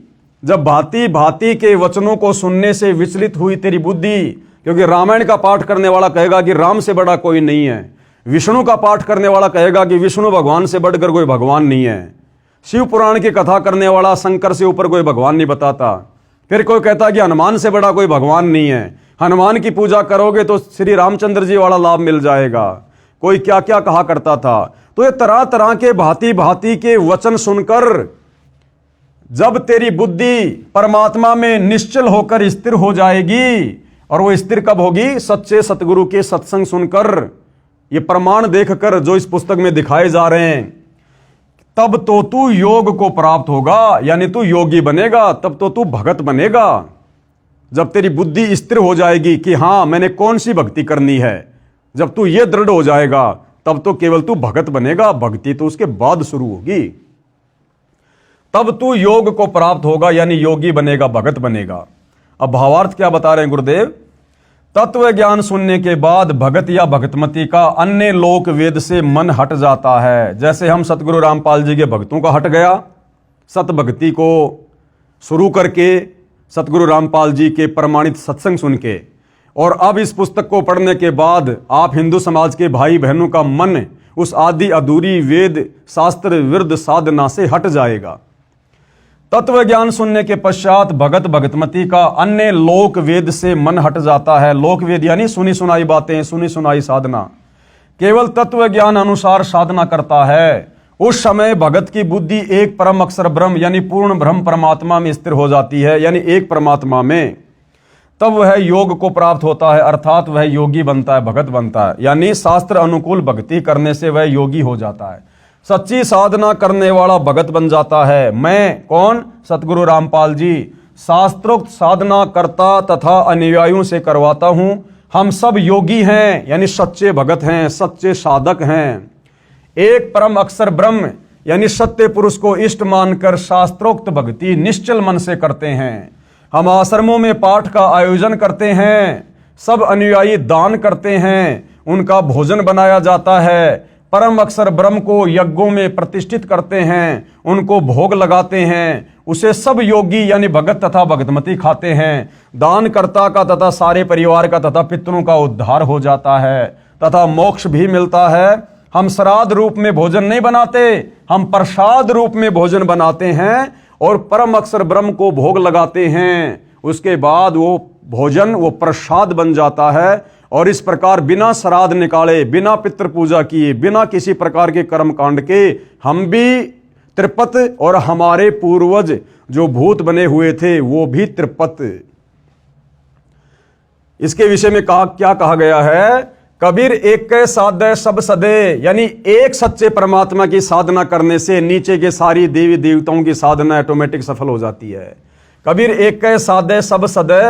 जब भांति भांति के वचनों को सुनने से विचलित हुई तेरी बुद्धि, क्योंकि रामायण का पाठ करने वाला कहेगा कि राम से बड़ा कोई नहीं है, विष्णु का पाठ करने वाला कहेगा कि विष्णु भगवान से बढ़कर कोई भगवान नहीं है, शिव पुराण की कथा करने वाला शंकर से ऊपर कोई भगवान नहीं बताता, फिर कोई कहता कि हनुमान से बड़ा कोई भगवान नहीं है, हनुमान की पूजा करोगे तो श्री रामचंद्र जी वाला लाभ मिल जाएगा, कोई क्या क्या कहा करता था। तो ये तरह तरह के भांति भांति के वचन सुनकर जब तेरी बुद्धि परमात्मा में निश्चल होकर स्थिर हो जाएगी, और वो स्थिर कब होगी? सच्चे सतगुरु के सत्संग सुनकर, ये प्रमाण देखकर जो इस पुस्तक में दिखाए जा रहे हैं, तब तो तू योग को प्राप्त होगा, यानी तू योगी बनेगा, तब तो तू भगत बनेगा। जब तेरी बुद्धि स्थिर हो जाएगी कि हाँ मैंने कौन सी भक्ति करनी है, जब तू ये दृढ़ हो जाएगा तब तो केवल तू भगत बनेगा, भक्ति तो उसके बाद शुरू होगी। तब तू योग को प्राप्त होगा, यानी योगी बनेगा, भगत बनेगा। अब भावार्थ क्या बता रहे हैं गुरुदेव? तत्व ज्ञान सुनने के बाद भगत या भगतमती का अन्य लोक वेद से मन हट जाता है। जैसे हम सतगुरु रामपाल जी के भक्तों का हट गया, सत भक्ति को शुरू करके सतगुरु रामपाल जी के प्रमाणित सत्संग सुन के, और अब इस पुस्तक को पढ़ने के बाद आप हिंदू समाज के भाई बहनों का मन उस आदि अधूरी वेद शास्त्र विरुद्ध साधना से हट जाएगा। तत्व ज्ञान सुनने के पश्चात भगत भगतमती का अन्य लोक वेद से मन हट जाता है। लोक वेद यानी सुनी सुनाई बातें, सुनी सुनाई साधना, केवल तत्व ज्ञान अनुसार साधना करता है। उस समय भगत की बुद्धि एक परम अक्षर ब्रह्म यानी पूर्ण ब्रह्म परमात्मा में स्थिर हो जाती है, यानी एक परमात्मा में। तब वह योग को प्राप्त होता है, अर्थात वह योगी बनता है, भगत बनता है, यानी शास्त्र अनुकूल भक्ति करने से वह योगी हो जाता है, सच्ची साधना करने वाला भगत बन जाता है। मैं कौन? सतगुरु रामपाल जी शास्त्रोक्त साधना करता तथा अनुयायियों से करवाता हूं। हम सब योगी हैं, यानी सच्चे भगत हैं, सच्चे साधक हैं। एक परम अक्षर ब्रह्म यानी सत्य पुरुष को इष्ट मानकर शास्त्रोक्त भक्ति निश्चल मन से करते हैं। हम आश्रमों में पाठ का आयोजन करते हैं, सब अनुयायी दान करते हैं, उनका भोजन बनाया जाता है, परम अक्षर ब्रह्म को यज्ञों में प्रतिष्ठित करते हैं, उनको भोग लगाते हैं, उसे सब योगी यानी भगत तथा भगतमती खाते हैं। दानकर्ता का तथा सारे परिवार का तथा पितरों का उद्धार हो जाता है तथा मोक्ष भी मिलता है। हम श्राद्ध रूप में भोजन नहीं बनाते, हम प्रसाद रूप में भोजन बनाते हैं और परम अक्षर ब्रह्म को भोग लगाते हैं। उसके बाद वो भोजन वो प्रसाद बन जाता है और इस प्रकार बिना श्राद्ध निकाले, बिना पितृ पूजा किए, बिना किसी प्रकार के कर्म कांड के हम भी त्रिपत और हमारे पूर्वज जो भूत बने हुए थे वो भी त्रिपत। इसके विषय में क्या कहा गया है? कबीर एक के साधे सब सदे, यानी एक सच्चे परमात्मा की साधना करने से नीचे के सारी देवी देवताओं की साधना ऑटोमेटिक सफल हो जाती है। कबीर एक के साधे सब सदे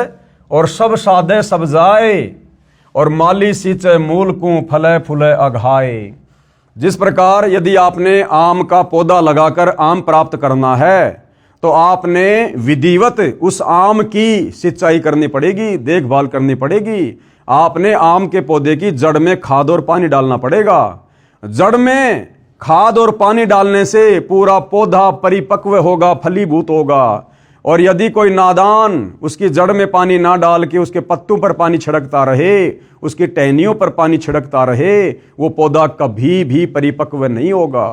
और सब साधे सब जाए और माली सींचे मूल को फले फूले अघाए। जिस प्रकार यदि आपने आम का पौधा लगाकर आम प्राप्त करना है तो आपने विधिवत उस आम की सिंचाई करनी पड़ेगी, देखभाल करनी पड़ेगी। आपने आम के पौधे की जड़ में खाद और पानी डालना पड़ेगा। जड़ में खाद और पानी डालने से पूरा पौधा परिपक्व होगा, फलीभूत होगा। और यदि कोई नादान उसकी जड़ में पानी ना डाल के उसके पत्तों पर पानी छिड़कता रहे, उसकी टहनियों पर पानी छिड़कता रहे, वो पौधा कभी भी परिपक्व नहीं होगा।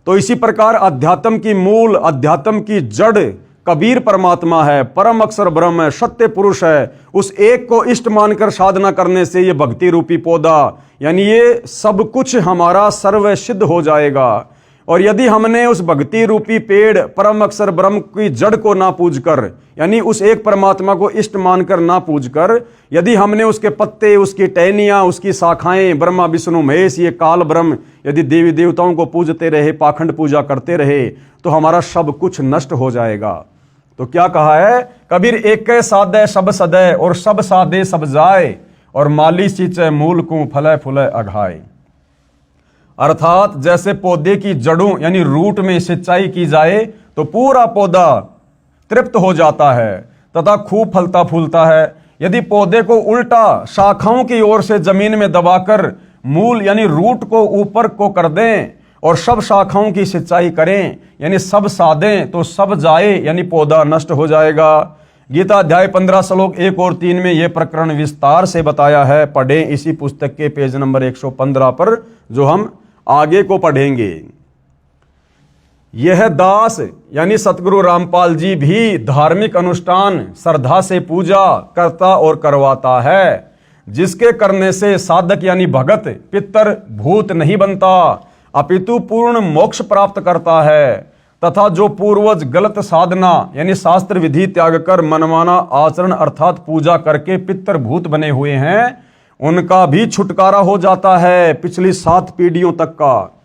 तो इसी प्रकार अध्यात्म की मूल, अध्यात्म की जड़ कबीर परमात्मा है, परम अक्षर ब्रह्म है, सत्य पुरुष है। उस एक को इष्ट मानकर साधना करने से ये भक्ति रूपी पौधा यानी ये सब कुछ हमारा सर्व सिद्ध हो जाएगा। और यदि हमने उस भक्ति रूपी पेड़ परम अक्षर ब्रह्म की जड़ को ना पूजकर, यानी उस एक परमात्मा को इष्ट मानकर ना पूजकर, यदि हमने उसके पत्ते, उसकी टहनियां, उसकी शाखाएं, ब्रह्मा विष्णु महेश, ये काल ब्रह्म, यदि देवी देवताओं को पूजते रहे, पाखंड पूजा करते रहे, तो हमारा सब कुछ नष्ट हो जाएगा। तो क्या कहा है? कबीर एक के साधे सब सदे और सब साधे सब जाए और माली सींचे मूल को फले फूले अघाए। अर्थात जैसे पौधे की जड़ों यानी रूट में सिंचाई की जाए तो पूरा पौधा तृप्त हो जाता है तथा खूब फलता फूलता है। यदि पौधे को उल्टा शाखाओं की ओर से जमीन में दबाकर मूल यानी रूट को ऊपर को कर दें और सब शाखाओं की सिंचाई करें यानी सब साधें तो सब जाए यानी पौधा नष्ट हो जाएगा। गीता अध्याय 15 श्लोक 1 और 3 में यह प्रकरण विस्तार से बताया है। पढ़ें इसी पुस्तक के पेज नंबर 115 पर, जो हम आगे को पढ़ेंगे। यह दास यानी सतगुरु रामपाल जी भी धार्मिक अनुष्ठान श्रद्धा से पूजा करता और करवाता है, जिसके करने से साधक यानी भगत पितर भूत नहीं बनता अपितु पूर्ण मोक्ष प्राप्त करता है। तथा जो पूर्वज गलत साधना यानी शास्त्र विधि त्याग कर मनमाना आचरण अर्थात पूजा करके पितर भूत बने हुए हैं, उनका भी छुटकारा हो जाता है पिछली 7 पीढ़ियों तक का।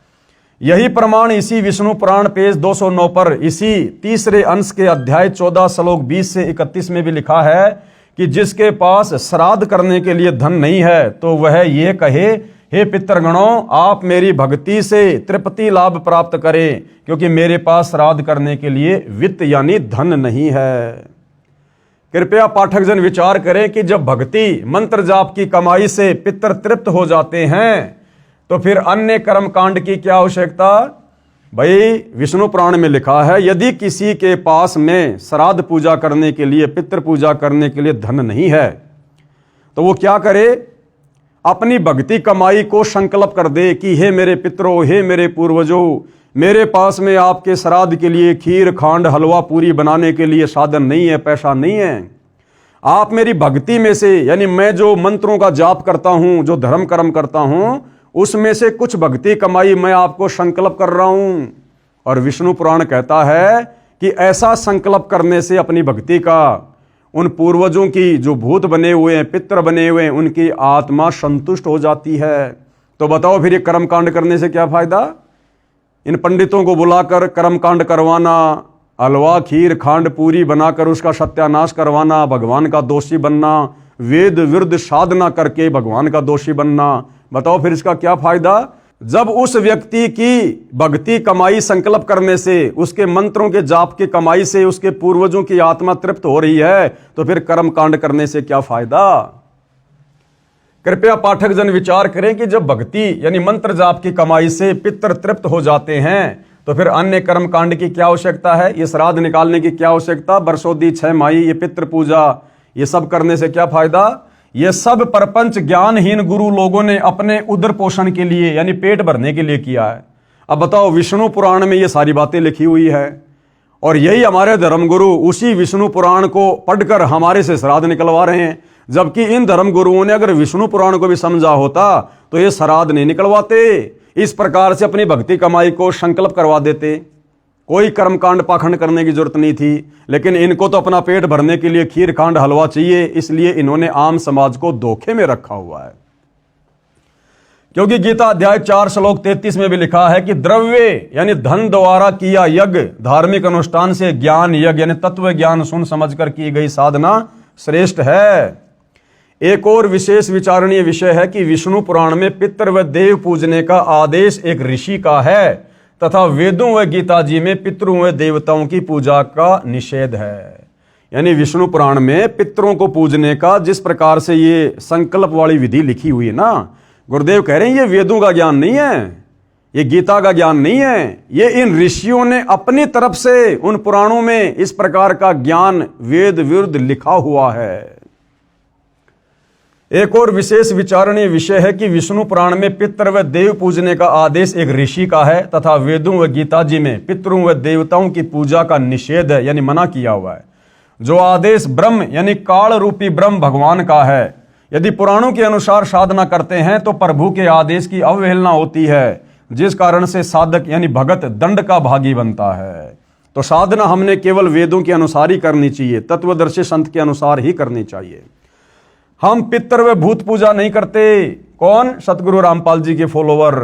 यही प्रमाण इसी विष्णु पुराण पेज 209 पर इसी तीसरे अंश के अध्याय 14 श्लोक 20 से 31 में भी लिखा है कि जिसके पास श्राद्ध करने के लिए धन नहीं है तो वह ये कहे, हे पितृगणों, आप मेरी भक्ति से तृप्ति लाभ प्राप्त करें, क्योंकि मेरे पास श्राद्ध करने के लिए वित्त यानी धन नहीं है। कृपया पाठक जन विचार करें कि जब भक्ति मंत्र जाप की कमाई से पितर तृप्त हो जाते हैं तो फिर अन्य कर्म कांड की क्या आवश्यकता? भाई विष्णु पुराण में लिखा है, यदि किसी के पास में श्राद्ध पूजा करने के लिए, पितृ पूजा करने के लिए धन नहीं है तो वो क्या करे? अपनी भक्ति कमाई को संकल्प कर दे कि हे मेरे पितरों, हे मेरे पूर्वजों, मेरे पास में आपके श्राद्ध के लिए खीर खांड हलवा पूरी बनाने के लिए साधन नहीं है, पैसा नहीं है। आप मेरी भक्ति में से यानी मैं जो मंत्रों का जाप करता हूं, जो धर्म कर्म करता हूं, उसमें से कुछ भक्ति कमाई मैं आपको संकल्प कर रहा हूं। और विष्णु पुराण कहता है कि ऐसा संकल्प करने से अपनी भक्ति का उन पूर्वजों की जो भूत बने हुए हैं, पितर बने हुए हैं, उनकी आत्मा संतुष्ट हो जाती है। तो बताओ फिर ये कर्म कांड करने से क्या फायदा? इन पंडितों को बुलाकर कर्म कांड करवाना, हलवा खीर खांड पूरी बनाकर उसका सत्यानाश करवाना, भगवान का दोषी बनना, वेद विरुद्ध साधना करके भगवान का दोषी बनना, बताओ फिर इसका क्या फायदा? जब उस व्यक्ति की भक्ति कमाई संकल्प करने से, उसके मंत्रों के जाप की कमाई से उसके पूर्वजों की आत्मा तृप्त हो रही है, तो फिर कर्म कांड करने से क्या फायदा। कृपया पाठक जन विचार करें कि जब भक्ति यानी मंत्र जाप की कमाई से पितर तृप्त हो जाते हैं, तो फिर अन्य कर्म कांड की क्या आवश्यकता है, ये श्राद्ध निकालने की क्या आवश्यकता, बरसोदी 6 माही, ये पितृ पूजा, ये सब करने से क्या फायदा। ये सब परपंच ज्ञानहीन गुरु लोगों ने अपने उदर पोषण के लिए यानी पेट भरने के लिए किया है। अब बताओ, विष्णु पुराण में ये सारी बातें लिखी हुई है और यही हमारे धर्मगुरु उसी विष्णु पुराण को पढ़कर हमारे से श्राद्ध निकलवा रहे हैं, जबकि इन धर्मगुरुओं ने अगर विष्णु पुराण को भी समझा होता तो ये श्राद्ध नहीं निकलवाते, इस प्रकार से अपनी भक्ति कमाई को संकल्प करवा देते। कोई कर्मकांड पाखंड करने की जरूरत नहीं थी, लेकिन इनको तो अपना पेट भरने के लिए खीर खांड हलवा चाहिए, इसलिए इन्होंने आम समाज को धोखे में रखा हुआ है। क्योंकि गीता अध्याय 4 श्लोक 33 में भी लिखा है कि द्रव्य यानी धन द्वारा किया यज्ञ धार्मिक अनुष्ठान से ज्ञान यज्ञ यानी तत्व ज्ञान सुन समझकर की गई साधना श्रेष्ठ है। एक और विशेष विचारणीय विषय है कि विष्णु पुराण में पितृ व देव पूजने का आदेश एक ऋषि का है तथा वेदों व गीता जी में पितरों व देवताओं की पूजा का निषेध है। यानी विष्णु पुराण में पितरों को पूजने का जिस प्रकार से ये संकल्प वाली विधि लिखी हुई है ना, गुरुदेव कह रहे हैं ये वेदों का ज्ञान नहीं है, ये गीता का ज्ञान नहीं है, ये इन ऋषियों ने अपनी तरफ से उन पुराणों में इस प्रकार का ज्ञान वेद विरुद्ध लिखा हुआ है। एक और विशेष विचारणीय विषय है कि विष्णु पुराण में पितृ व देव पूजने का आदेश एक ऋषि का है तथा वेदों व गीता जी में पितरों व देवताओं की पूजा का निषेध है यानी मना किया हुआ है। जो आदेश ब्रह्म यानी काल रूपी ब्रह्म भगवान का है, यदि पुराणों के अनुसार साधना करते हैं तो प्रभु के आदेश की अवहेलना होती है, जिस कारण से साधक यानी भगत दंड का भागी बनता है। तो साधना हमने केवल वेदों के अनुसार ही करनी चाहिए, तत्वदर्शी संत के अनुसार ही करनी चाहिए। हम पितर व भूत पूजा नहीं करते। कौन? सतगुरु रामपाल जी के फॉलोवर।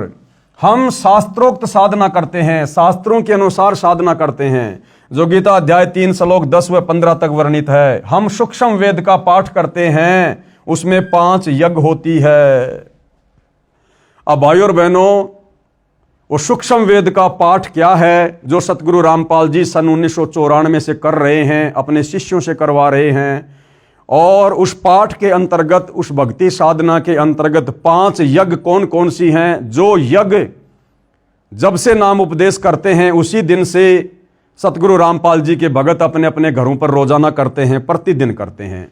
हम शास्त्रोक्त साधना करते हैं, शास्त्रों के अनुसार साधना करते हैं, जो गीता अध्याय 3 श्लोक 10 व 15 तक वर्णित है। हम सूक्ष्म वेद का पाठ करते हैं, उसमें 5 यज्ञ होती है। अब भाइयों और बहनों, वो सूक्ष्म वेद का पाठ क्या है जो सतगुरु रामपाल जी सन 1994 से कर रहे हैं, अपने शिष्यों से करवा रहे हैं। और उस पाठ के अंतर्गत, उस भक्ति साधना के अंतर्गत 5 यज्ञ कौन कौन सी हैं, जो यज्ञ जब से नाम उपदेश करते हैं उसी दिन से सतगुरु रामपाल जी के भगत अपने अपने घरों पर रोजाना करते हैं, प्रतिदिन करते हैं।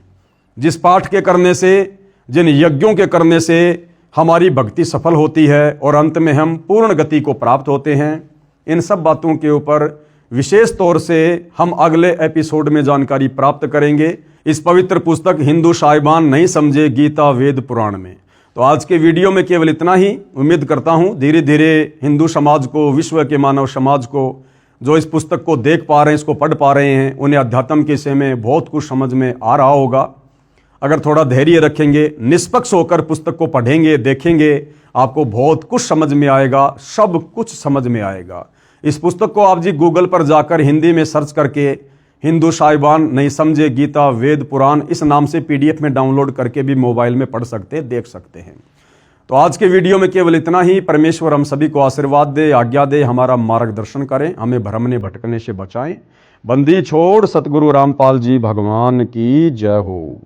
जिस पाठ के करने से, जिन यज्ञों के करने से हमारी भक्ति सफल होती है और अंत में हम पूर्ण गति को प्राप्त होते हैं। इन सब बातों के ऊपर विशेष तौर से हम अगले एपिसोड में जानकारी प्राप्त करेंगे, इस पवित्र पुस्तक हिंदू साहिबान नहीं समझे गीता वेद पुराण में। तो आज के वीडियो में केवल इतना ही। उम्मीद करता हूँ धीरे धीरे हिंदू समाज को, विश्व के मानव समाज को, जो इस पुस्तक को देख पा रहे हैं, इसको पढ़ पा रहे हैं, उन्हें अध्यात्म के विषय में बहुत कुछ समझ में आ रहा होगा। अगर थोड़ा धैर्य रखेंगे, निष्पक्ष होकर पुस्तक को पढ़ेंगे, देखेंगे, आपको बहुत कुछ समझ में आएगा, सब कुछ समझ में आएगा। इस पुस्तक को आप जी गूगल पर जाकर हिंदी में सर्च करके हिंदू साहिबान नहीं समझे गीता वेद पुराण इस नाम से PDF में डाउनलोड करके भी मोबाइल में पढ़ सकते, देख सकते हैं। तो आज के वीडियो में केवल इतना ही। परमेश्वर हम सभी को आशीर्वाद दे, आज्ञा दे, हमारा मार्गदर्शन करें, हमें भ्रमने भटकने से बचाएं। बंदी छोड़ सतगुरु रामपाल जी भगवान की जय हो।